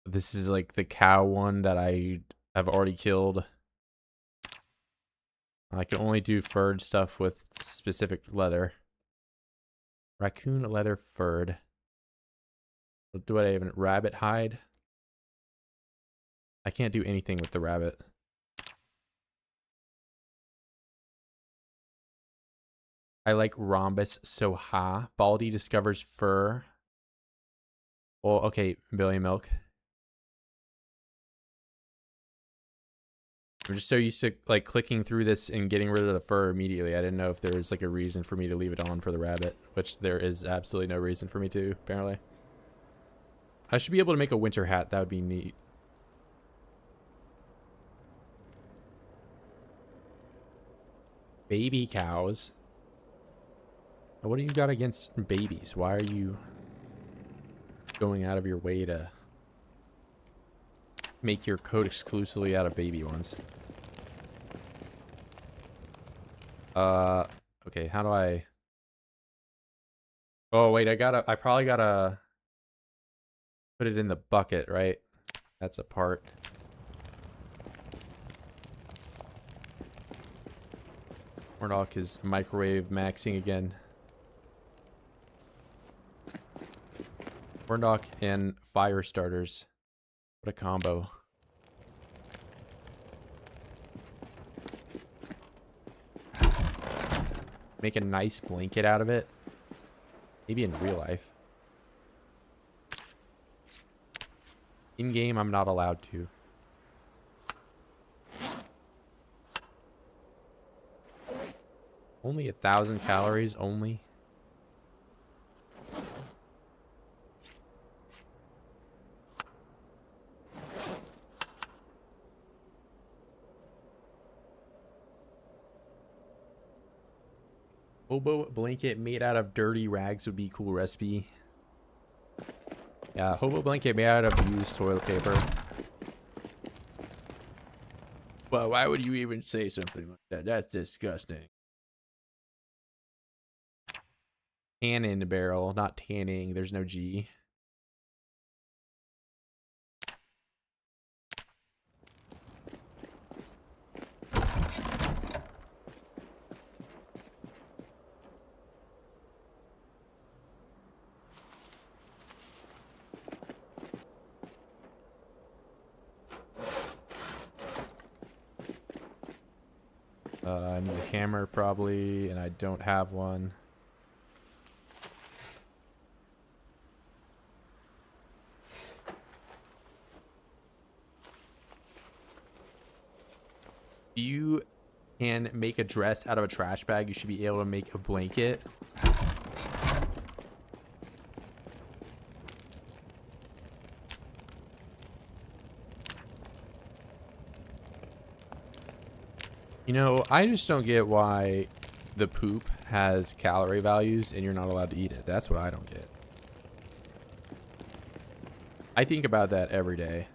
This is like the cow one that I have already killed. I can only do furred stuff with specific leather. Raccoon leather furred. Do I even rabbit hide? I can't do anything with the rabbit. I like rhombus so ha. Baldy discovers fur. Well, okay, billion milk. I'm just so used to like clicking through this and getting rid of the fur immediately. I didn't know if there was like a reason for me to leave it on for the rabbit, which there is absolutely no reason for me to, apparently. I should be able to make a winter hat. That would be neat. Baby cows. What do you got against babies? Why are you going out of your way to make your coat exclusively out of baby ones? Okay, how do I... Oh, wait, I probably gotta put it in the bucket, right? That's a part. Murdoch is microwave maxing again. Murdoch and fire starters. What a combo. Make a nice blanket out of it. Maybe in real life. In game, I'm not allowed to. Only 1,000 calories only. Hobo blanket made out of dirty rags would be a cool recipe. Yeah, hobo blanket made out of used toilet paper. Well, why would you even say something like that? That's disgusting. Tannin barrel, not tanning. There's no G. I need a hammer probably, and I don't have one. If you can make a dress out of a trash bag, you should be able to make a blanket. You know, I just don't get why the poop has calorie values and you're not allowed to eat it. That's what I don't get. I think about that every day.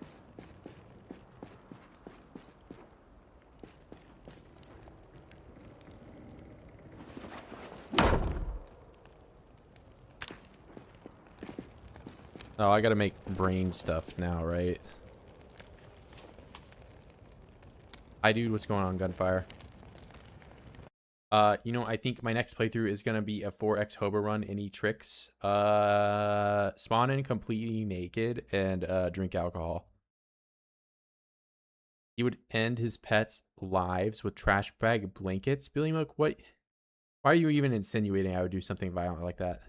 Oh, I gotta make brain stuff now, right? Hi, dude. What's going on, Gunfire? You know, I think my next playthrough is gonna be a 4x hobo run. Any tricks? Spawn in completely naked and drink alcohol. He would end his pets' lives with trash bag blankets. Billy Mook, what? Why are you even insinuating I would do something violent like that?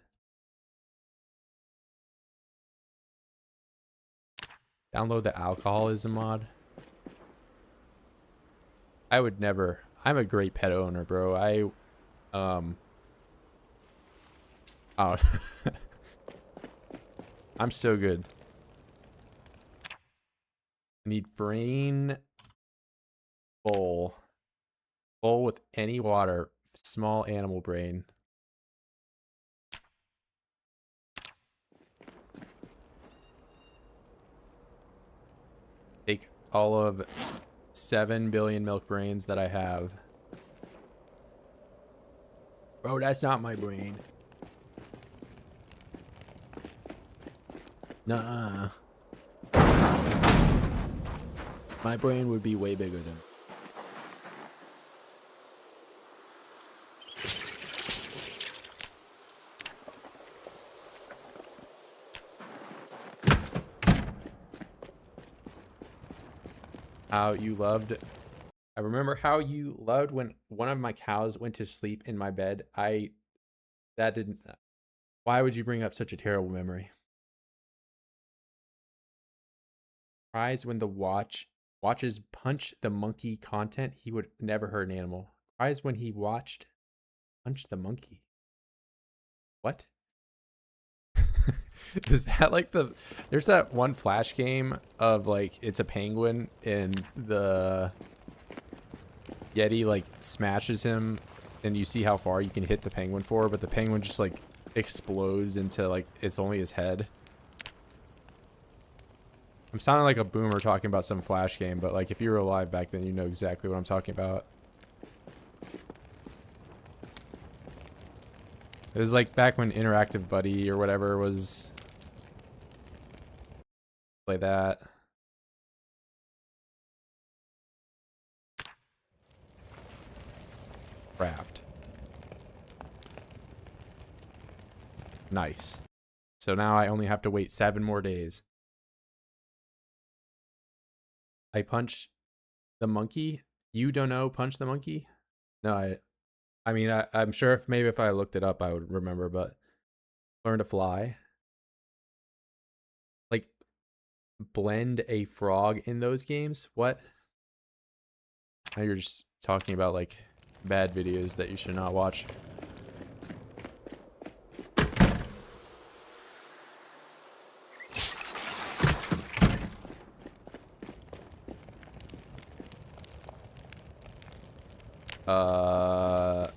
Download the alcoholism mod. I would never. I'm a great pet owner, bro. Oh. I'm so good. I need brain bowl. Bowl with any water. Small animal brain. Take all of 7 billion milk brains that I have. Bro, that's not my brain. Nuh-uh. My brain would be way bigger than... How you loved... I remember how you loved when one of my cows went to sleep in my bed. That didn't... Why would you bring up such a terrible memory? Cries when the watches punch the monkey content. He would never hurt an animal. Cries when he watched punch the monkey. What? Is that like there's that one Flash game of like it's a penguin and the Yeti like smashes him and you see how far you can hit the penguin for, but the penguin just like explodes into like it's only his head. I'm sounding like a boomer talking about some Flash game, but like if you were alive back then, you know exactly what I'm talking about. It was like back when Interactive Buddy or whatever was play that. Craft. Nice. So now I only have to wait 7 more days. I punch the monkey. You don't know punch the monkey? No, I mean I'm sure maybe if I looked it up I would remember, but learn to fly. Like blend a frog in those games? What? Now you're just talking about like bad videos that you should not watch.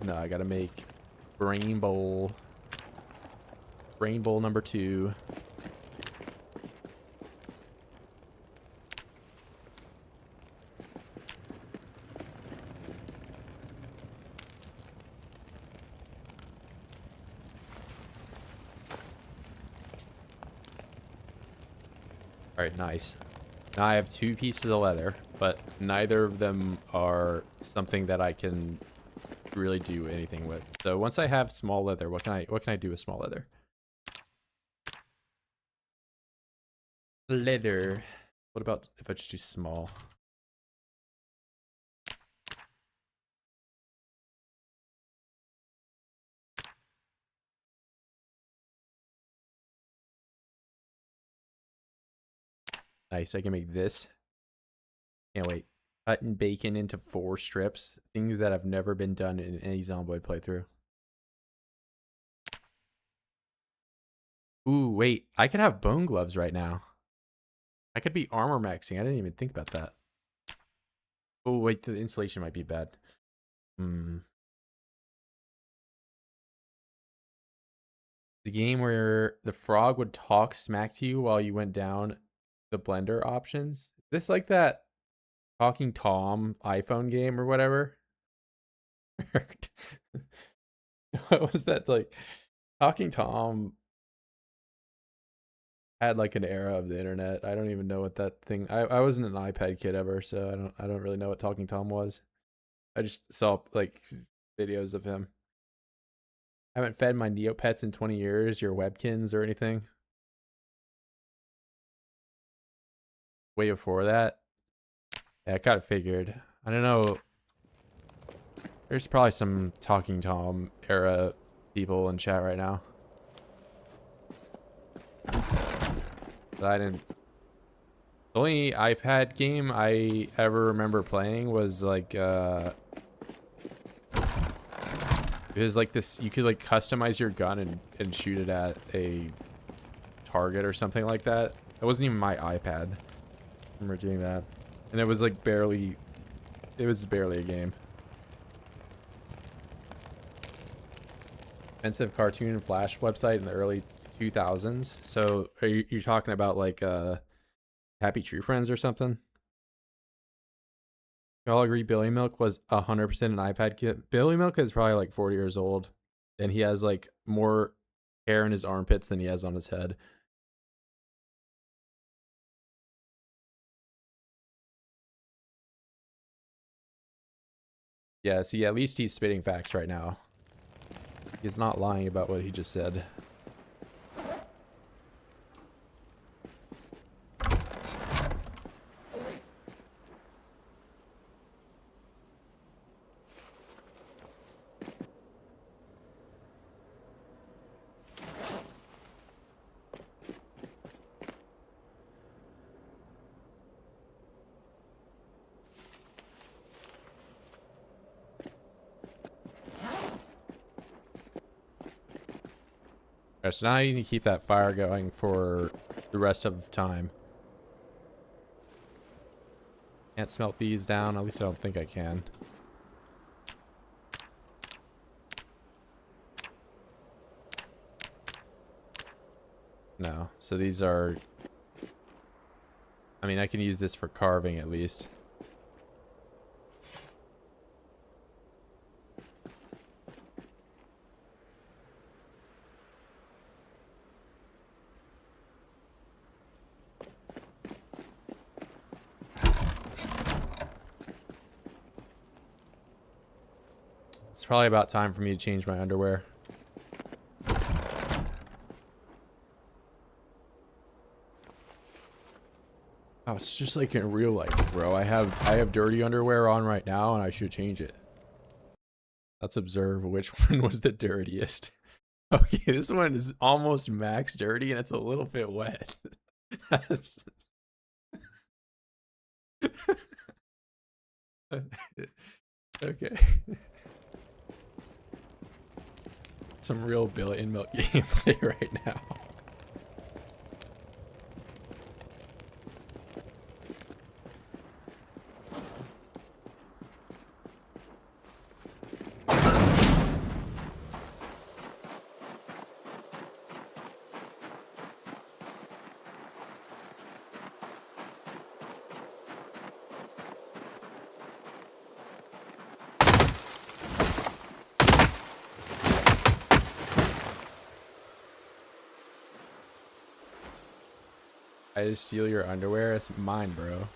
No, I gotta make brain bowl. Brain bowl number 2. All right, nice. Now I have 2 pieces of leather, but neither of them are something that I can really do anything with. So once I have small leather, what can I do with small leather? Leather. What about if I just do small? Nice, I can make this. Can't wait. Cutting bacon into 4 strips. Things that have never been done in any Zomboid playthrough. Ooh, wait. I could have bone gloves right now. I could be armor maxing. I didn't even think about that. Oh, wait. The insulation might be bad. The game where the frog would talk smack to you while you went down the blender options. Is this like that Talking Tom iPhone game or whatever? What was that like? Talking Tom had like an era of the internet. I don't even know what that thing. I wasn't an iPad kid ever, so I don't really know what Talking Tom was. I just saw like videos of him. I haven't fed my Neopets in 20 years. Your Webkins or anything? Way before that. Yeah, I kind of figured. I don't know. There's probably some Talking Tom era people in chat right now. But I didn't. The only iPad game I ever remember playing was like it was like this, you could like customize your gun and shoot it at a target or something like that. It wasn't even my iPad. I remember doing that. And it was like barely a game. Expensive cartoon and flash website in the early 2000s. So are you talking about like Happy True Friends or something? Y'all agree Billy Milk was 100% an iPad kid? Billy Milk is probably like 40 years old. And he has like more hair in his armpits than he has on his head. Yeah, see, at least he's spitting facts right now. He's not lying about what he just said. Alright, so now you need to keep that fire going for the rest of time. Can't smelt these down. At least I don't think I can. No. So these are... I mean, I can use this for carving at least. It's probably about time for me to change my underwear. Oh, it's just like in real life, bro. I have dirty underwear on right now and I should change it. Let's observe which one was the dirtiest. Okay, this one is almost max dirty and it's a little bit wet. Okay. Some real billion milk gameplay right now. I just steal your underwear? It's mine, bro.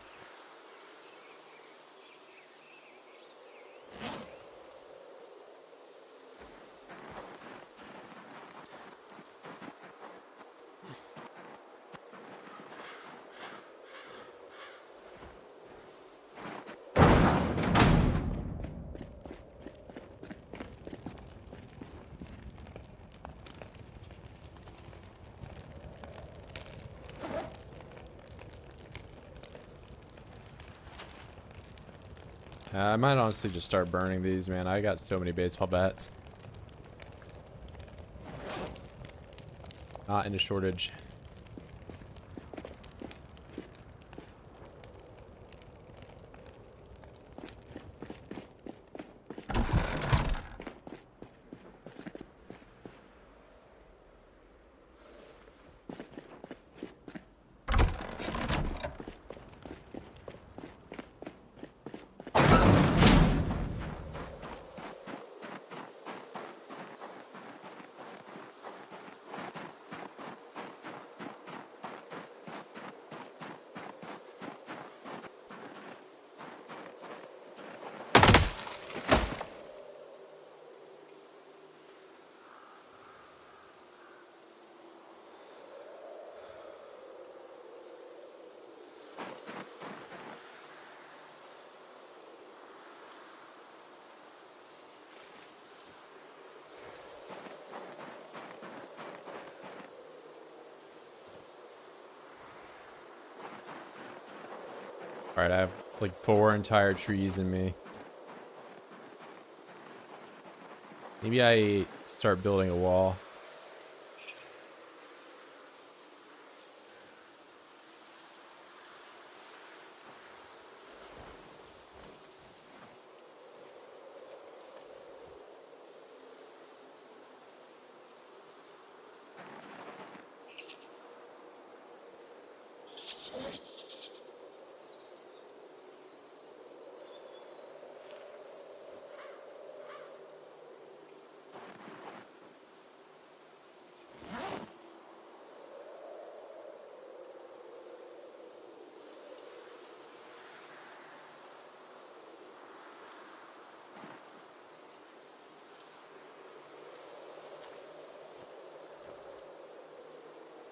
I might honestly just start burning these, man. I got so many baseball bats. Not in a shortage. Alright, I have like 4 entire trees in me. Maybe I start building a wall.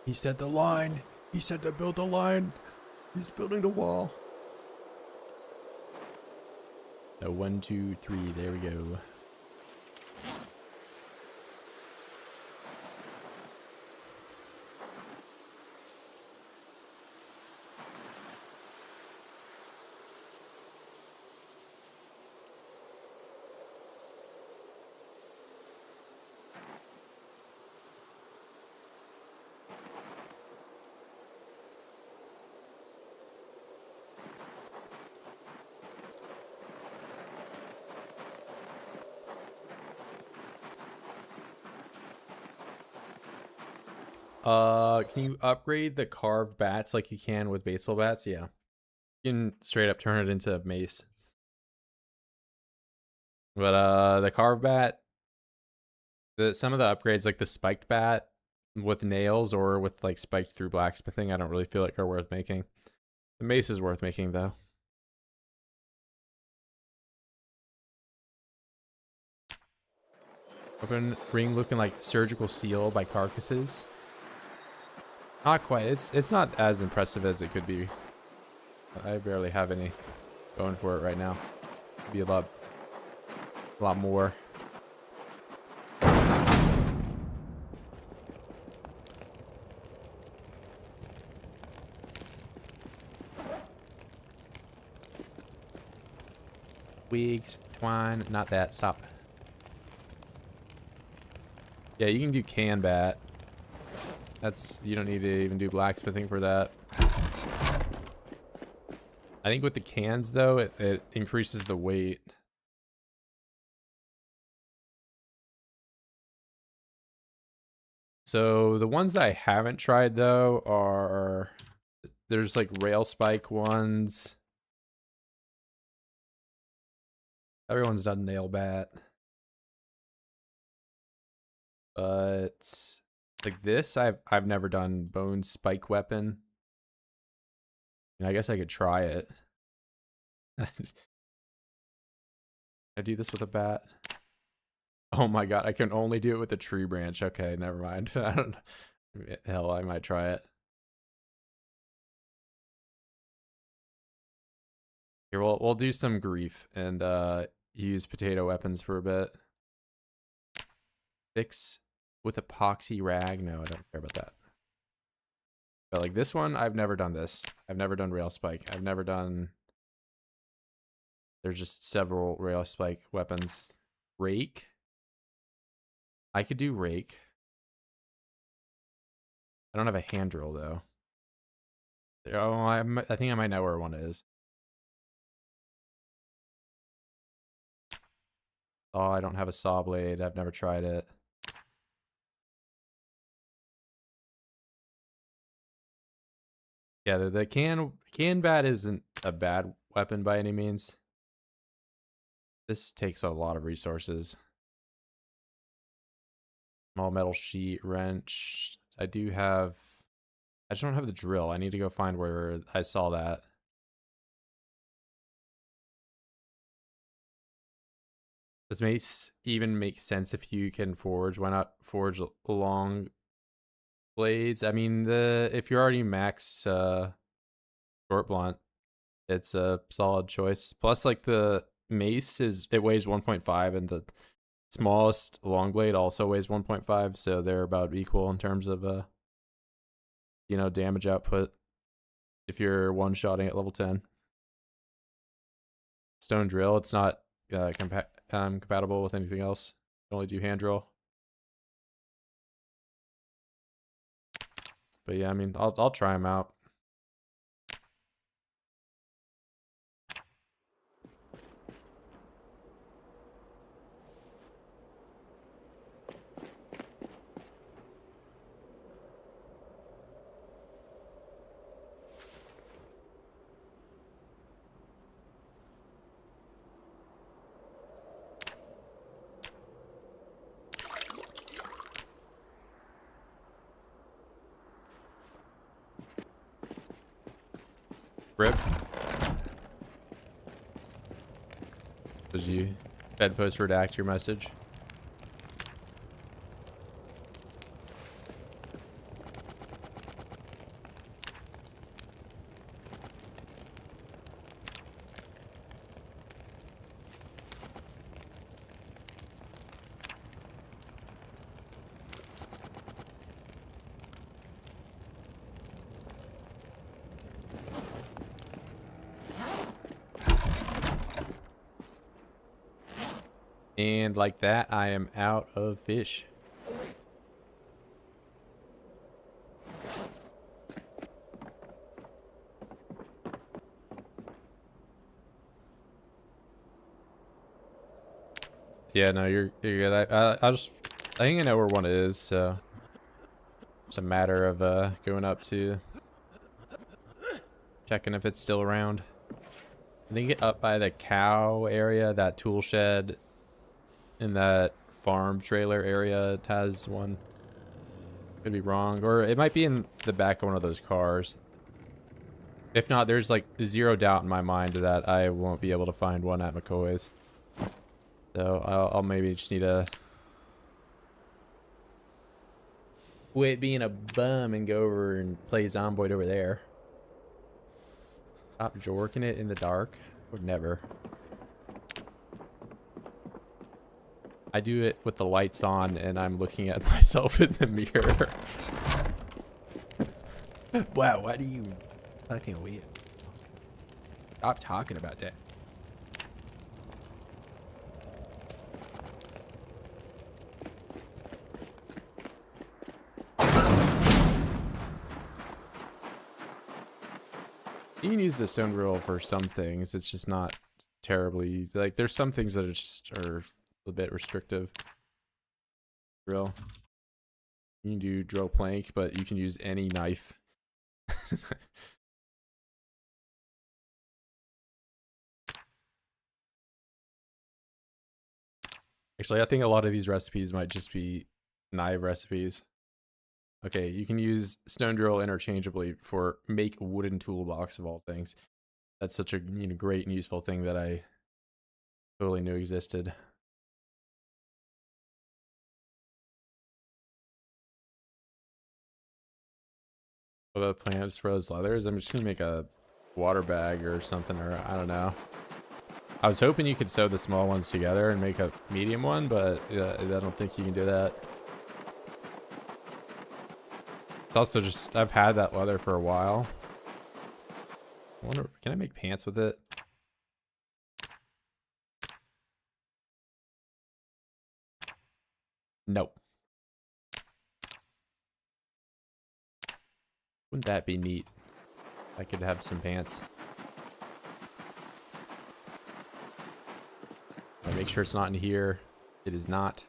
He said the line. He said to build the line. He's building the wall. So 1, 2, 3. There we go. Can you upgrade the carved bats like you can with baseball bats? Yeah. You can straight up turn it into mace. But the carved bat, some of the upgrades like the spiked bat with nails or with like spiked through blacksmithing, I don't really feel like are worth making. The mace is worth making though. Open ring looking like surgical steel by carcasses. Not quite. It's not as impressive as it could be. I barely have any going for it right now. Could be a lot more. Twigs, twine, not that. Stop. Yeah, you can do can bat. You don't need to even do blacksmithing for that. I think with the cans though, it increases the weight. So the ones that I haven't tried though are, there's like rail spike ones. Everyone's done nail bat. But like this, I've never done bone spike weapon. And I guess I could try it. I do this with a bat. Oh my god, I can only do it with a tree branch. Okay, never mind. I don't know. Hell, I might try it. Here, we'll do some grief and use potato weapons for a bit. Fix with epoxy rag. No, I don't care about that. But like this one, I've never done this. I've never done rail spike. I've never done. There's just several rail spike weapons. Rake. I could do rake. I don't have a hand drill though. Oh, I think I might know where one is. Oh, I don't have a saw blade. I've never tried it. Yeah, the can bat isn't a bad weapon by any means. This takes a lot of resources. Small metal sheet, wrench. I just don't have the drill. I need to go find where I saw that. This may even make sense if you can forge. Why not forge long blades? I mean, if you're already max short blunt, it's a solid choice. Plus, like the mace it weighs 1.5, and the smallest long blade also weighs 1.5, so they're about equal in terms of damage output. If you're one-shotting at level 10. Stone drill, it's not compatible with anything else. You can only do hand drill. But yeah, I mean, I'll try them out. Rip. Did you bedpost redact your message? And like that, I am out of fish. Yeah, no, you're good. I think I know where one is, so It's a matter of going up to checking if it's still around. I think up by the cow area, that tool shed in that farm trailer area, it has one. Could be wrong, or it might be in the back of one of those cars. If not, there's like zero doubt in my mind that I won't be able to find one at McCoy's. So I'll maybe just need to quit being a bum and go over and play Zomboid over there. Stop jorking it in the dark. Would never. I do it with the lights on and I'm looking at myself in the mirror. Wow, why do you fucking weird? Stop talking about that. You can use the stone drill for some things. It's just not terribly, like, there's some things that are a bit restrictive. Drill. You can do drill plank, but you can use any knife. Actually, I think a lot of these recipes might just be knife recipes. Okay, you can use stone drill interchangeably for make wooden toolbox of all things. That's such a great and useful thing that I totally knew existed. For the plants for those leathers, I'm just gonna make a water bag or something, or I don't know. I was hoping you could sew the small ones together and make a medium one, but I don't think you can do that. It's also just, I've had that leather for a while. I wonder, can I make pants with it? Nope. Wouldn't that be neat? I could have some pants. I make sure it's not in here. It is not.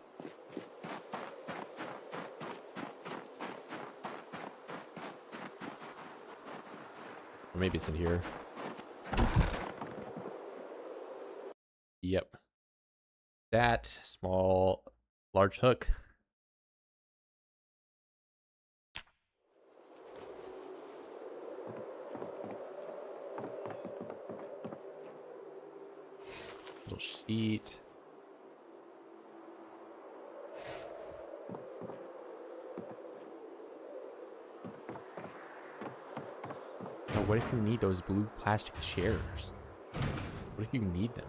Or maybe it's in here. Yep. That small, large hook. Little sheet. Oh, what if you need those blue plastic chairs? What if you need them?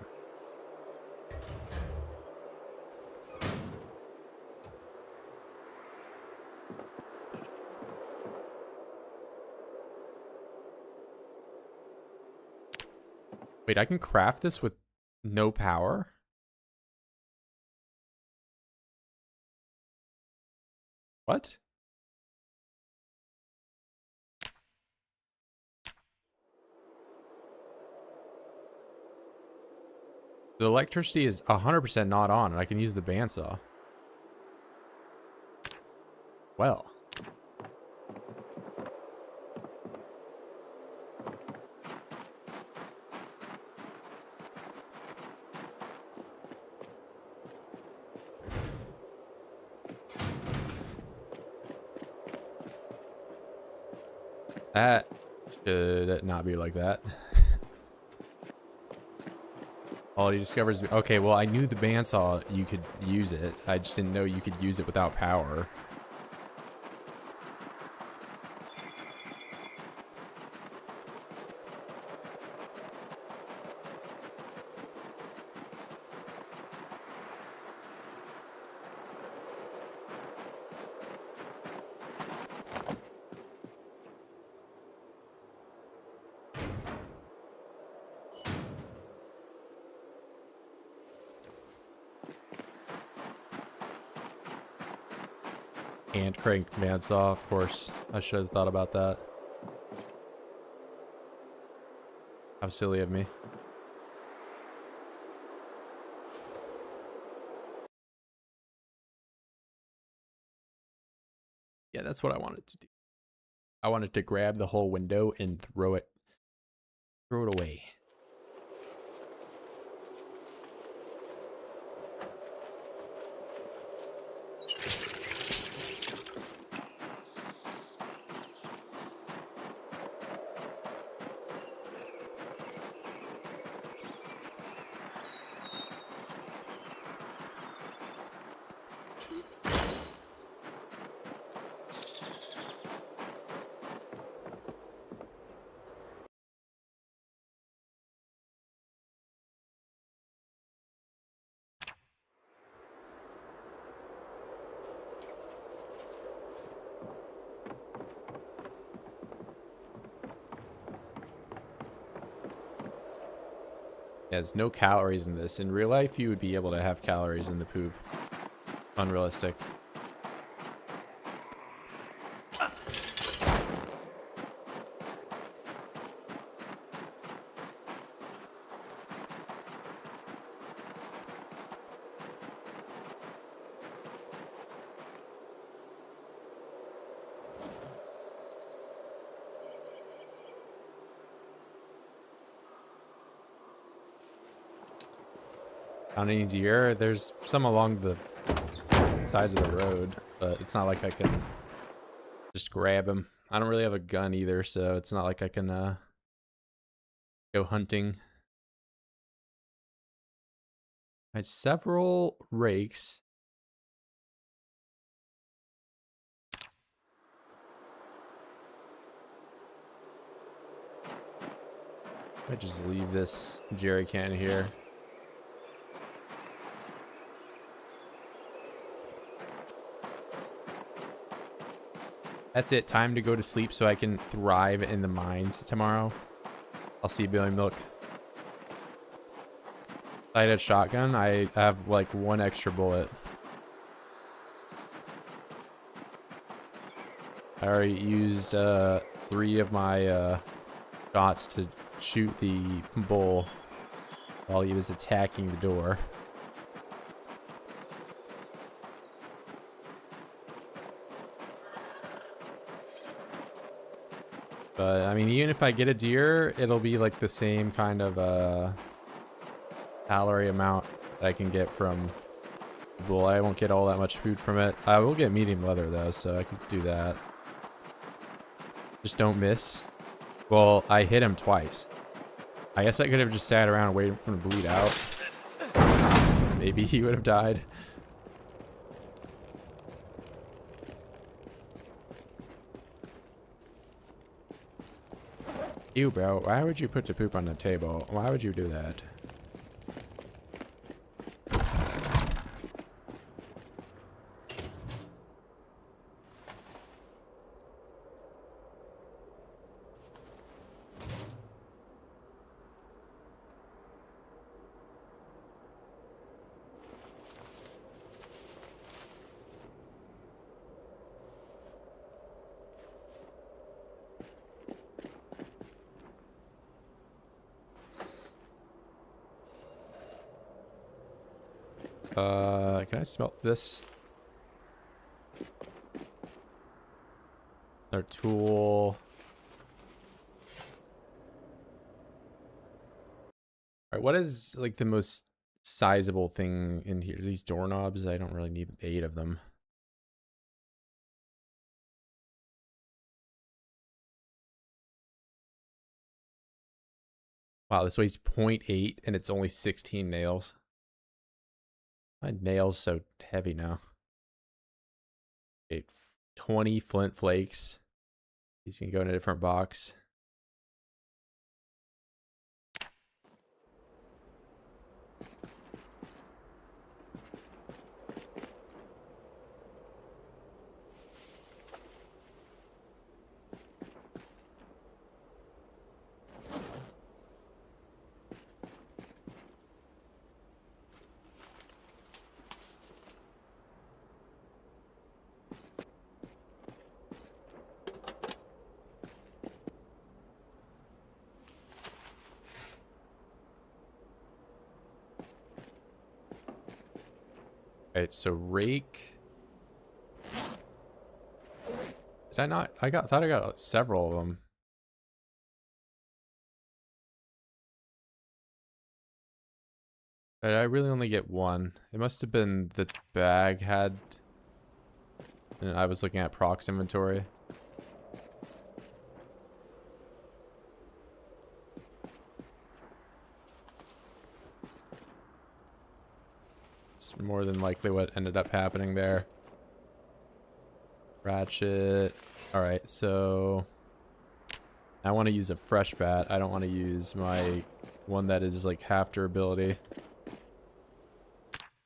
Wait, I can craft this with no power? What? The electricity is 100% not on, and I can use the bandsaw. Well. That should not be like that. All he discovers... Okay, well, I knew the bandsaw, you could use it. I just didn't know you could use it without power. And crank bandsaw, of course. I should have thought about that. How silly of me. Yeah, that's what I wanted to do. I wanted to grab the whole window and throw it away. There's no calories in this. In real life, you would be able to have calories in the poop. Unrealistic. On any deer, there's some along the sides of the road, but it's not like I can just grab them. I don't really have a gun either, so it's not like I can go hunting. I had several rakes. I just leave this jerry can here. That's it. Time to go to sleep so I can thrive in the mines tomorrow. I'll see Billy Milk. I had a shotgun. I have like one extra bullet. I already used 3 of my shots to shoot the bull while he was attacking the door. But I mean, even if I get a deer, it'll be like the same kind of calorie amount that I can get from the bull. I won't get all that much food from it. I will get medium leather though, so I can do that. Just don't miss. Well, I hit him twice. I guess I could have just sat around and waited for him to bleed out. Maybe he would have died. Ew, bro. Why would you put the poop on the table? Why would you do that? Can I smelt this? Our tool. Alright, what is like the most sizable thing in here? These doorknobs, I don't really need 8 of them. Wow, this weighs 0.8 and it's only 16 nails. My nail's so heavy now. Okay, 20 flint flakes. These can go in a different box. Alright, so rake. Did I not? Thought I got several of them. Did I really only get one? It must have been the bag had. And I was looking at Proc's inventory. It's more than likely what ended up happening there. Ratchet. Alright, so I want to use a fresh bat. I don't want to use my one that is like half durability.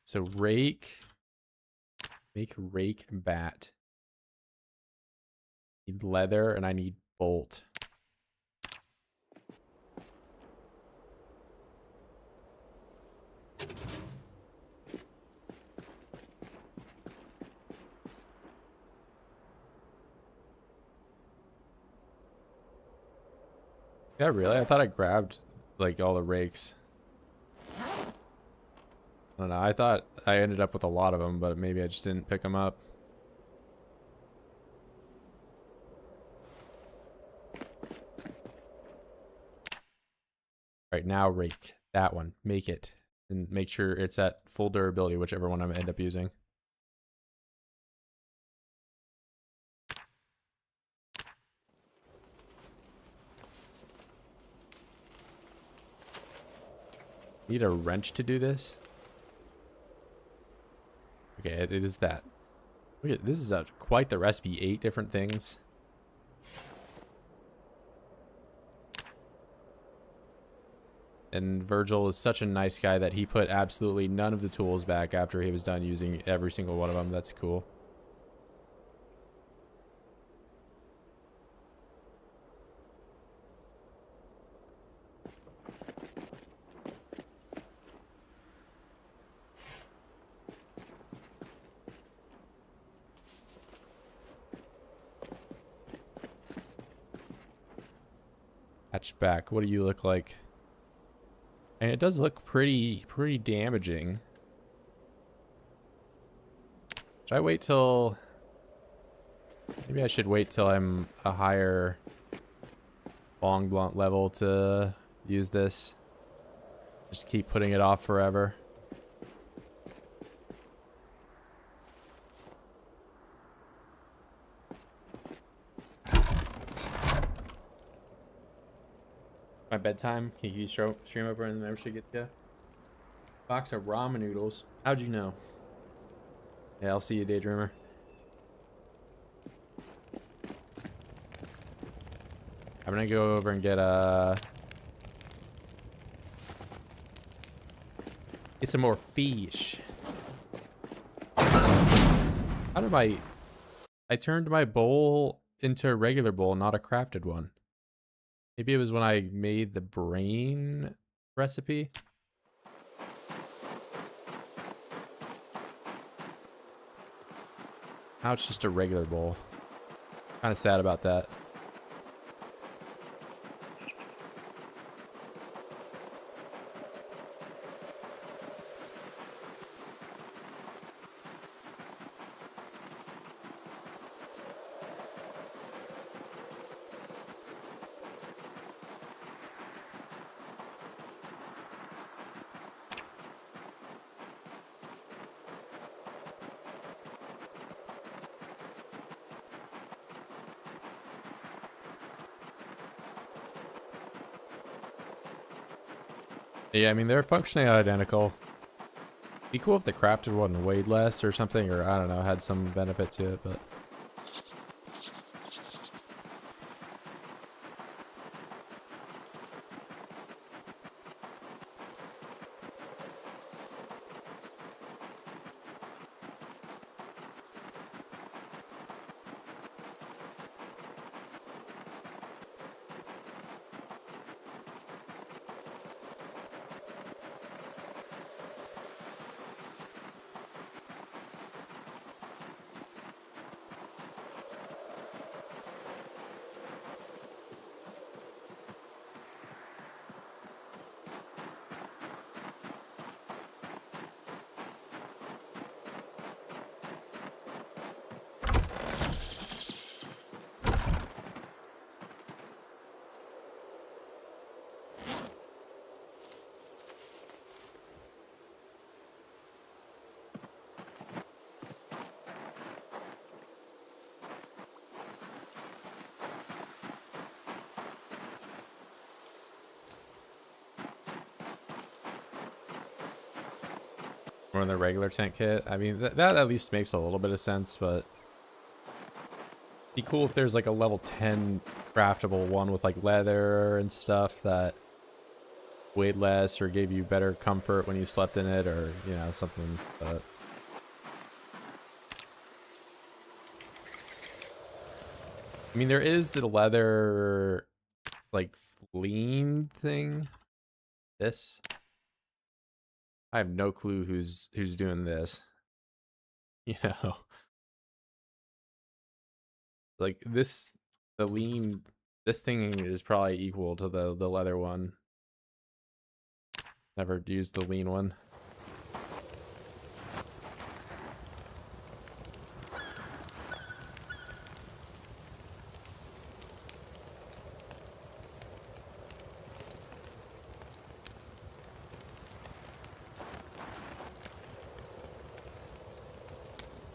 So rake. Make rake bat. Need leather and I need bolt. Yeah, really? I thought I grabbed like all the rakes. I don't know. I thought I ended up with a lot of them, but maybe I just didn't pick them up. Right now, rake. That one. Make it. And make sure it's at full durability, whichever one I end up using. Need a wrench to do this? Okay, it is that. Look at this is quite the recipe. 8 different things. And Virgil is such a nice guy that he put absolutely none of the tools back after he was done using every single one of them. That's cool. Hatchback, what do you look like? And it does look pretty damaging. Should I wait till... Maybe I should wait till I'm a higher long blunt level to use this. Just keep putting it off forever. My bedtime. Can you stream over and the membership get to? Box of ramen noodles. How'd you know? Yeah, I'll see you, Daydreamer. I'm gonna go over and get some more fish. How did I turned my bowl into a regular bowl, not a crafted one. Maybe it was when I made the brain recipe. Now it's just a regular bowl. Kind of sad about that. Yeah, I mean, they're functionally identical. Be cool if the crafted one weighed less or something, or I don't know, had some benefit to it, but... More than the regular tent kit. I mean, that at least makes a little bit of sense, but it'd be cool if there's like a level 10 craftable one with like leather and stuff that weighed less or gave you better comfort when you slept in it, or, you know, something. But I mean, there is the leather like lean thing. This, I have no clue who's doing this. You know, like this, the lean, this thing is probably equal to the leather one. Never used the lean one.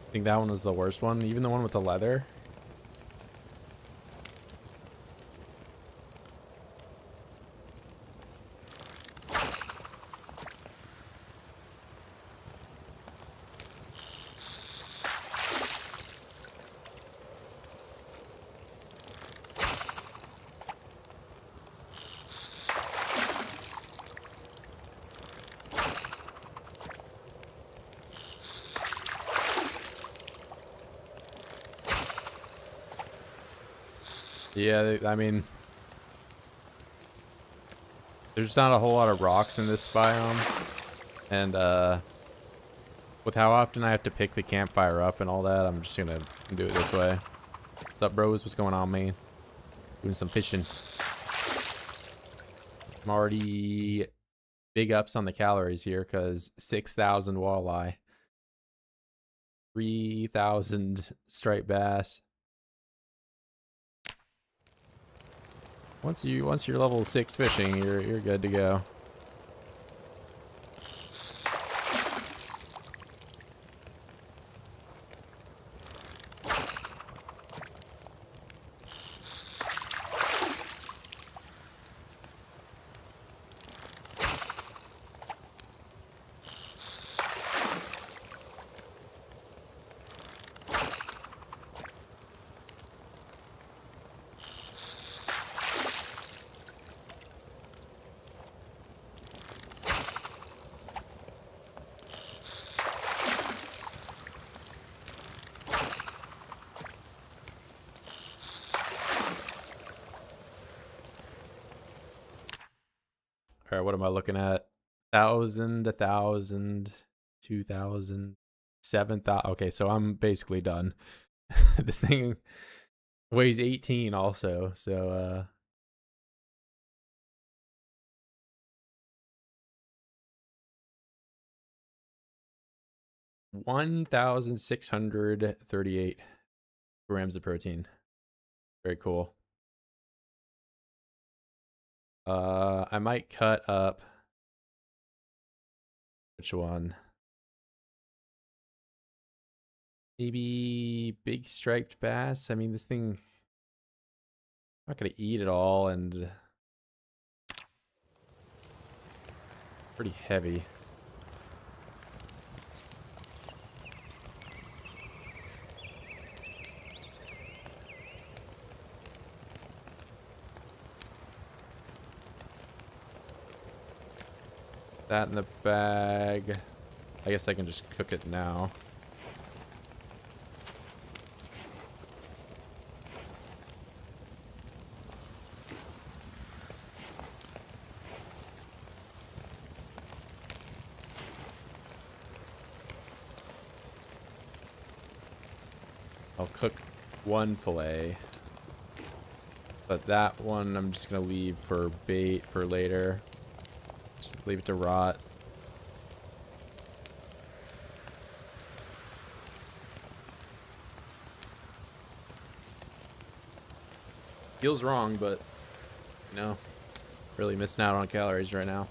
I think that one was the worst one, even the one with the leather. Yeah, I mean, there's not a whole lot of rocks in this biome, and with how often I have to pick the campfire up and all that, I'm just gonna do it this way. What's up, bros? What's going on, man? Doing some fishing. I'm already big ups on the calories here, because 6,000 walleye, 3,000 striped bass. Once you're level 6 fishing, you're good to go. All right, what am I looking at? 1,000, 1,000, 2,000, 7,000. Okay, so I'm basically done. This thing weighs 18 also, so 1,638 grams of protein. Very cool. I might cut up. Which one? Maybe big striped bass. I mean, this thing, I'm not gonna eat it all, and pretty heavy. That in the bag. I guess I can just cook it now. I'll cook one fillet, but that one I'm just gonna leave for bait for later. Just leave it to rot. Feels wrong, but you know, really missing out on calories right now.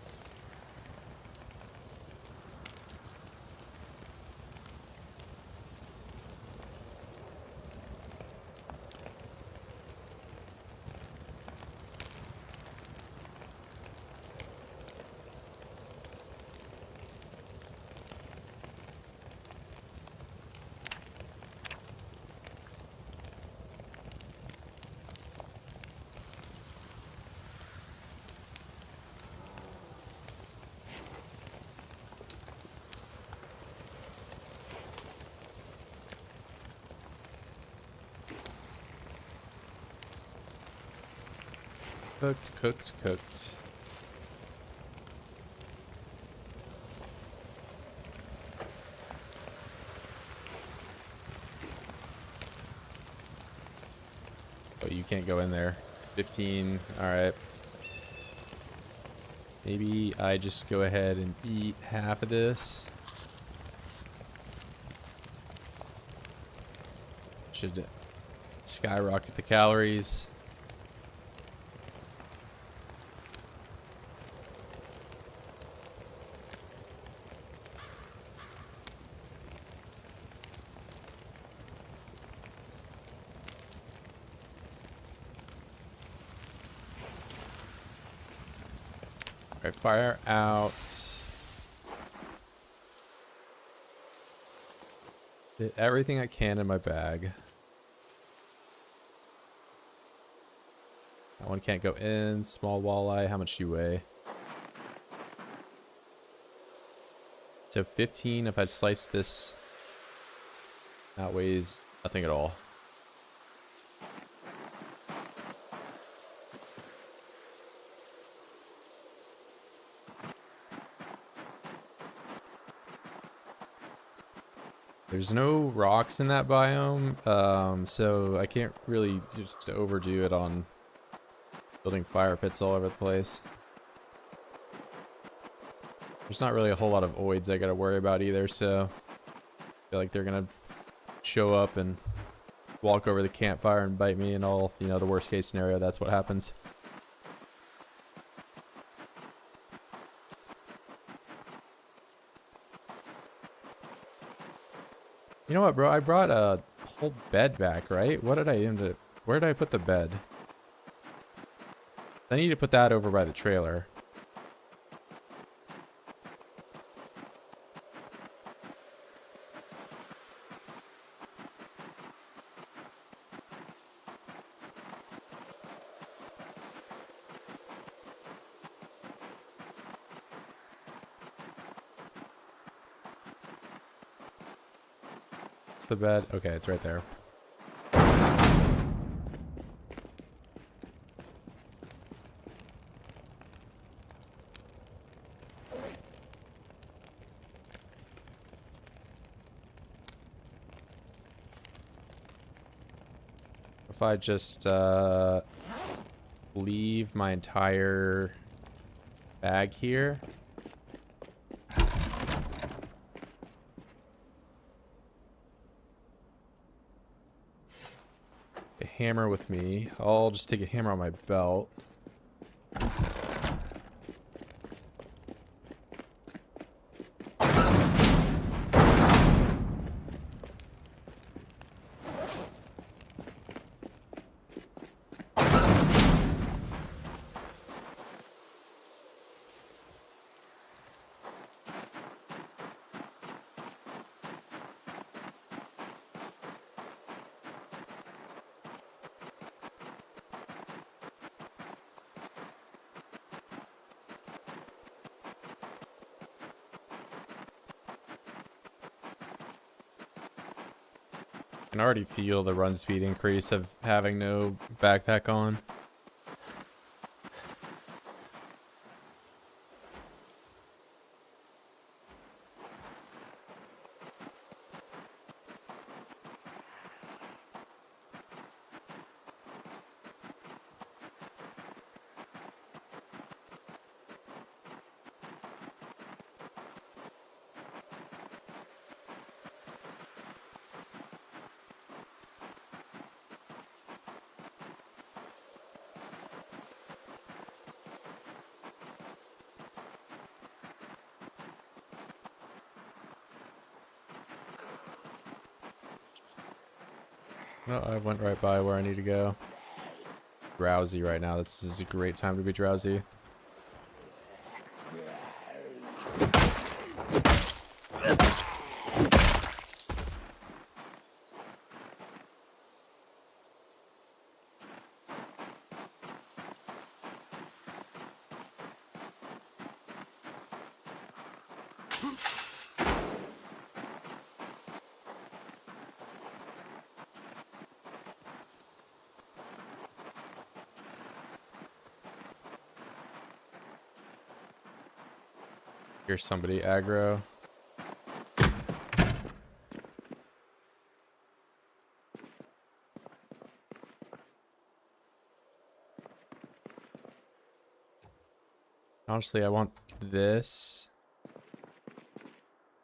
Cooked, cooked, cooked. Oh, you can't go in there. 15. Alright. Maybe I just go ahead and eat half of this. Should skyrocket the calories. Alright, fire out. Did everything I can in my bag. That one can't go in. Small walleye. How much do you weigh? So 15. If I slice this, that weighs nothing at all. There's no rocks in that biome, so I can't really just overdo it on building fire pits all over the place. There's not really a whole lot of oids I gotta worry about either, so I feel like they're gonna show up and walk over the campfire and bite me, and all, you know, the worst case scenario, that's what happens. You know what, bro? I brought a whole bed back, right? What did I end up? Where did I put the bed? I need to put that over by the trailer. It's the bed. Okay, it's right there. If I just leave my entire bag here. A hammer with me. I'll just take a hammer on my belt. I can already feel the run speed increase of having no backpack on. No, I went right by where I need to go. Drowsy right now. This is a great time to be drowsy. Here's somebody aggro. Honestly, I want this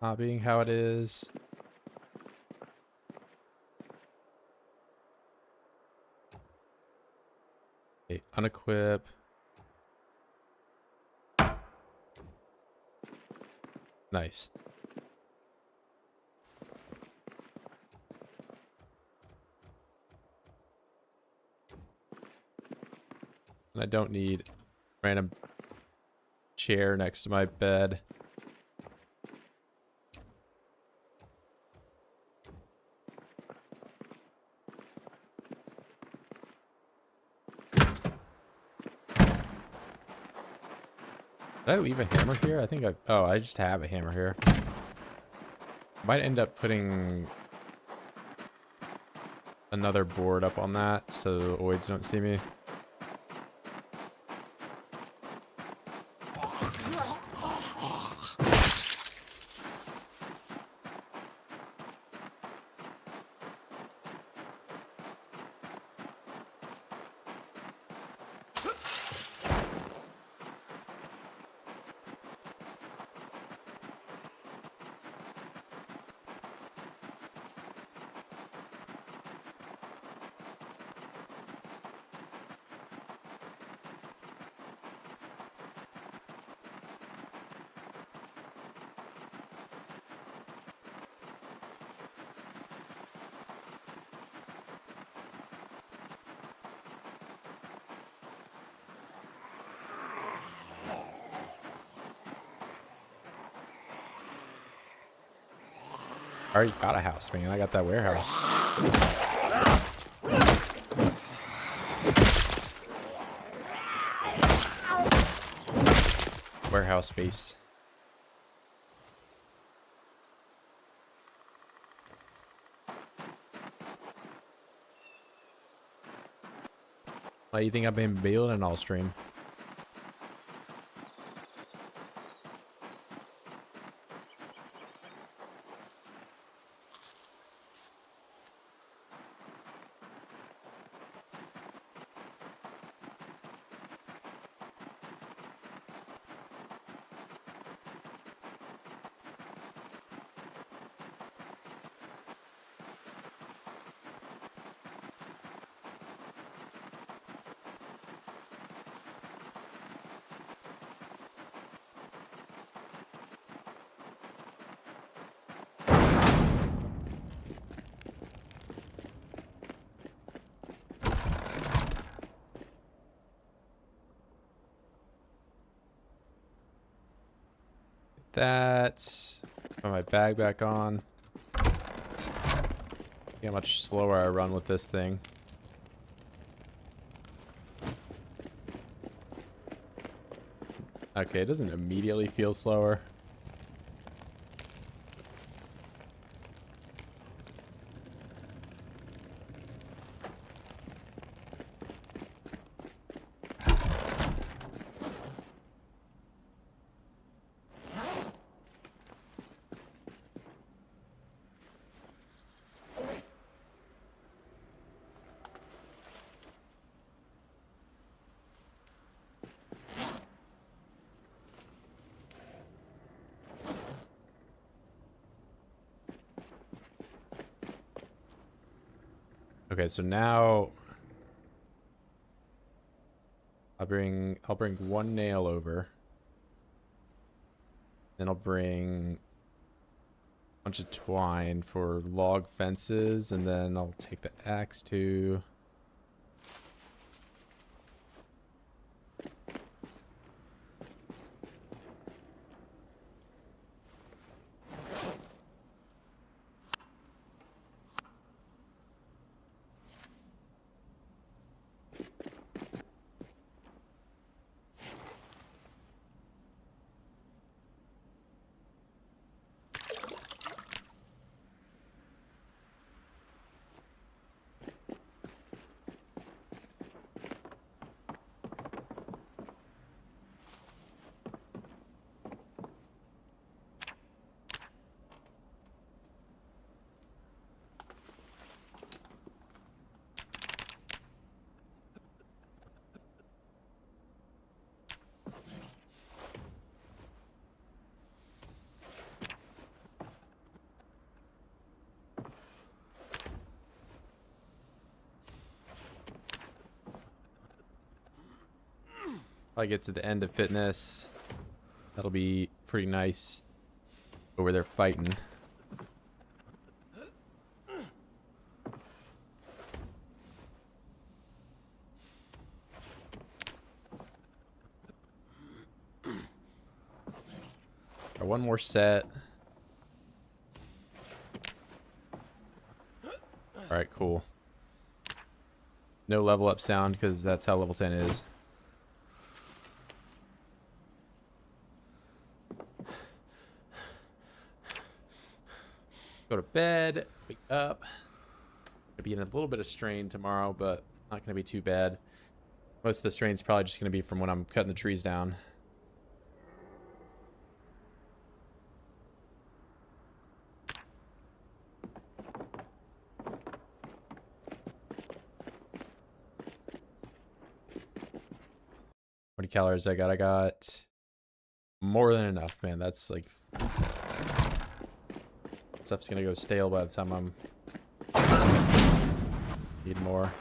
not being how it is. Okay, unequip. Nice. And I don't need random chair next to my bed. Did I leave a hammer here? I think I just have a hammer here. Might end up putting another board up on that so the oids don't see me. I already got a house, man. I got that warehouse. Warehouse space. What do you think I've been building all stream? That. Put my bag back on. See how much slower I run with this thing. Okay, it doesn't immediately feel slower. Okay, so now I'll bring one nail over. Then I'll bring a bunch of twine for log fences, and then I'll take the axe too. I get to the end of fitness. That'll be pretty nice. Over there fighting. Got one more set. Alright, cool. No level up sound because that's how level 10 is. Go to bed, wake up. Gonna be in a little bit of strain tomorrow, but not gonna be too bad. Most of the strain's probably just gonna be from when I'm cutting the trees down. How many calories I got? I got more than enough, man. That's like stuff's gonna go stale by the time I'm need more.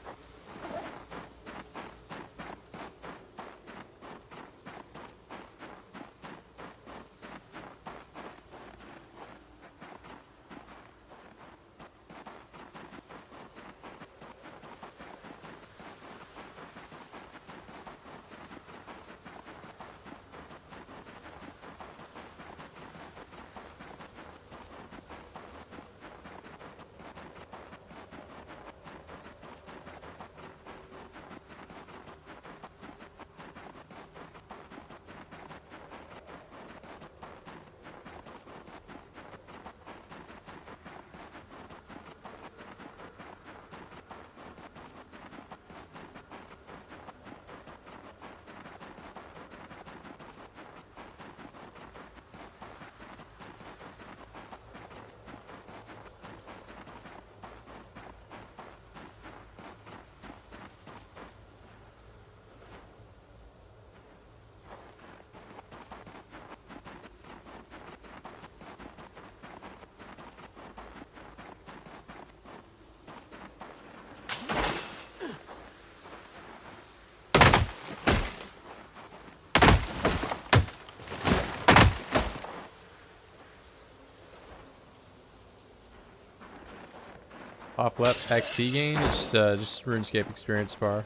Off left XP gain, just RuneScape experience bar.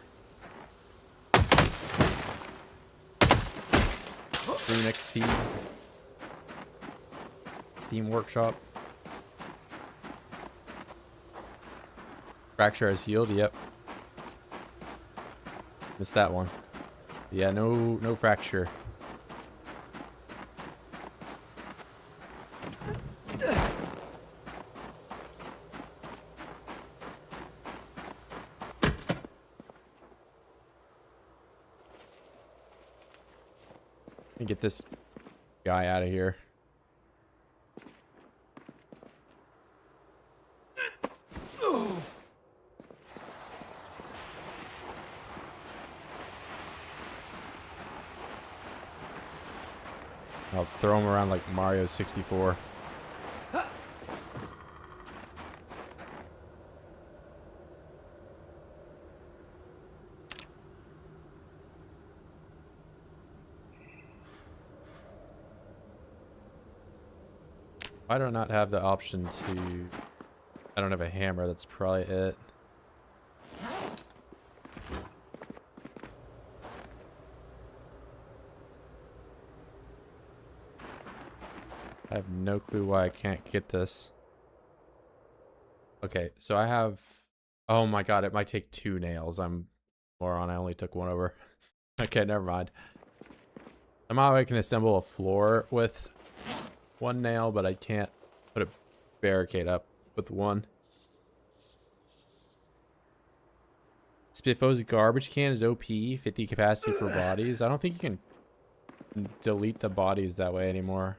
Rune XP. Steam Workshop. Fracture has healed, yep. Missed that one. Yeah, no fracture. Let me get this guy out of here. I'll throw him around like Mario 64. Why do I not have the option to... I don't have a hammer, that's probably it. I have no clue why I can't get this. Okay, so I have... Oh my god, it might take 2 nails. I'm moron, I only took 1 over. Okay, never mind. Somehow I can assemble a floor with 1 nail, but I can't put a barricade up with 1. Spiffo's garbage can is OP, 50 capacity for bodies. I don't think you can delete the bodies that way anymore.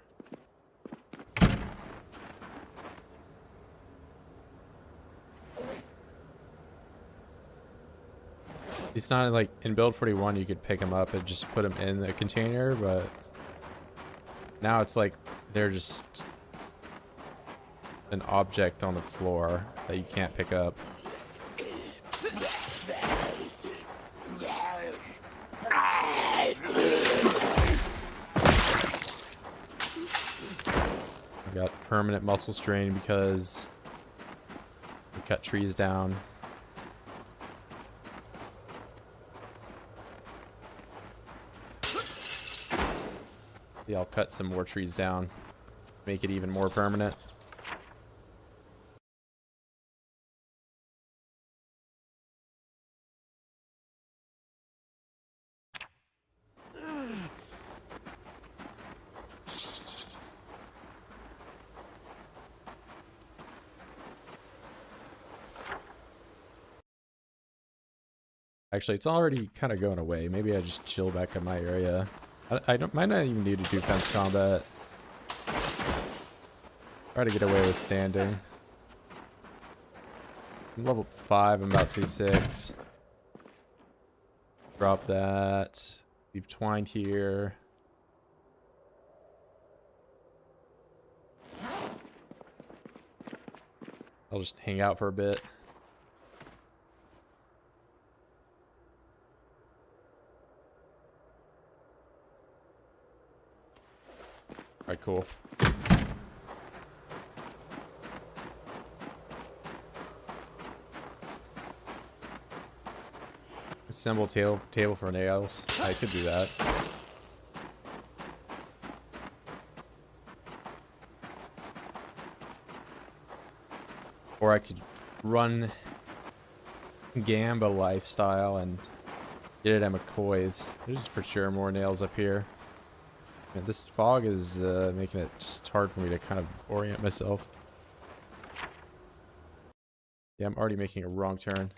It's not like in build 41 you could pick them up and just put them in the container, but now it's like they're just an object on the floor that you can't pick up. I got permanent muscle strain because we cut trees down. Yeah, I'll cut some more trees down, make it even more permanent. Actually, it's already kind of going away. Maybe I just chill back in my area. Might not even need to do fence combat. Try to get away with standing. I'm level 5, I'm about 3-6. Drop that. Leave twine here. I'll just hang out for a bit. Alright, cool. Assemble table for nails. I could do that. Or I could run Gamba lifestyle and get it at McCoy's. There's for sure more nails up here. Man, this fog is making it just hard for me to kind of orient myself. Yeah, I'm already making a wrong turn.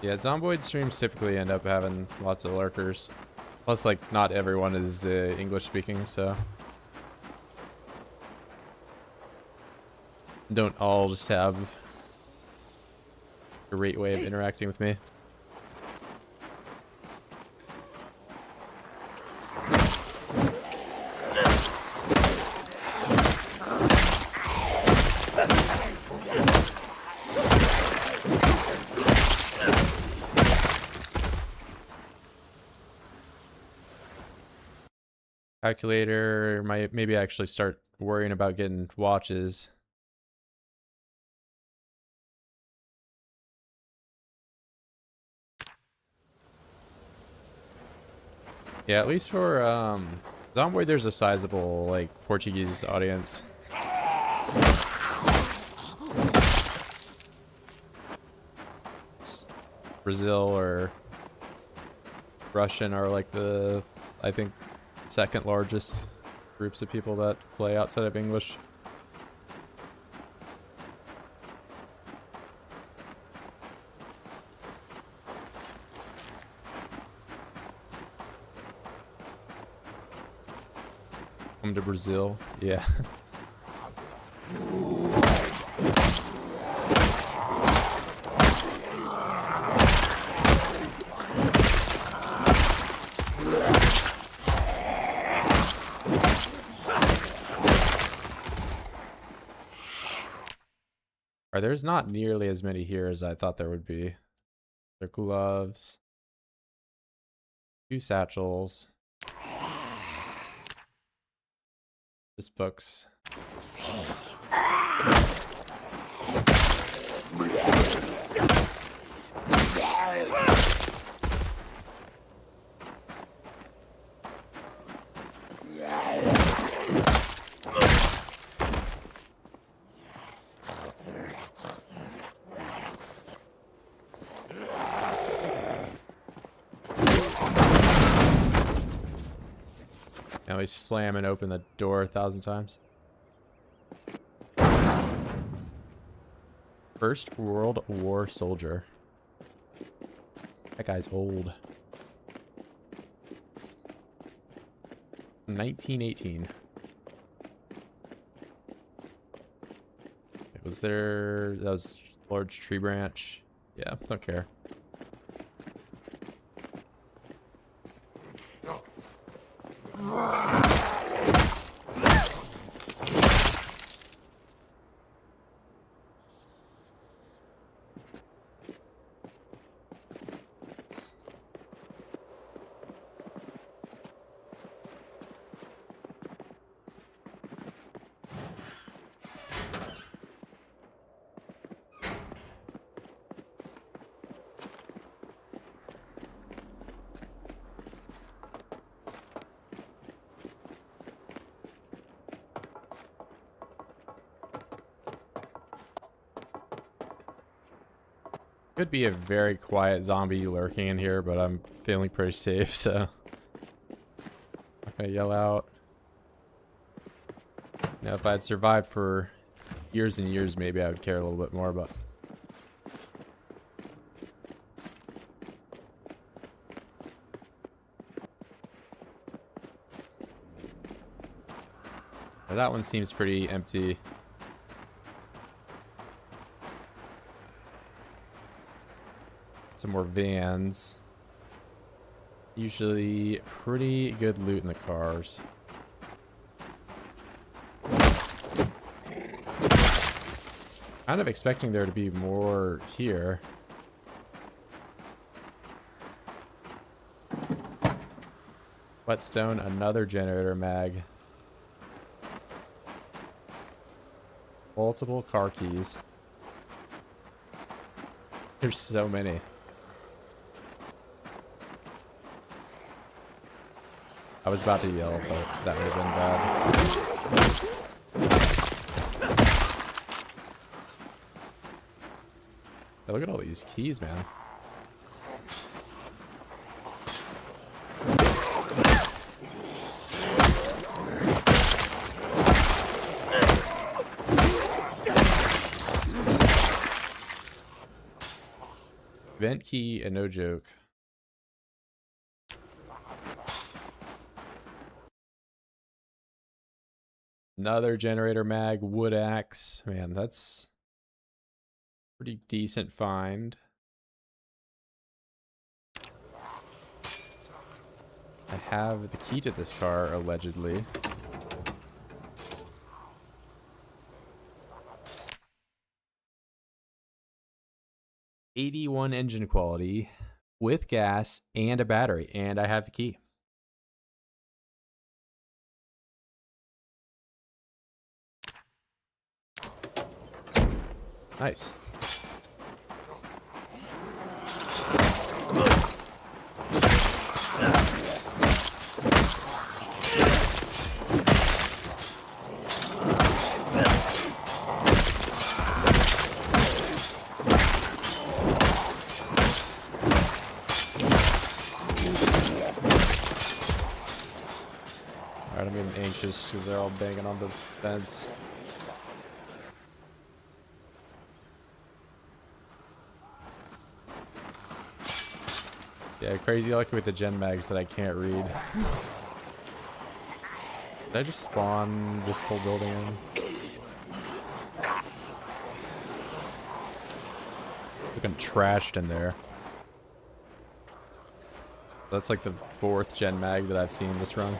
Yeah, Zomboid streams typically end up having lots of lurkers. Plus, like, not everyone is English speaking, so don't all just have a great way of interacting with me. Calculator, maybe actually start worrying about getting watches. Yeah, at least for Zomboid, there's a sizable like Portuguese audience. Brazil or Russian are like the, I think, second largest groups of people that play outside of English. Come to Brazil, yeah. There's not nearly as many here as I thought there would be. Their gloves. 2 satchels. Just books. Now we slam and open the door 1,000 times. First World War soldier. That guy's old. 1918. Was there... That was large tree branch. Yeah, don't care. Could be a very quiet zombie lurking in here, but I'm feeling pretty safe, so not gonna yell out. Now, if I'd survived for years and years, maybe I would care a little bit more, but that one seems pretty empty. Some more vans. Usually pretty good loot in the cars. Kind of expecting there to be more here. Whetstone, another generator mag. Multiple car keys. There's so many. I was about to yell, but that would have been bad. Hey, look at all these keys, man. Vent key and no joke. Another generator mag, wood axe. Man, that's pretty decent find. I have the key to this car, allegedly. '81 engine quality with gas and a battery, and I have the key. Nice. Alright, I'm getting anxious because they're all banging on the fence. Yeah, crazy lucky with the gen mags that I can't read. Did I just spawn this whole building in? Looking trashed in there. That's like the 4th gen mag that I've seen this run.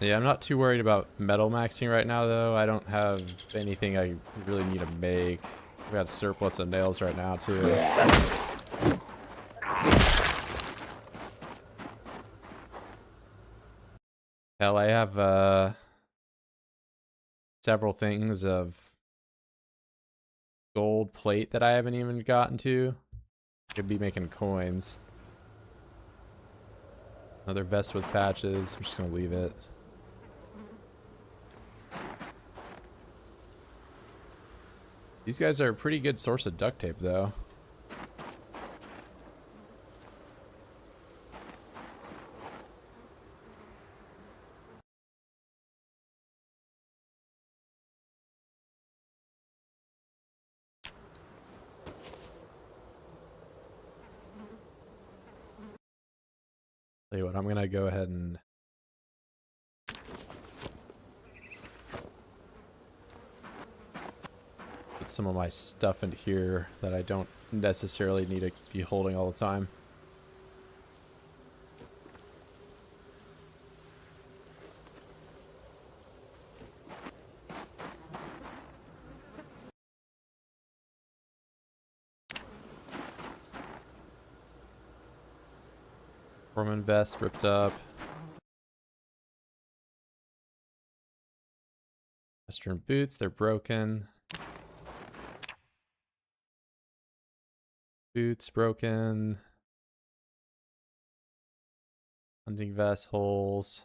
Yeah, I'm not too worried about metal maxing right now, though. I don't have anything I really need to make. We got surplus of nails right now, too. Hell, I have several things of gold plate that I haven't even gotten to. Could be making coins. Another vest with patches. I'm just gonna leave it. These guys are a pretty good source of duct tape, though. Tell you what, I'm gonna go ahead and put some of my stuff in here that I don't necessarily need to be holding all the time. Foreman vest ripped up. Western boots, they're broken. Boots broken. Hunting vest holes.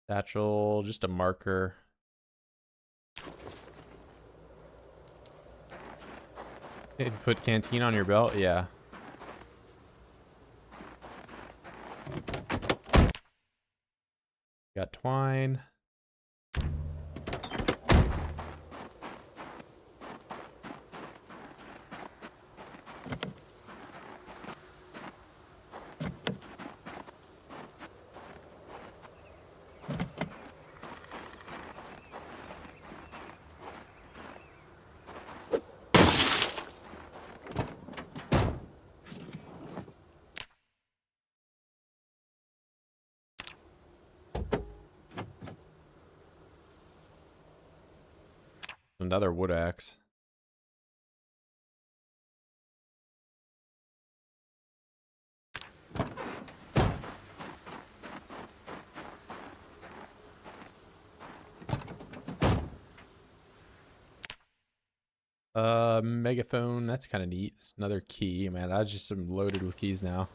Satchel, just a marker. Hey, put canteen on your belt? Yeah. Got twine. Another wood axe. Megaphone, that's kind of neat. Another key, man. I just am loaded with keys now.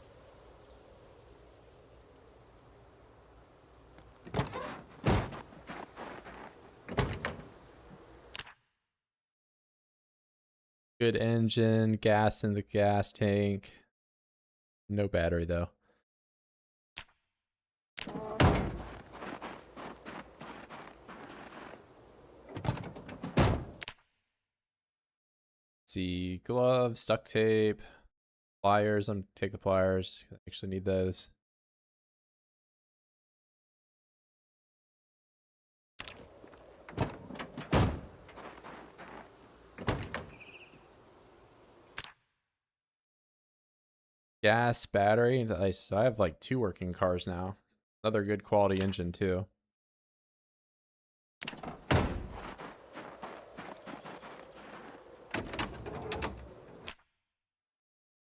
Good engine, gas in the gas tank. No battery though. See, gloves, duct tape, pliers. I'm take the pliers. I actually need those. Gas, battery. Nice. So I have like 2 working cars now. Another good quality engine too.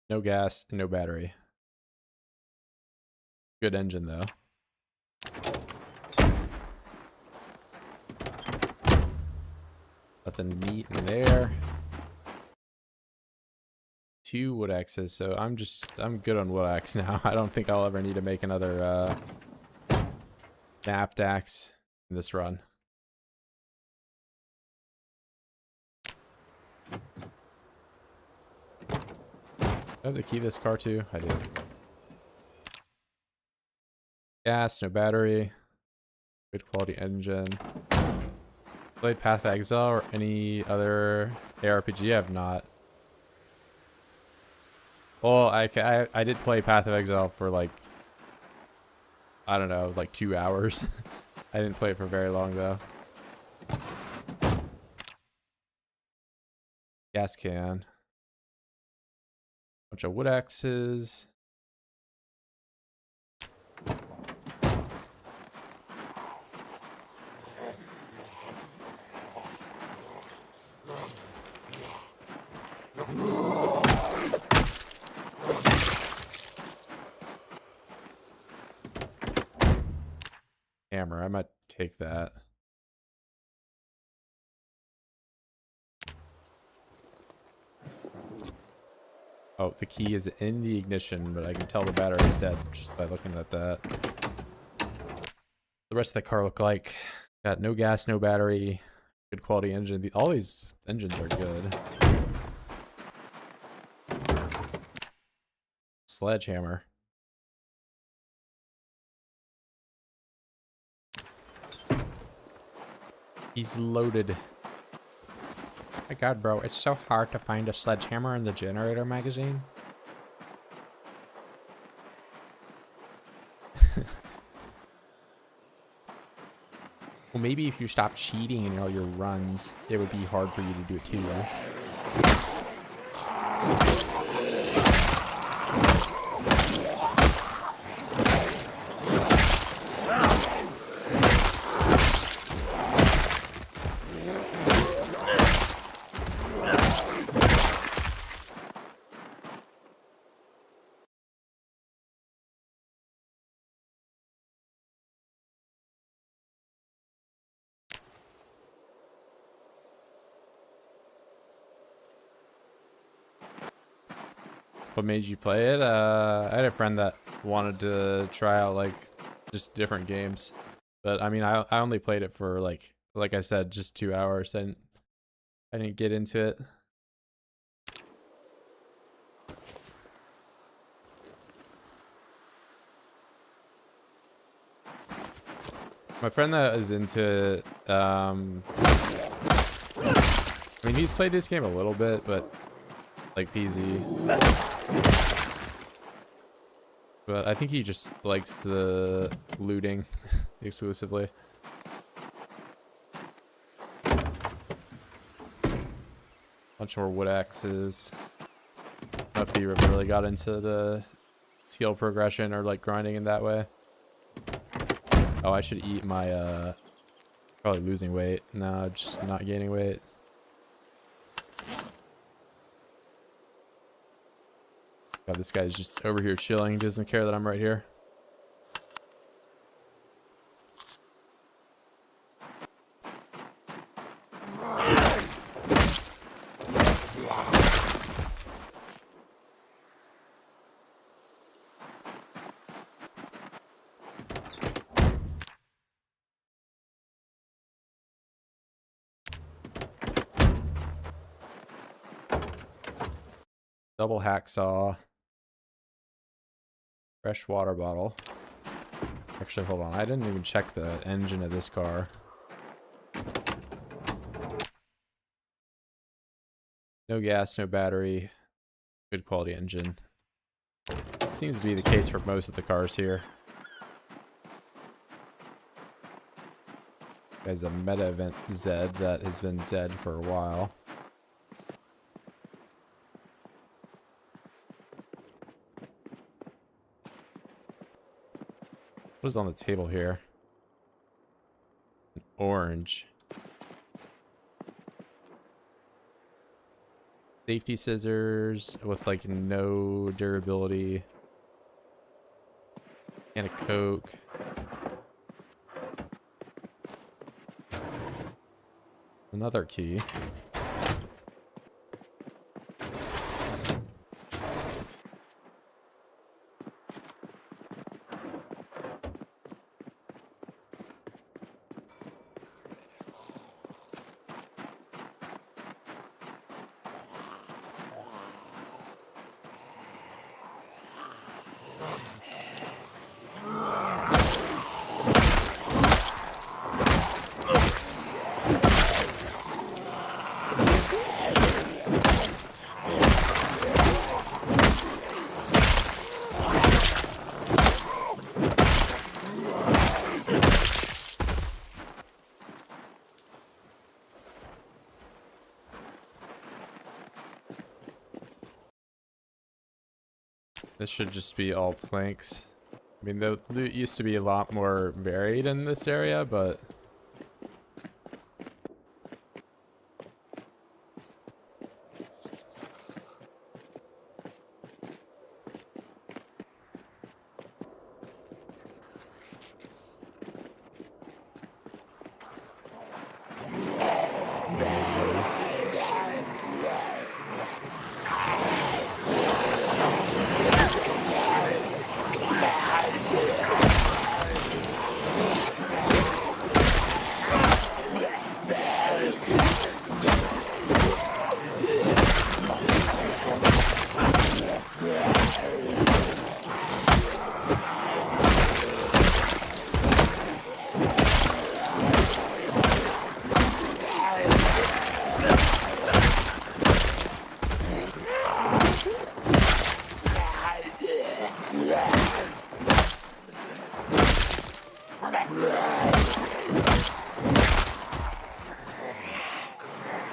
No gas, no battery. Good engine though. Nothing neat in there. 2 wood axes, so I'm good on wood axe now. I don't think I'll ever need to make another napped axe in this run. I have the key to this car too? I do. Gas, no battery. Good quality engine. Played Path of Exile or any other ARPG? I have not. Well, I did play Path of Exile for like, I don't know, like 2 hours. I didn't play it for very long though. Gas can. Bunch of wood axes. Hammer, I might take that. Oh, the key is in the ignition, but I can tell the battery is dead just by looking at that. The rest of the car look like got no gas, no battery, good quality engine. All these engines are good. Sledgehammer. He's loaded. My god, bro, it's so hard to find a sledgehammer in the generator magazine. Well, maybe if you stopped cheating in all your runs, it would be hard for you to do it too, right? What made you play it? I had a friend that wanted to try out like just different games, but I mean, I only played it for like I said, just 2 hours. I didn't get into it. My friend that is into I mean, he's played this game a little bit, but like PZ. But I think he just likes the looting exclusively. Bunch more wood axes. I don't know if he ever really got into the skill progression or like grinding in that way. Oh, I should eat my probably losing weight. No, just not gaining weight. God, this guy's just over here chilling. Doesn't care that I'm right here. Double hacksaw. Fresh water bottle. Actually, hold on. I didn't even check the engine of this car. No gas, no battery. Good quality engine. Seems to be the case for most of the cars here. There's a meta event Z that has been dead for a while. What is on the table here? An orange. Safety scissors with like no durability. And a Coke. Another key. This should just be all planks. I mean, the loot used to be a lot more varied in this area, but...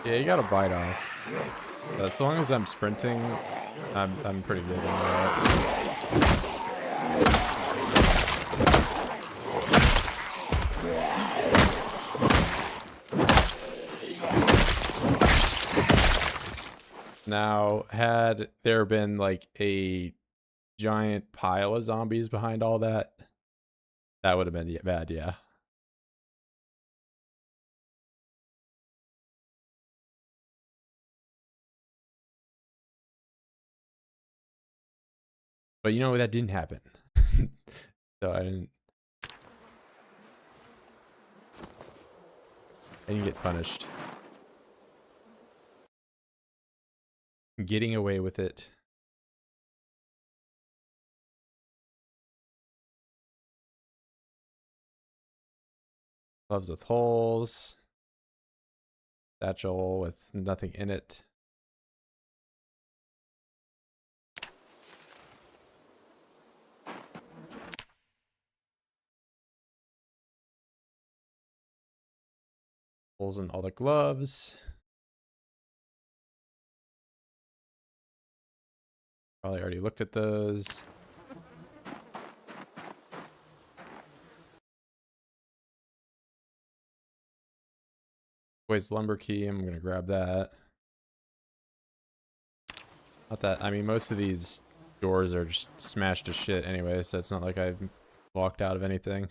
Yeah, you gotta bite off. But as long as I'm sprinting, I'm pretty good on that. Now, had there been like a giant pile of zombies behind all that, that would have been bad, yeah. But you know, that didn't happen. So I didn't get punished. Getting away with it. Gloves with holes. Satchel with nothing in it. Holes in all the gloves. Probably already looked at those. McCoy's lumber key, I'm gonna grab that. Not that, I mean, most of these doors are just smashed to shit anyway, so it's not like I've walked out of anything.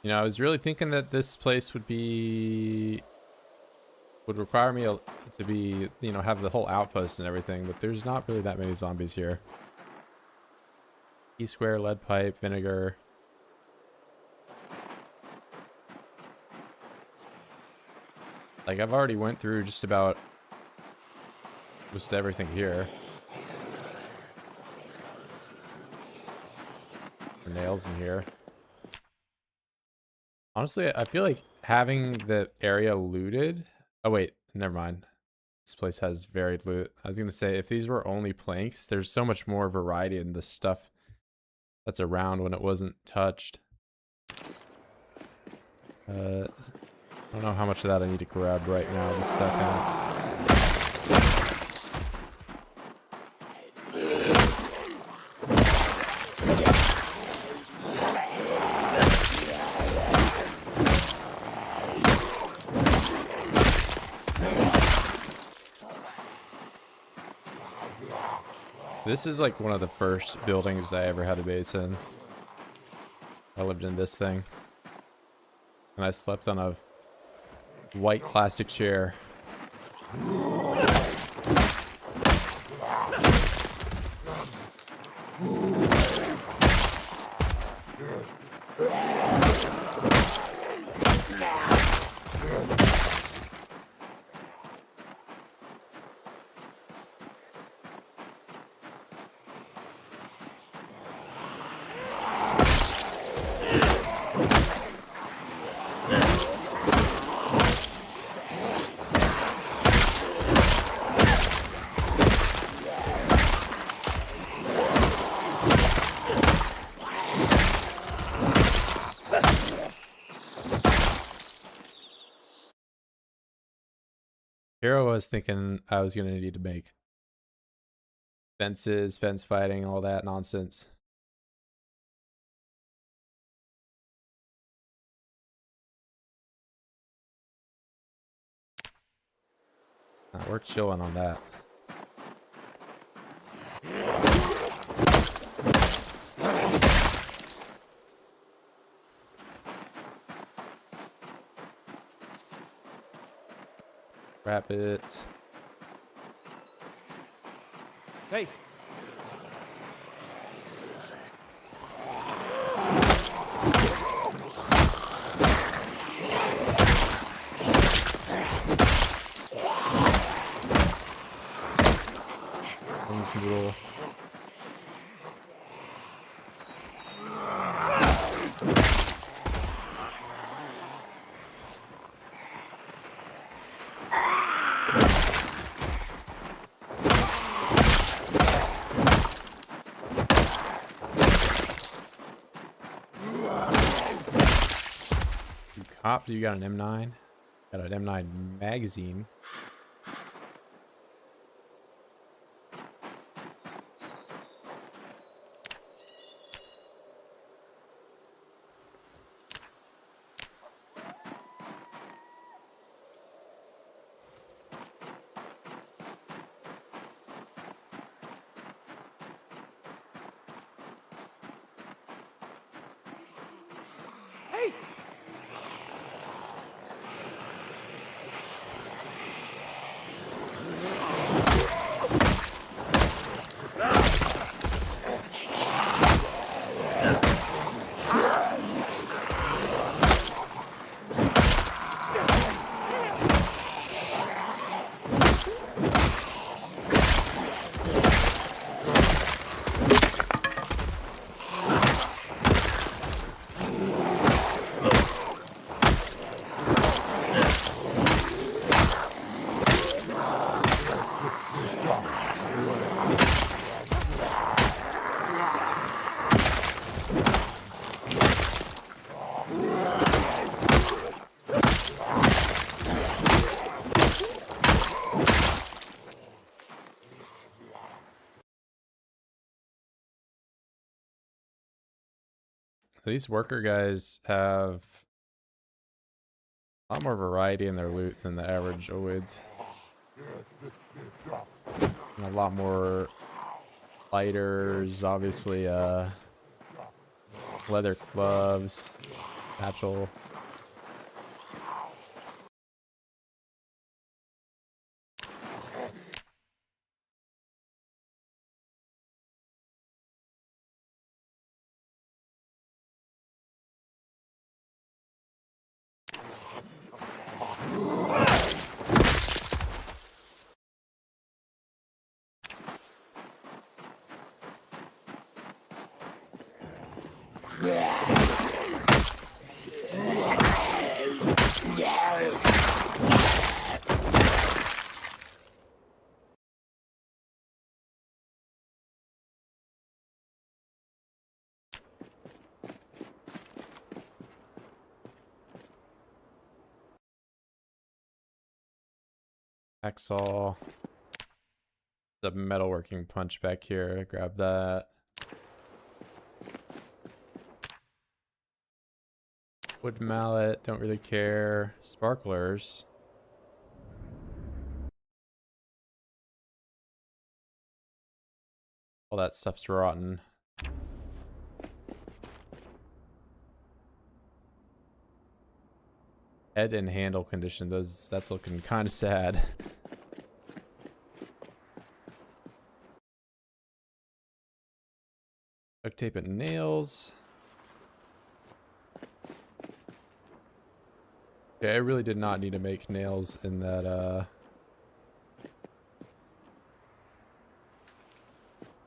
You know, I was really thinking that this place would require me to be, you know, have the whole outpost and everything, but there's not really that many zombies here. E-square, lead pipe, vinegar. Like, I've already went through just about everything here. Nails in here. Honestly, I feel like having the area looted... Oh, wait. Never mind. This place has varied loot. I was going to say, if these were only planks, there's so much more variety in the stuff that's around when it wasn't touched. I don't know how much of that I need to grab right now this second. This is like one of the first buildings I ever had a base in. I lived in this thing. And I slept on a white plastic chair. Here I was thinking I was going to need to make fences, fence fighting, all that nonsense. We're chilling on that. Wrap it. Hey. rule. Cop, you got an M9? Got an M9 magazine. These worker guys have a lot more variety in their loot than the average Oids. And a lot more lighters, obviously, leather gloves, satchel. Hacksaw. The metalworking punch back here. Grab that. Wood mallet. Don't really care. Sparklers. All that stuff's rotten. Head and handle condition. That's looking kind of sad. Duct tape and nails. Okay, I really did not need to make nails in that,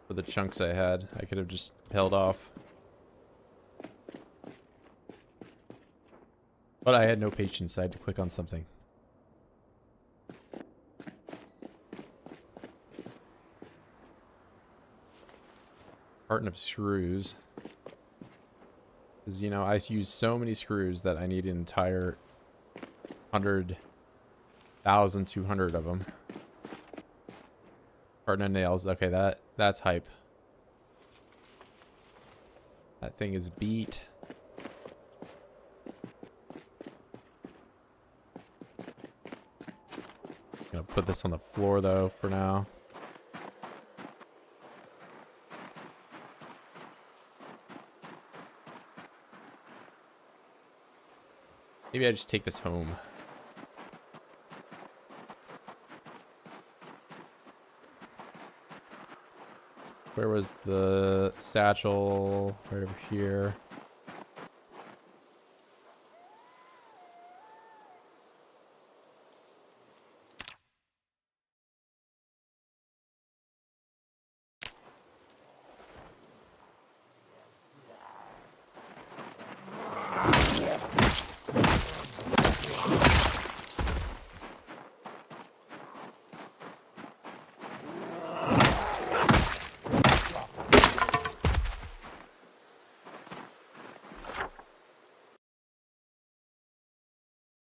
for the chunks I had. I could have just held off. But I had no patience. I had to click on something. Carton of screws. Because, you know, I use so many screws that I need an entire 100,200 of them. Carton of nails. Okay, that's hype. That thing is beat. Gonna put this on the floor though for now. Maybe I just take this home. Where was the satchel? Right over here.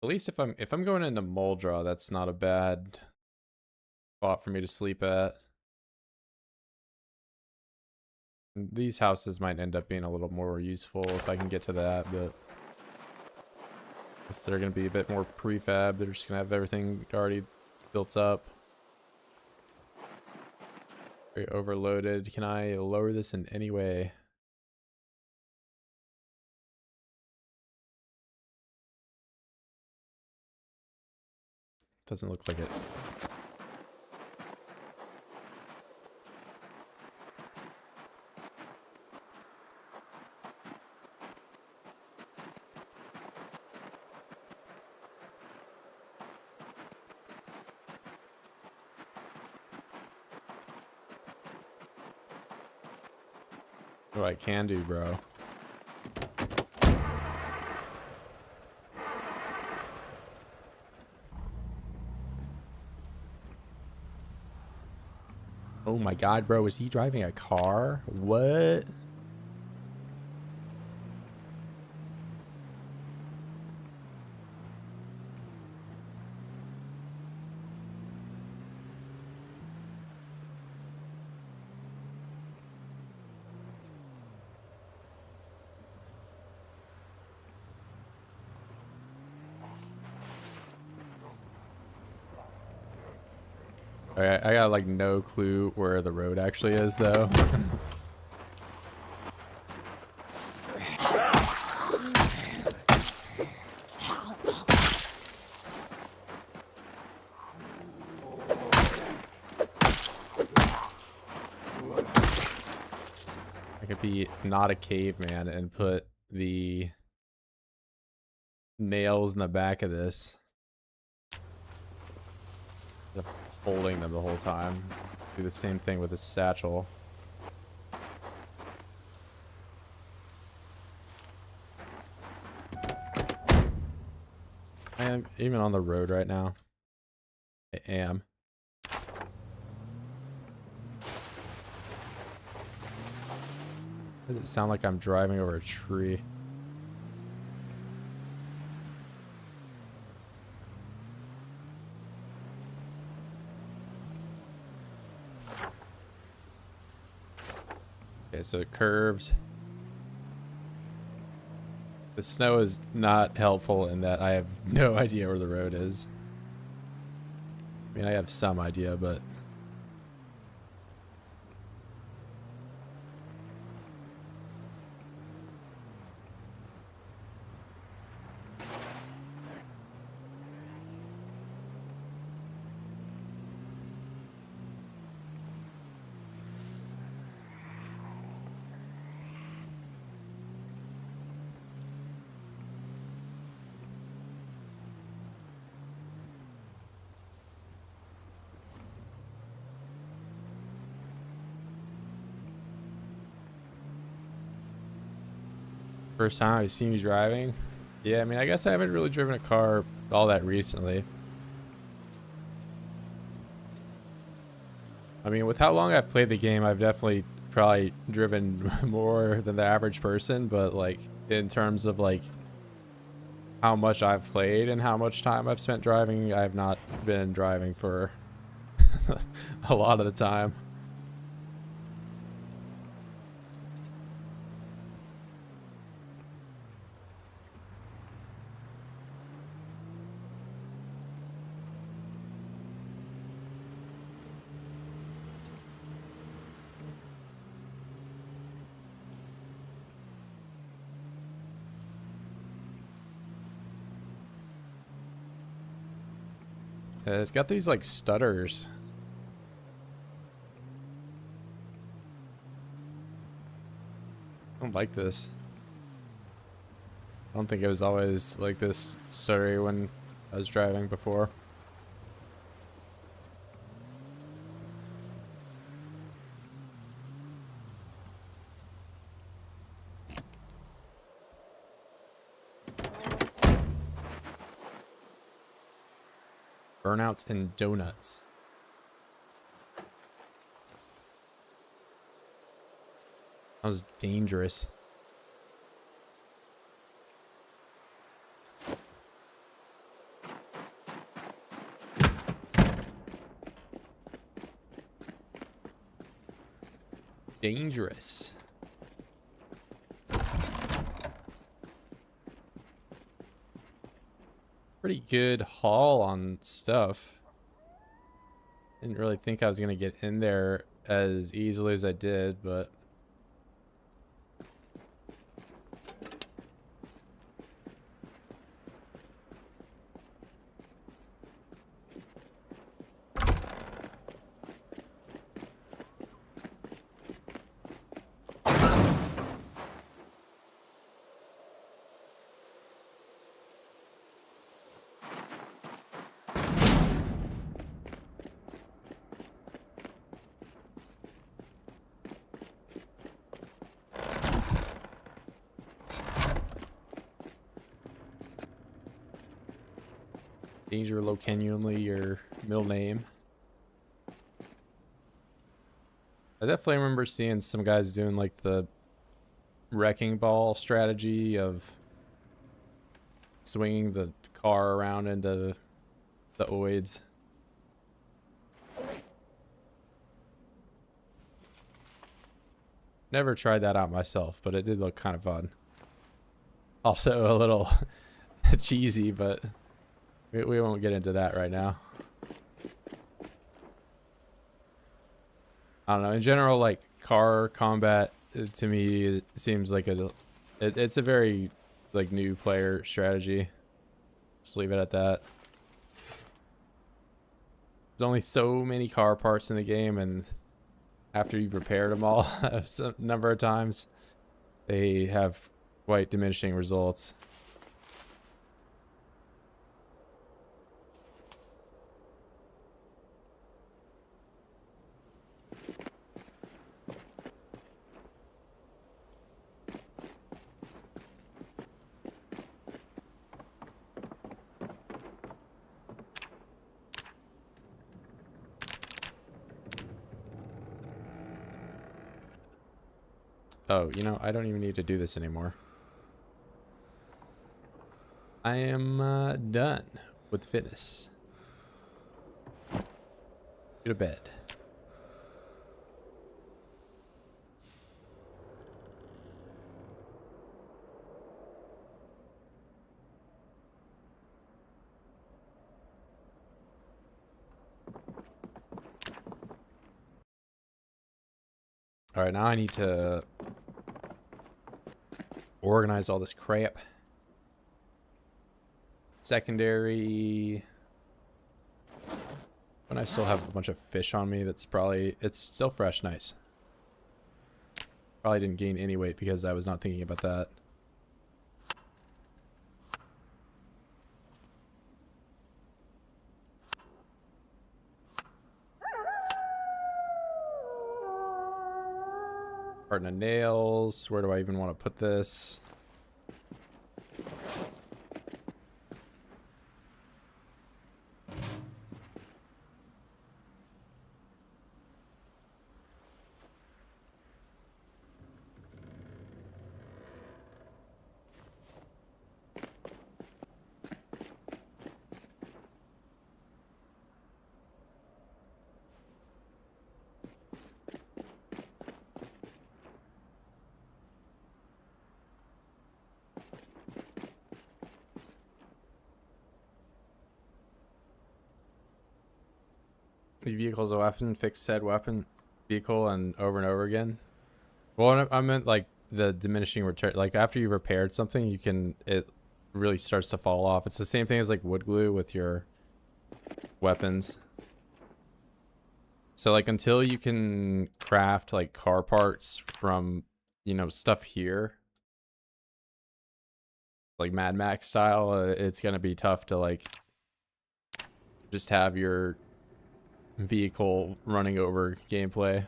At least if I'm going into Muldra, that's not a bad spot for me to sleep at. These houses might end up being a little more useful if I can get to that, but I guess they're going to be a bit more prefab. They're just going to have everything already built up. Very overloaded. Can I lower this in any way? Doesn't look like it. What I can do, bro. Oh my god, bro, is he driving a car? What? Alright, I got like no clue where the road actually is though. I could be not a caveman and put the nails in the back of this. Instead of holding them the whole time. Do the same thing with a satchel. I am even on the road right now. I am. Does it sound like I'm driving over a tree? Okay, so it curves. The snow is not helpful in that I have no idea where the road is. I mean, I have some idea, but... First time I've seen you driving? Yeah, I mean, I guess I haven't really driven a car all that recently. I mean, with how long I've played the game, I've definitely probably driven more than the average person, but like in terms of like how much I've played and how much time I've spent driving, I've not been driving for a lot of the time. It's got these like stutters. I don't like this. I don't think it was always like this stuttery when I was driving before. Burnouts and donuts. That was dangerous. dangerous. Pretty good haul on stuff. Didn't really think I was gonna get in there as easily as I did, but Danger Locanually your middle name. I definitely remember seeing some guys doing like the wrecking ball strategy of swinging the car around into the oids. Never tried that out myself, but it did look kind of fun. Also a little cheesy, but we won't get into that right now. I don't know. In general, like car combat to me it seems like it's a very like new player strategy. Just leave it at that. There's only so many car parts in the game, and after you've repaired them all a number of times, they have quite diminishing results. Oh, you know, I don't even need to do this anymore. I am done with fitness. Go to bed. All right, now I need to organize all this crap. Secondary. When I still have a bunch of fish on me, that's probably, it's still fresh, nice. Probably didn't gain any weight because I was not thinking about that. Carton of nails. Where do I even want to put this? The vehicle's a weapon, fix said weapon, vehicle, and over again. Well, I meant like the diminishing return. Like after you've repaired something, you can, it really starts to fall off. It's the same thing as like wood glue with your weapons. So like until you can craft like car parts from, you know, stuff here, like Mad Max style, it's gonna be tough to like just have your vehicle running over gameplay.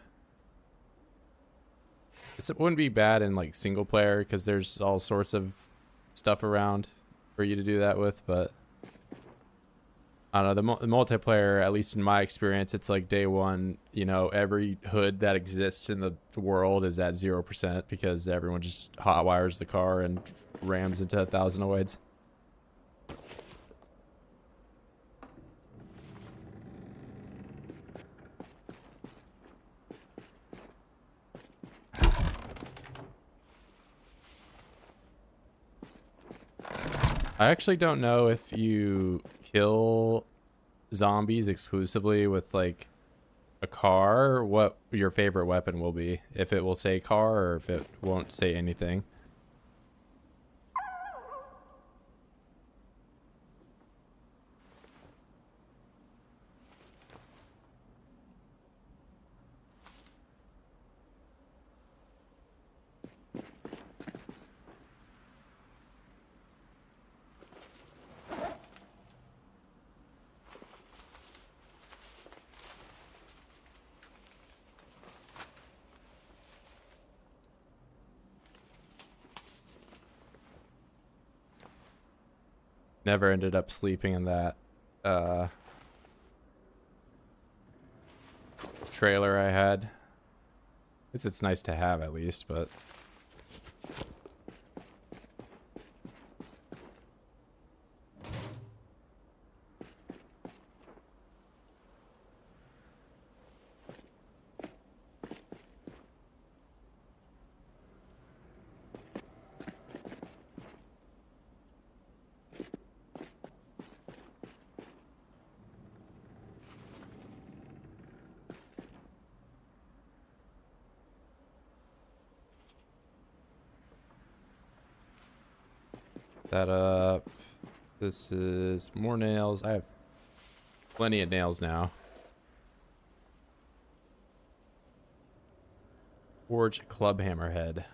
It wouldn't be bad in like single player because there's all sorts of stuff around for you to do that with, but I don't know, the multiplayer, at least in my experience, it's like day one, you know, every hood that exists in the world is at 0% because everyone just hot wires the car and rams into 1,000 oids. I actually don't know if you kill zombies exclusively with like a car, what your favorite weapon will be. If it will say car or if it won't say anything. Never ended up sleeping in that trailer I had. Guess it's nice to have at least, but that up. This is more nails. I have plenty of nails now. Forge club hammerhead.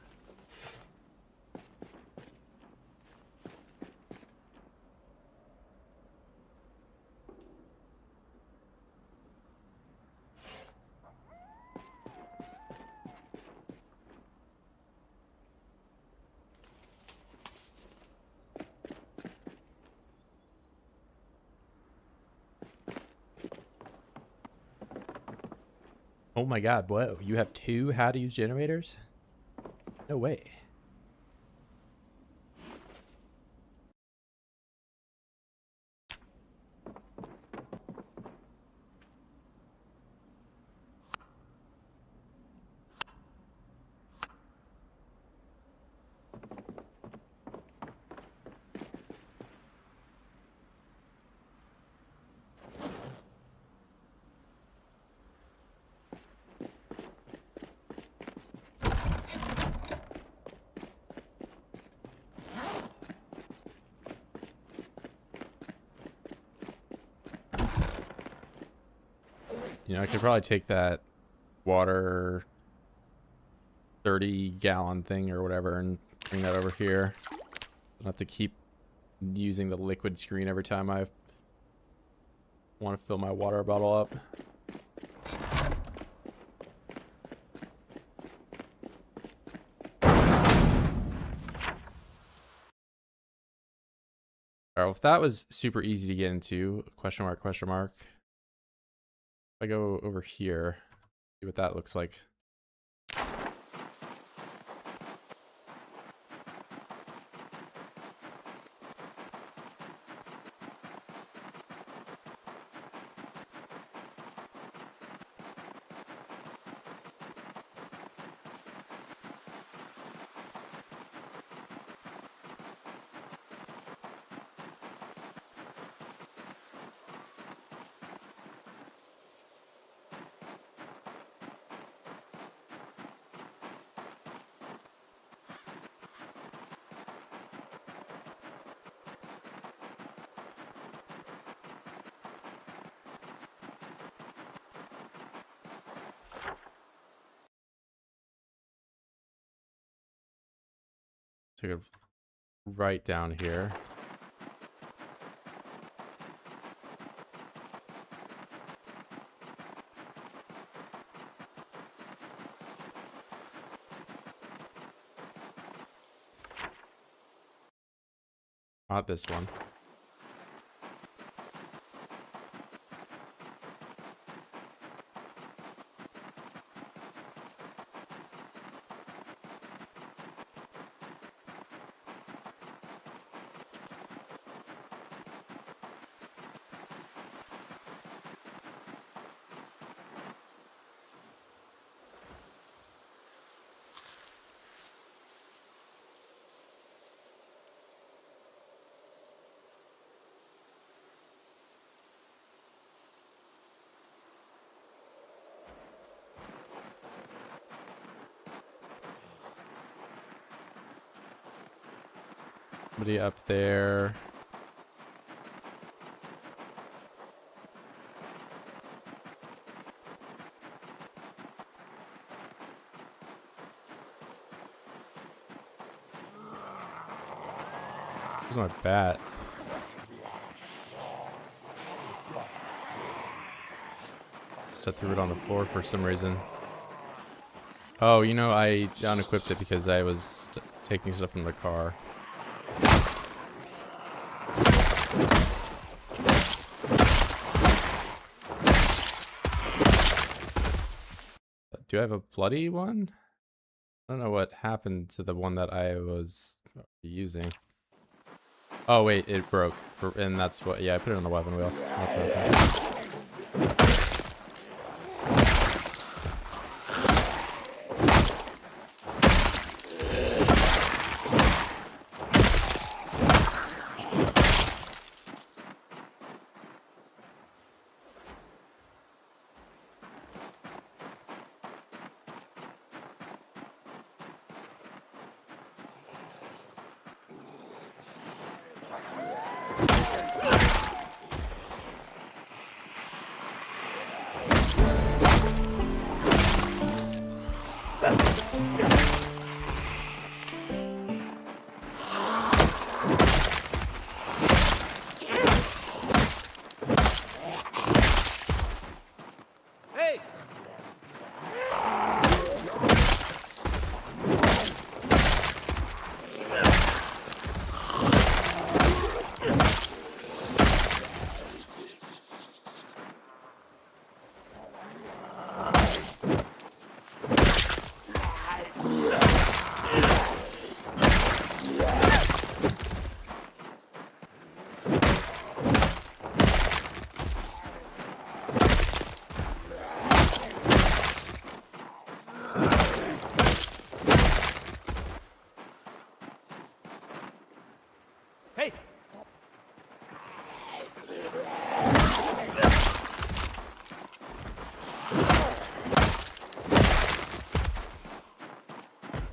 Oh my god, whoa, you have 2 how to use generators? No way. You know, I could probably take that water 30-gallon thing or whatever and bring that over here. Don't have to keep using the liquid screen every time I want to fill my water bottle up. Alright, well, if that was super easy to get into, question mark, question mark. If I go over here, see what that looks like. Take it right down here. Not this one. Somebody up there. Where's my bat? Just threw it on the floor for some reason. Oh, you know, I unequipped it because I was taking stuff from the car. Do I have a bloody one? I don't know what happened to the one that I was using. Oh wait, it broke. And that's what, yeah, I put it on the weapon wheel. That's what happened.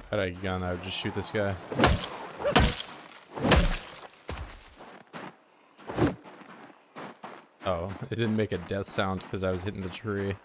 If I had a gun, I would just shoot this guy. Oh, it didn't make a death sound because I was hitting the tree.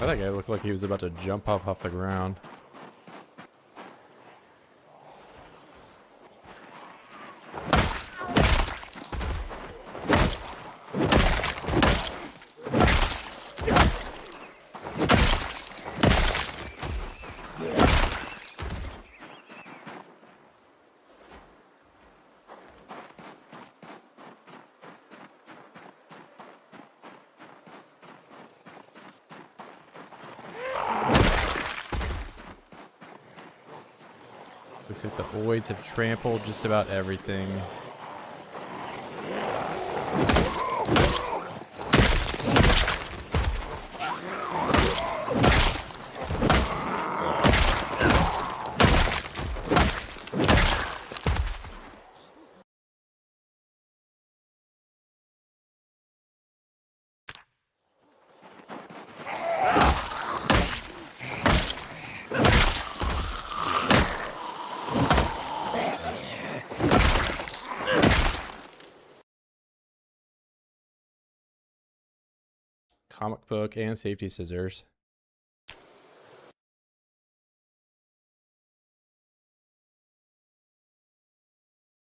That guy looked like he was about to jump off the ground. Looks like the oids have trampled just about everything. Comic book and safety scissors.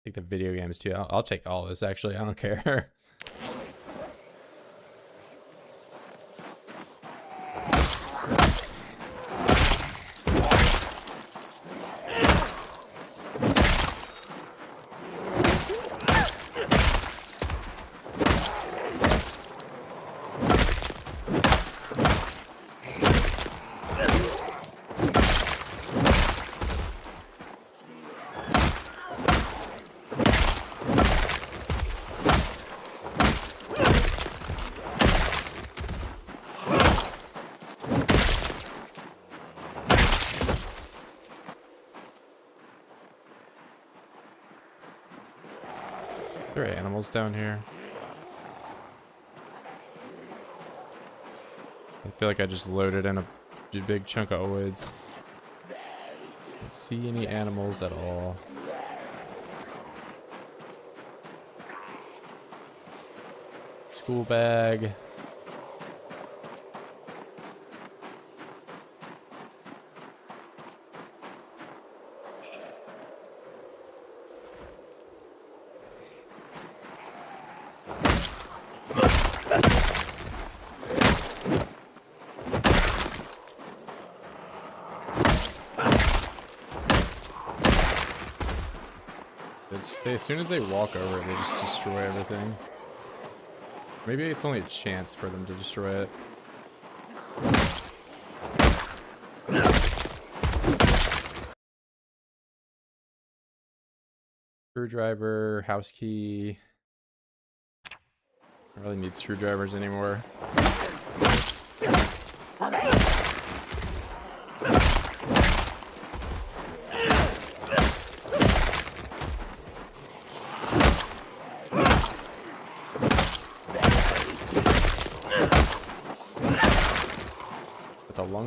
Take the video games too. I'll take all this actually. I don't care. There are animals down here. I feel like I just loaded in a big chunk of woods. Don't see any animals at all. School bag. As soon as they walk over it, they just destroy everything. Maybe it's only a chance for them to destroy it. Screwdriver, house key. I don't really need screwdrivers anymore.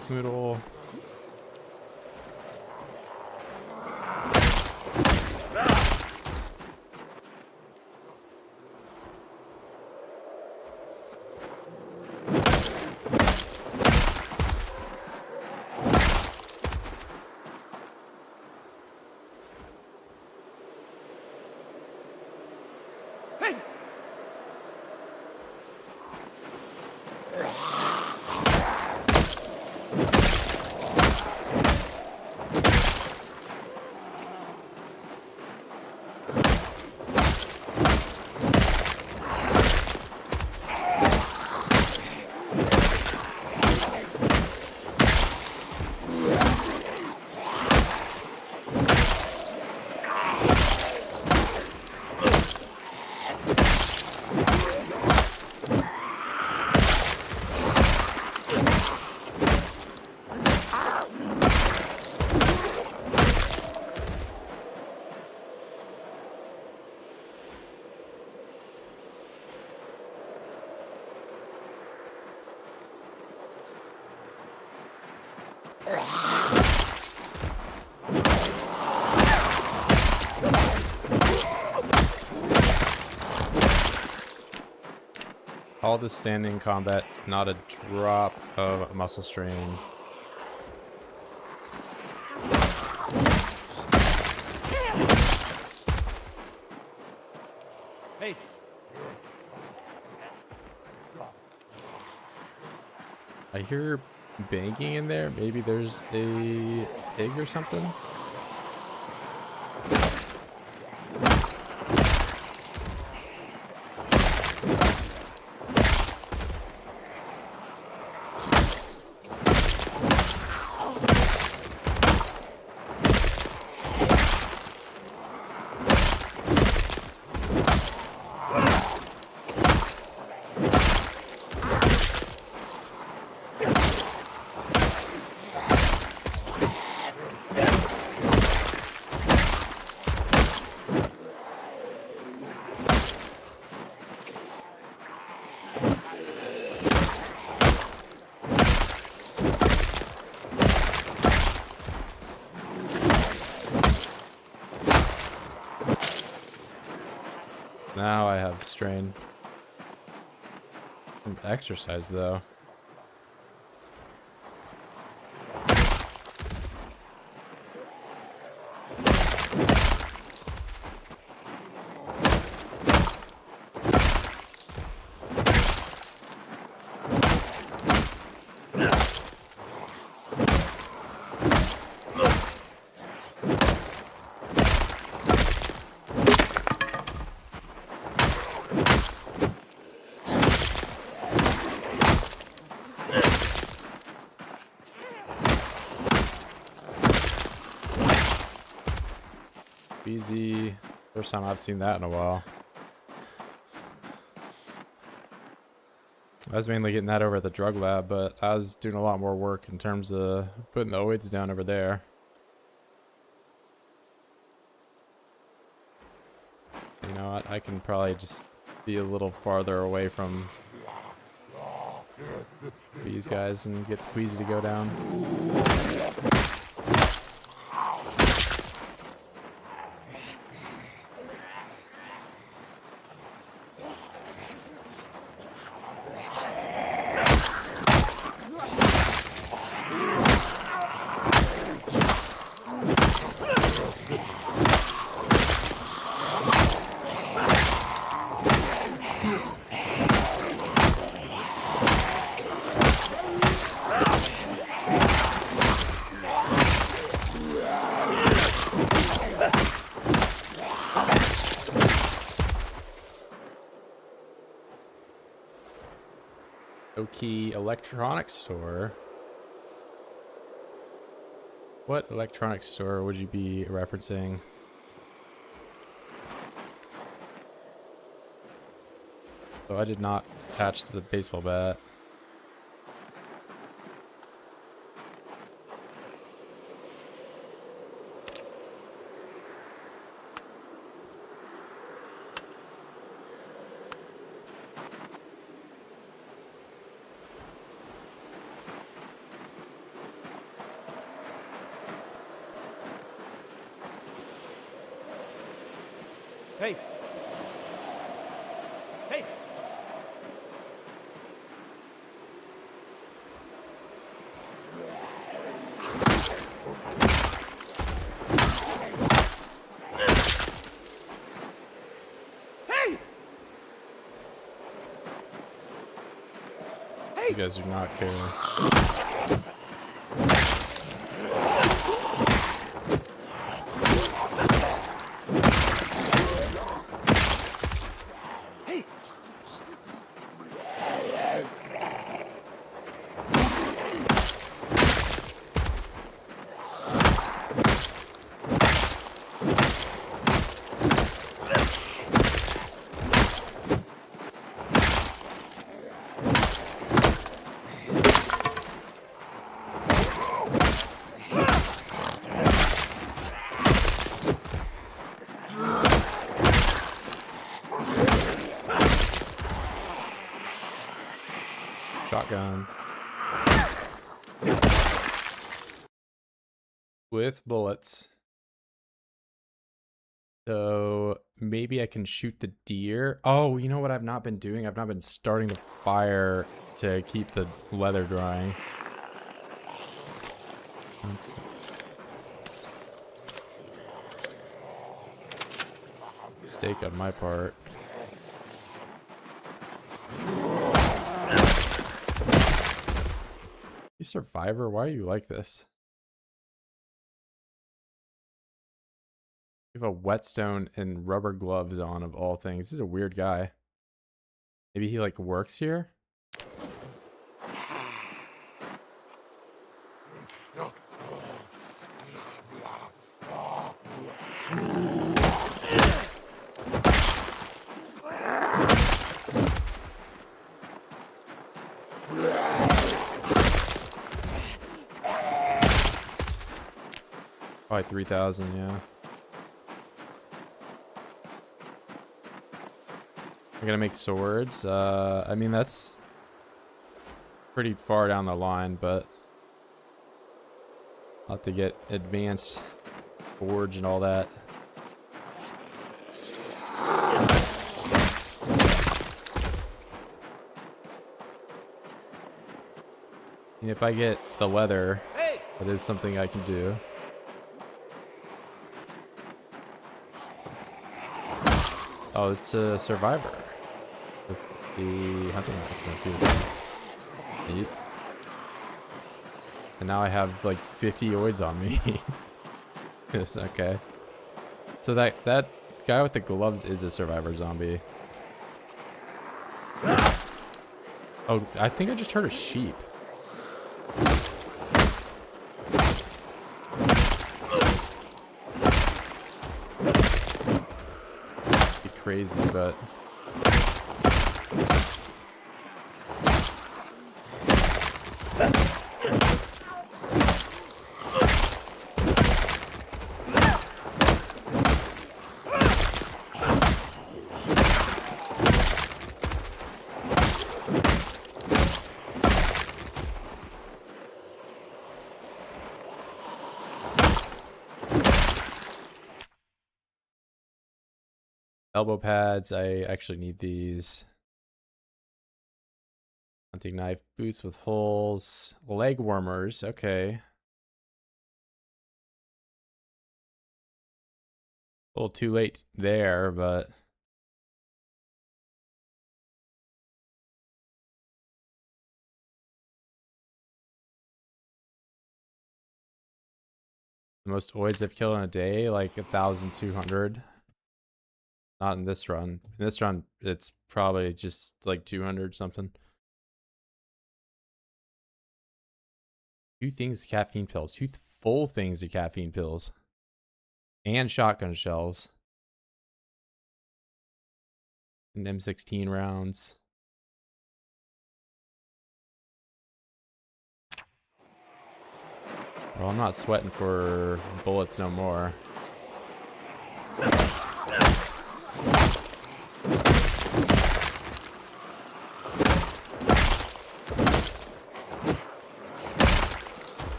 Smoodle. All the standing combat, not a drop of muscle strain. Hey. I hear banging in there. Maybe there's a pig or something. Now I have strain. Some exercise though. PZ. First time I've seen that in a while. I was mainly getting that over at the drug lab, but I was doing a lot more work in terms of putting the oids down over there. You know, I can probably just be a little farther away from these guys and get the Queasy to go down. Oki electronics store. What electronics store would you be referencing? So I did not attach the baseball bat. Hey! Hey! Hey! These guys do not care. Shotgun. With bullets. So maybe I can shoot the deer. Oh, you know what I've not been doing? I've not been starting the fire to keep the leather drying. That's a mistake on my part. You survivor? Why are you like this? You have a whetstone and rubber gloves on, of all things. This is a weird guy. Maybe he like works here? Probably 3,000, yeah. I'm gonna make swords. I mean, that's pretty far down the line, but I'll have to get advanced forge and all that. And if I get the leather, that is something I can do. Oh, it's a survivor with the hunting rifle and a few things. Neat. And now I have like 50 oids on me. Yes, okay. So that guy with the gloves is a survivor zombie. Oh, I think I just heard a sheep. crazy, but elbow pads, I actually need these. Hunting knife, boots with holes, leg warmers, okay. A little too late there, but the most oids I've killed in a day, like 1,200. Not in this run. In this run, it's probably just like 200 something. 2 things of caffeine pills. 2 full things of caffeine pills. And shotgun shells. And M16 rounds. Well, I'm not sweating for bullets no more.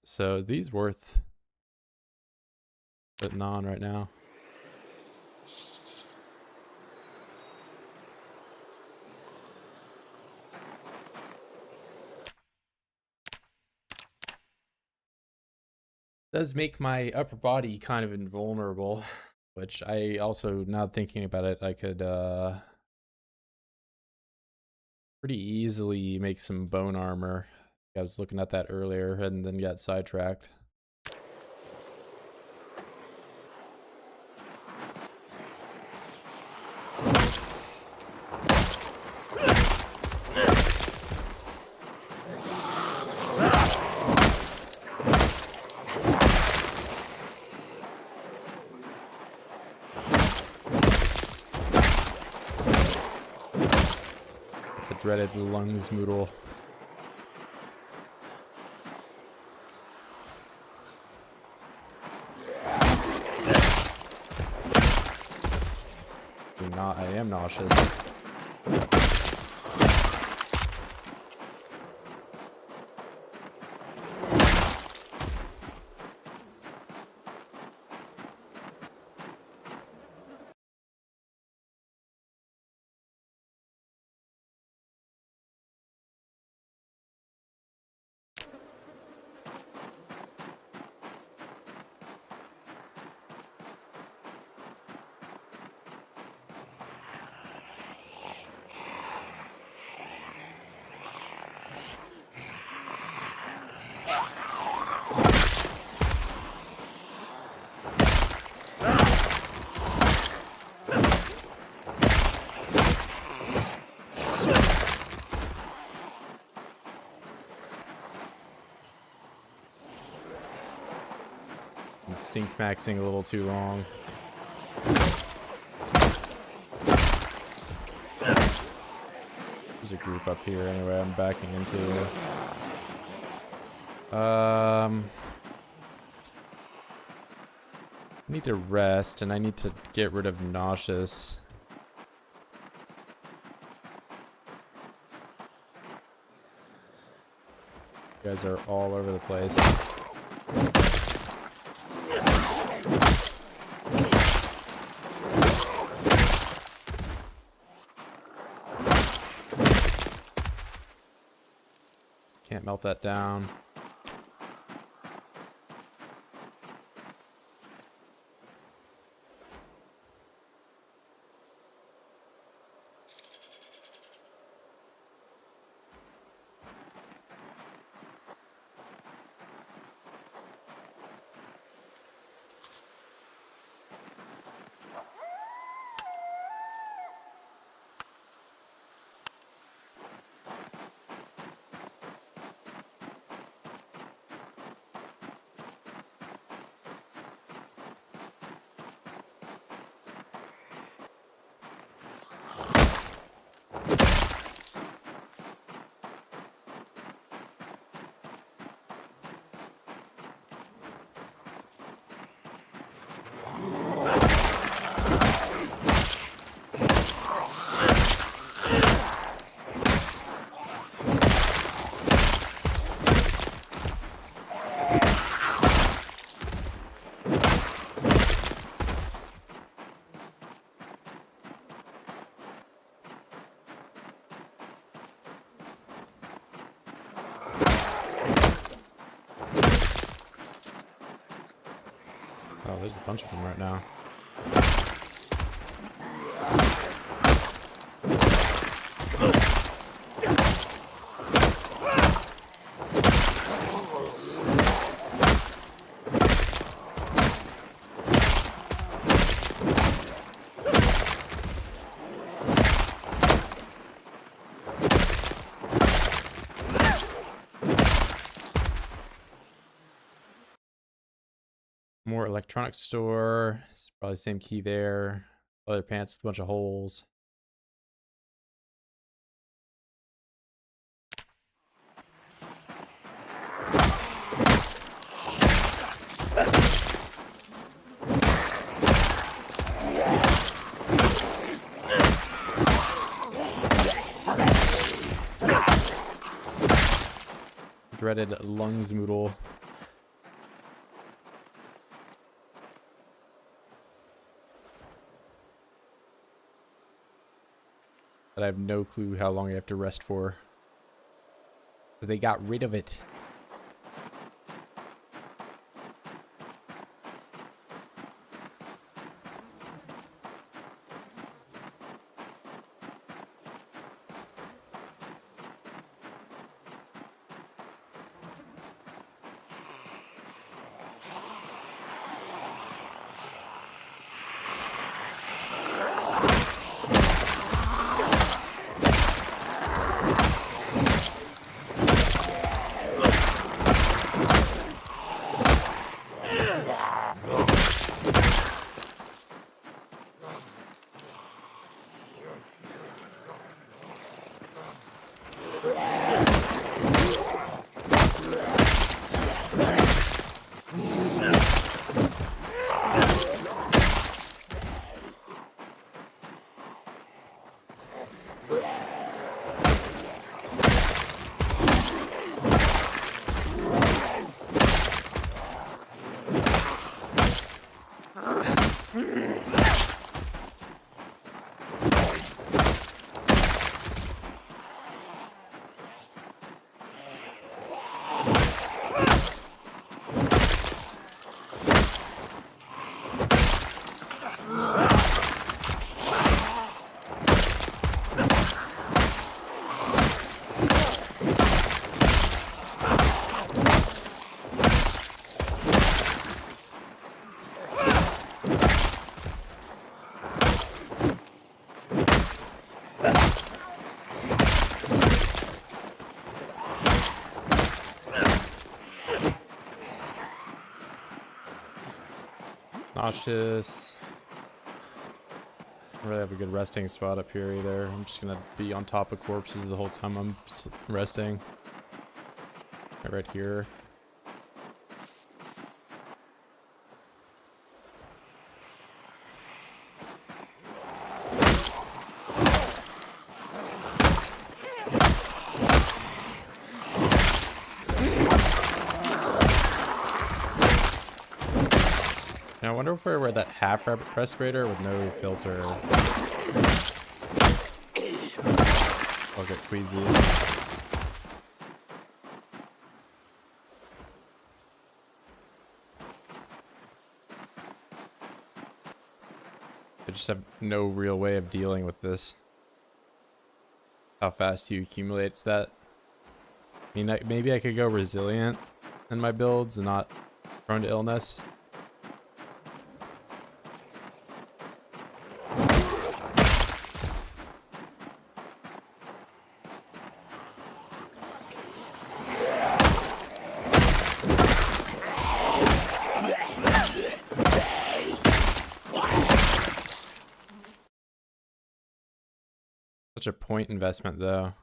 So these worth putting on right now. Does make my upper body kind of invulnerable, which I also, now thinking about it, I could pretty easily make some bone armor. I was looking at that earlier and then got sidetracked. The dreaded lungs moodle. I am nauseous. Stink maxing a little too long. There's a group up here anyway I'm backing into. I need to rest and I need to get rid of nauseous. You guys are all over the place. Can't melt that down. Oh, there's a bunch of them right now. More electronics store. It's probably the same key there. Other pants with a bunch of holes. Dreaded lungs moodle. But I have no clue how long I have to rest for. Because they got rid of it. Nauseous. I don't really have a good resting spot up here either. I'm just gonna be on top of corpses the whole time I'm resting. Right here. I wonder if I wear that half respirator with no filter. I'll get queasy. I just have no real way of dealing with this. How fast you accumulates that. I mean, maybe I could go resilient in my builds and not prone to illness. Such a point investment, though.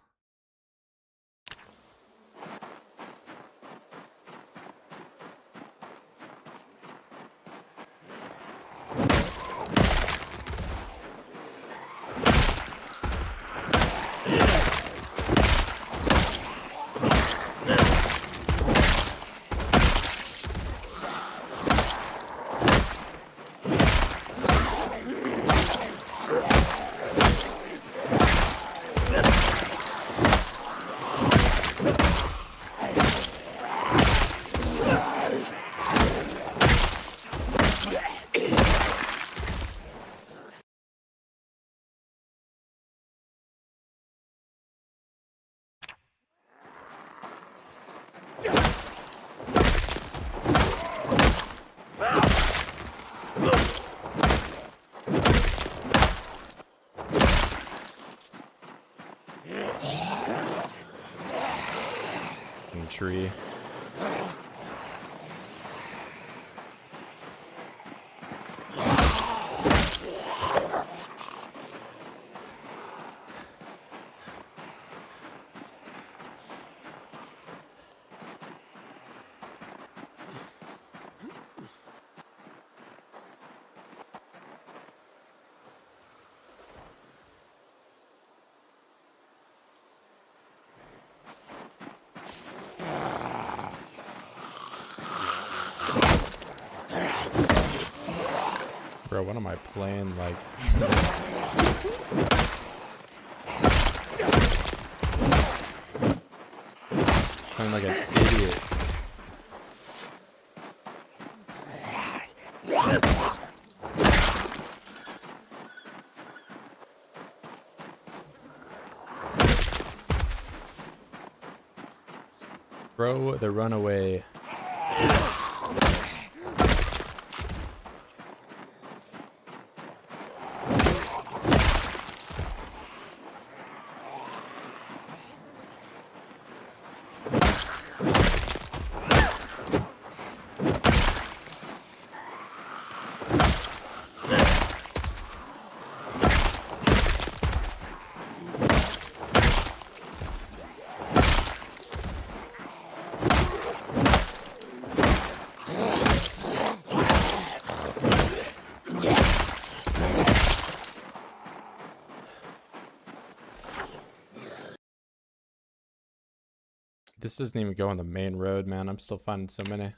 Bro, what am I playing like? I'm like an idiot. Throw the runaway. This doesn't even go on the main road, man. I'm still finding so many. Am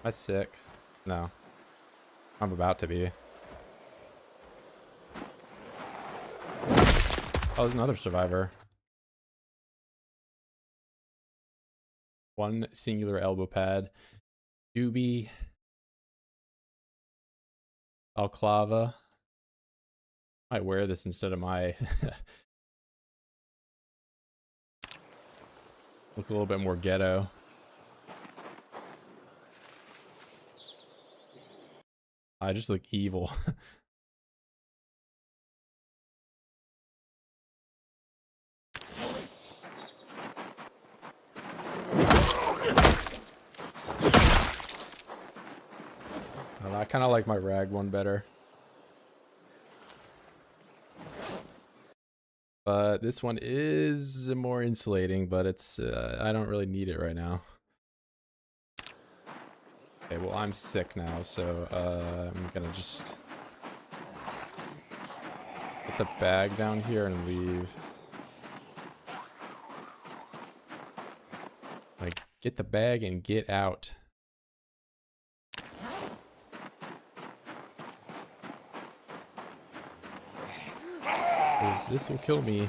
I sick? No. I'm about to be. Oh, there's another survivor. One singular elbow pad. Doobie. Alclava. I wear this instead of my look a little bit more ghetto. I just look evil. I kind of like my rag one better. But this one is more insulating, but it's I don't really need it right now. Okay, well I'm sick now, so I'm gonna just put the bag down here and leave. Like, get the bag and get out. This will kill me.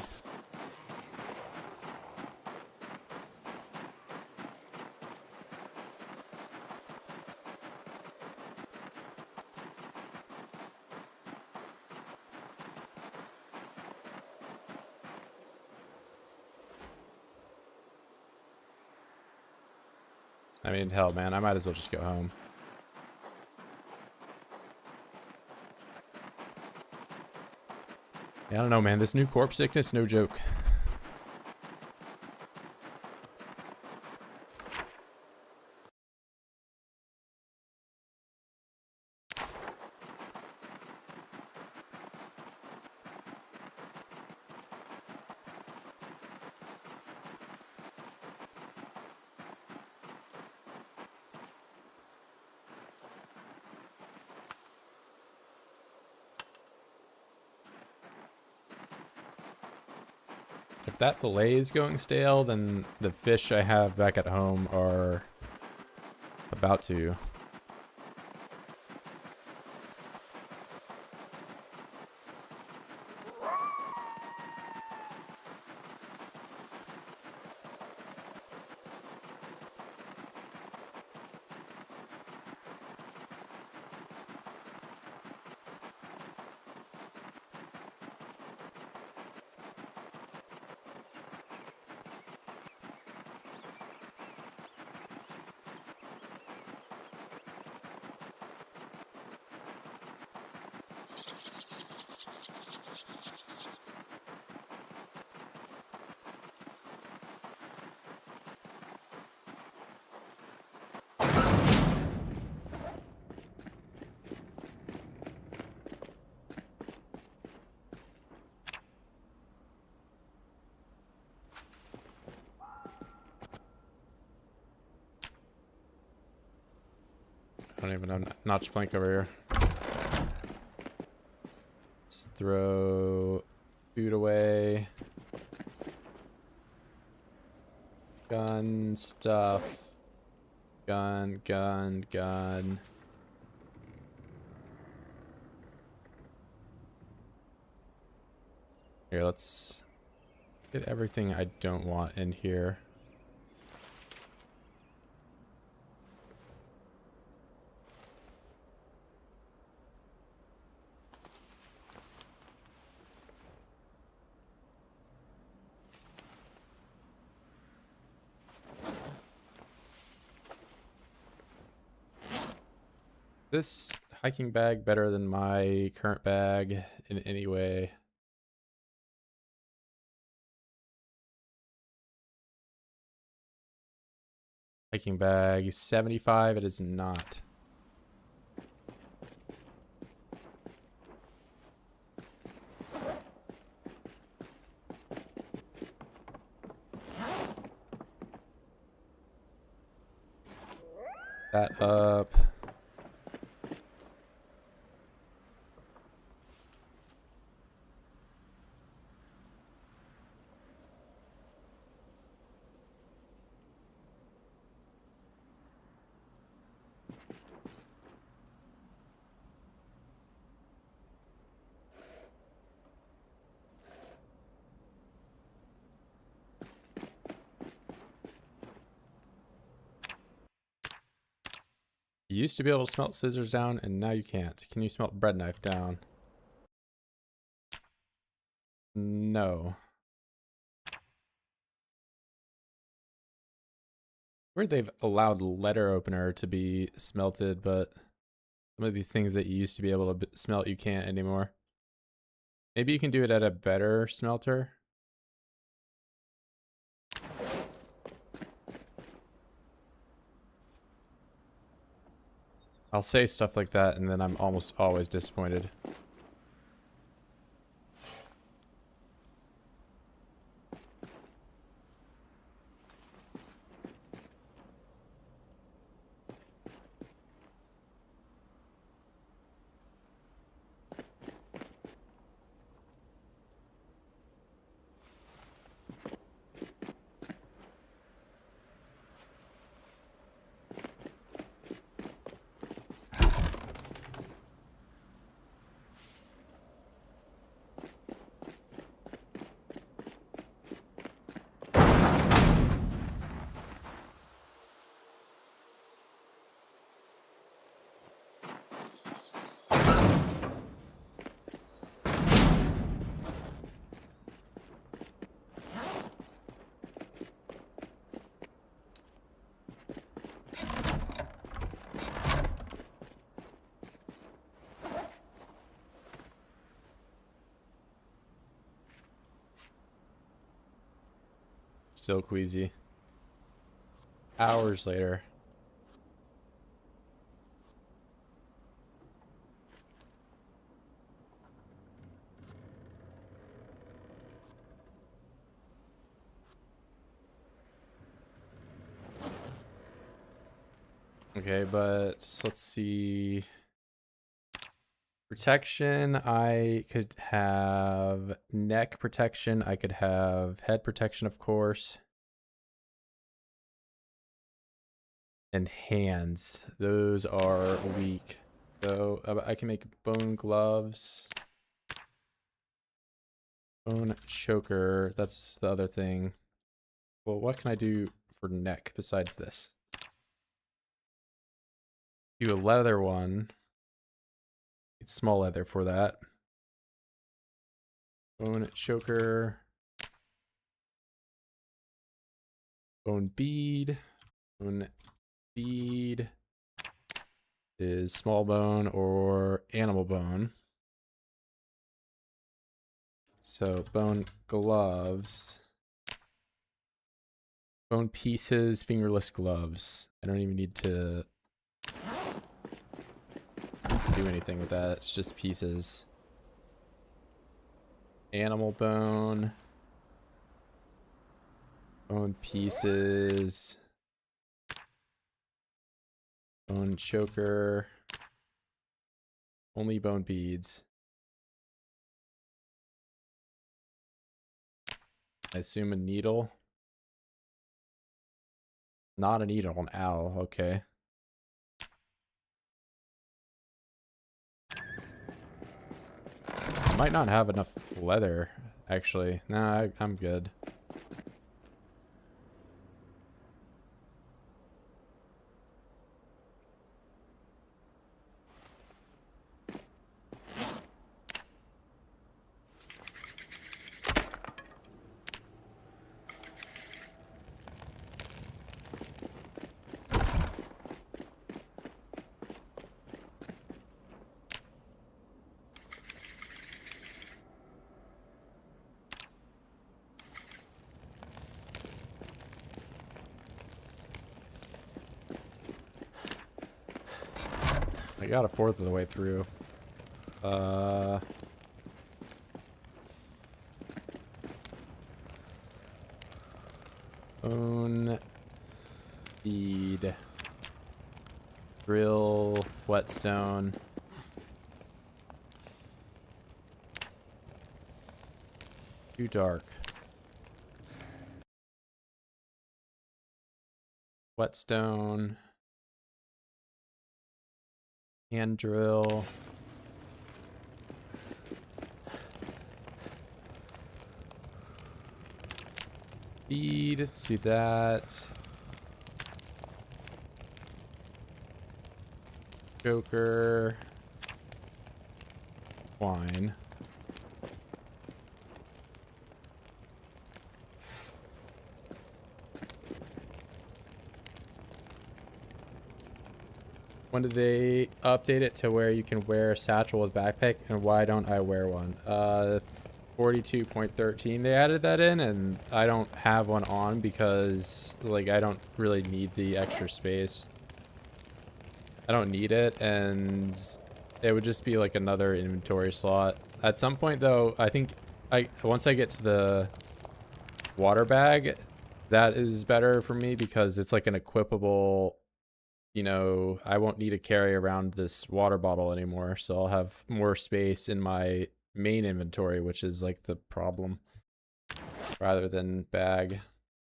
I mean, hell, man, I might as well just go home. Yeah, I don't know, man. This new corpse sickness, no joke. If that fillet is going stale, then the fish I have back at home are about to. I don't even have notch plank over here. Let's throw food away. Gun stuff. Gun, gun, gun. Here, let's get everything I don't want in here. This hiking bag better than my current bag in any way? Hiking bag 75, it is not. That up. You used to be able to smelt scissors down, and now you can't. Can you smelt bread knife down? No. Weird they've allowed letter opener to be smelted, but some of these things that you used to be able to smelt, you can't anymore. Maybe you can do it at a better smelter. I'll say stuff like that, and then I'm almost always disappointed. Still queasy. Hours later. Okay, but let's see. Protection, I could have neck protection. I could have head protection, of course. And hands. Those are weak. So I can make bone gloves. Bone choker. That's the other thing. Well, what can I do for neck besides this? Do a leather one. Need small leather for that. Bone choker. Bone bead. Bone bead is small bone or animal bone. So bone gloves. Bone pieces, fingerless gloves. I don't even need to do anything with that. It's just pieces. Animal bone. Bone pieces. Bone choker. Only bone beads. I assume a needle. Not a needle, an owl. Okay. I might not have enough leather, actually. Nah, I'm good. I got a fourth of the way through. Bone, feed, drill, whetstone. Too dark. Whetstone. Hand drill. Feed, let's do that. Joker. Wine. When did they update it to where you can wear a satchel with backpack, and why don't I wear one? 42.13 they added that in, and I don't have one on because like I don't really need the extra space. I don't need it, and it would just be like another inventory slot. At some point though, I think once I get to the water bag, that is better for me because it's like an equipable, you know, I won't need to carry around this water bottle anymore, so I'll have more space in my main inventory, which is like the problem, rather than bag.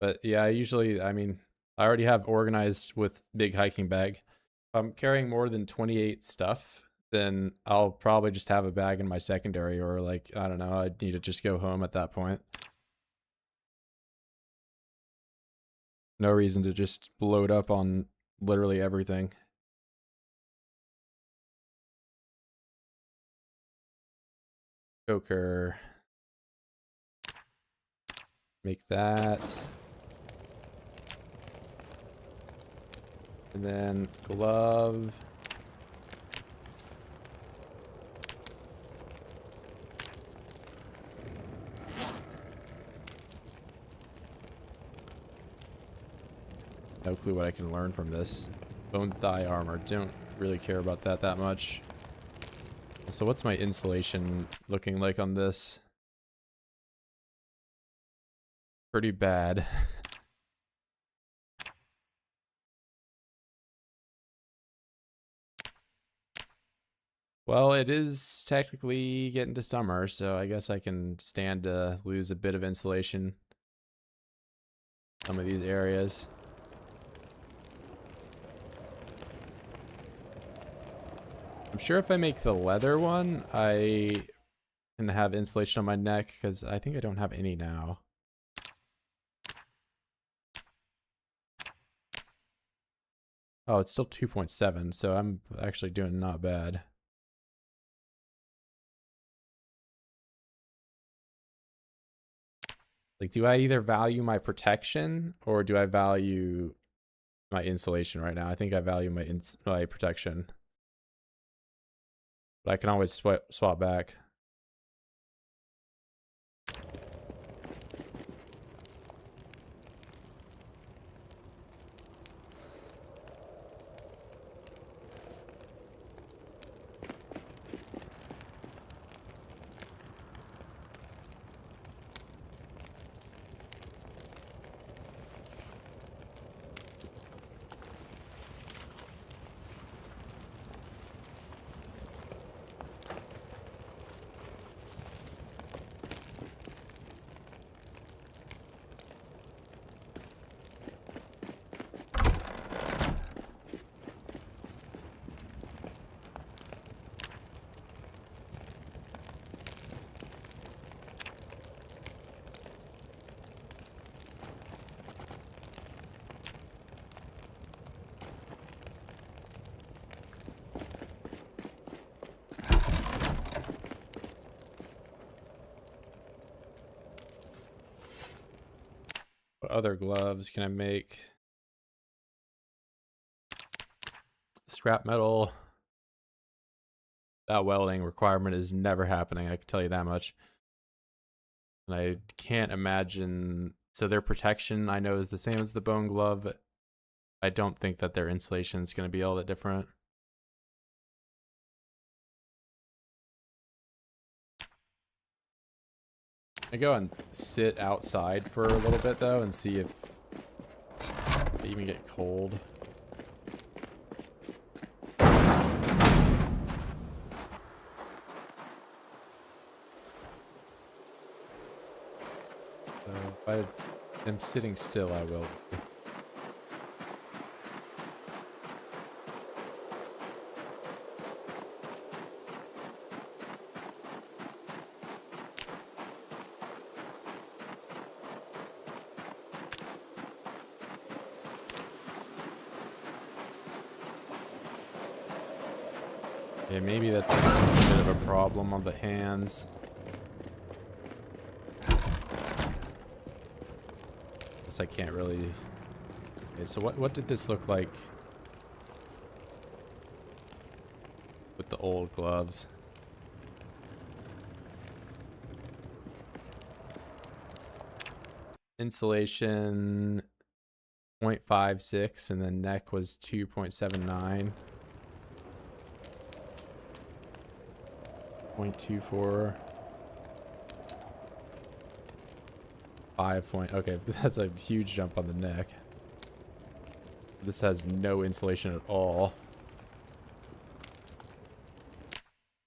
But yeah, I mean, I already have organized with big hiking bag. If I'm carrying more than 28 stuff, then I'll probably just have a bag in my secondary, or like, I don't know, I'd need to just go home at that point. No reason to just load up on literally everything. Joker. Make that. And then glove. No clue what I can learn from this. Bone thigh armor. Don't really care about that much. So what's my insulation looking like on this? Pretty bad. Well, it is technically getting to summer, so I guess I can stand to lose a bit of insulation. Some of these areas. I'm sure if I make the leather one, I can have insulation on my neck, because I think I don't have any now. Oh, it's still 2.7, so I'm actually doing not bad. Like, do I either value my protection or do I value my insulation right now? I think I value my protection. But I can always swap back. What other gloves can I make? Scrap metal. That welding requirement is never happening, I can tell you that much. And I can't imagine. So their protection I know is the same as the bone glove. I don't think that their insulation is going to be all that different. I go and sit outside for a little bit though and see if they even get cold. So if I am sitting still, I will. Yeah, maybe that's a bit of a problem on the hands. Guess I can't really. Okay, so what did this look like with the old gloves? Insulation 0.56 and then neck was 2.79. 0.24. 5 point. Okay, that's a huge jump on the neck. This has no insulation at all.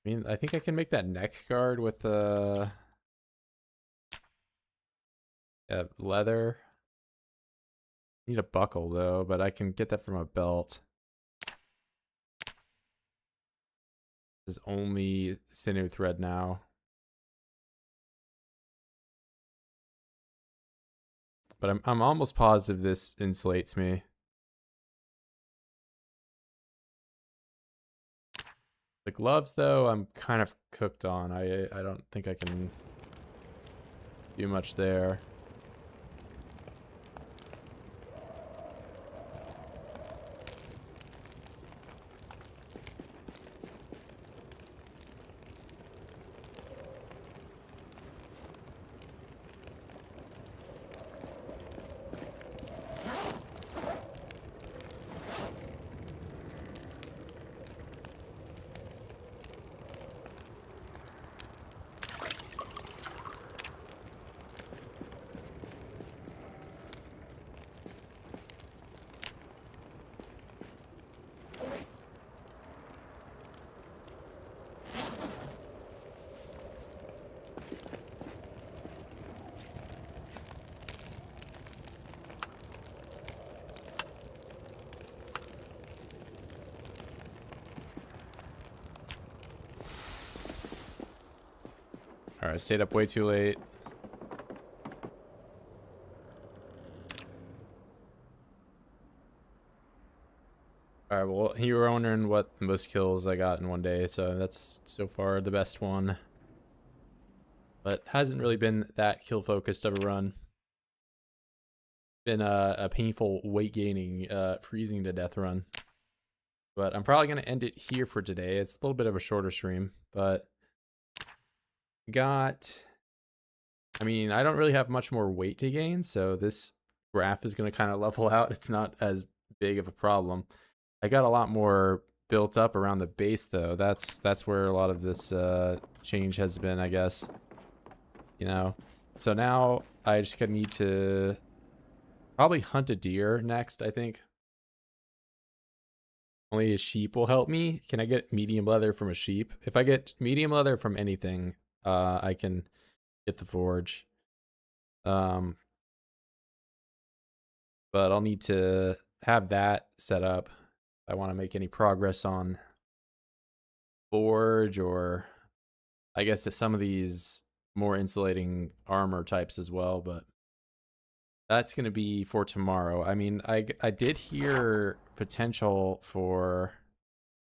I mean, I think I can make that neck guard with leather. Need a buckle though, but I can get that from a belt. This is only sinew thread now. But I'm almost positive this insulates me. The gloves though, I'm kind of cooked on. I don't think I can do much there. Alright, I stayed up way too late. Alright, well, you were wondering what the most kills I got in one day, so that's so far the best one. But hasn't really been that kill focused of a run. Been a painful weight gaining, freezing to death run. But I'm probably going to end it here for today. It's a little bit of a shorter stream, but I mean, I don't really have much more weight to gain, so this graph is going to kind of level out. It's not as big of a problem. I got a lot more built up around the base, though. That's where a lot of this change has been, I guess. You know, so now I just gonna need to probably hunt a deer next, I think. Only a sheep will help me. Can I get medium leather from a sheep? If I get medium leather from anything, I can get the forge. But I'll need to have that set up if I want to make any progress on forge, or I guess some of these more insulating armor types as well, but that's going to be for tomorrow. I mean, I did hear potential for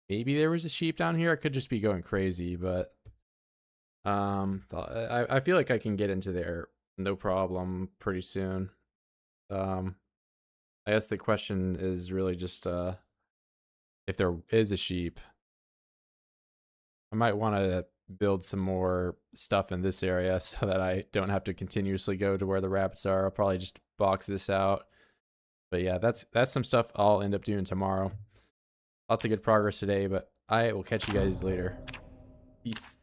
maybe there was a sheep down here. I could just be going crazy, but I feel like I can get into there no problem pretty soon. I guess the question is really just if there is a sheep, I might want to build some more stuff in this area so that I don't have to continuously go to where the rabbits are. I'll probably just box this out. But yeah, that's some stuff I'll end up doing tomorrow. Lots of good progress today, but I will catch you guys later. Peace.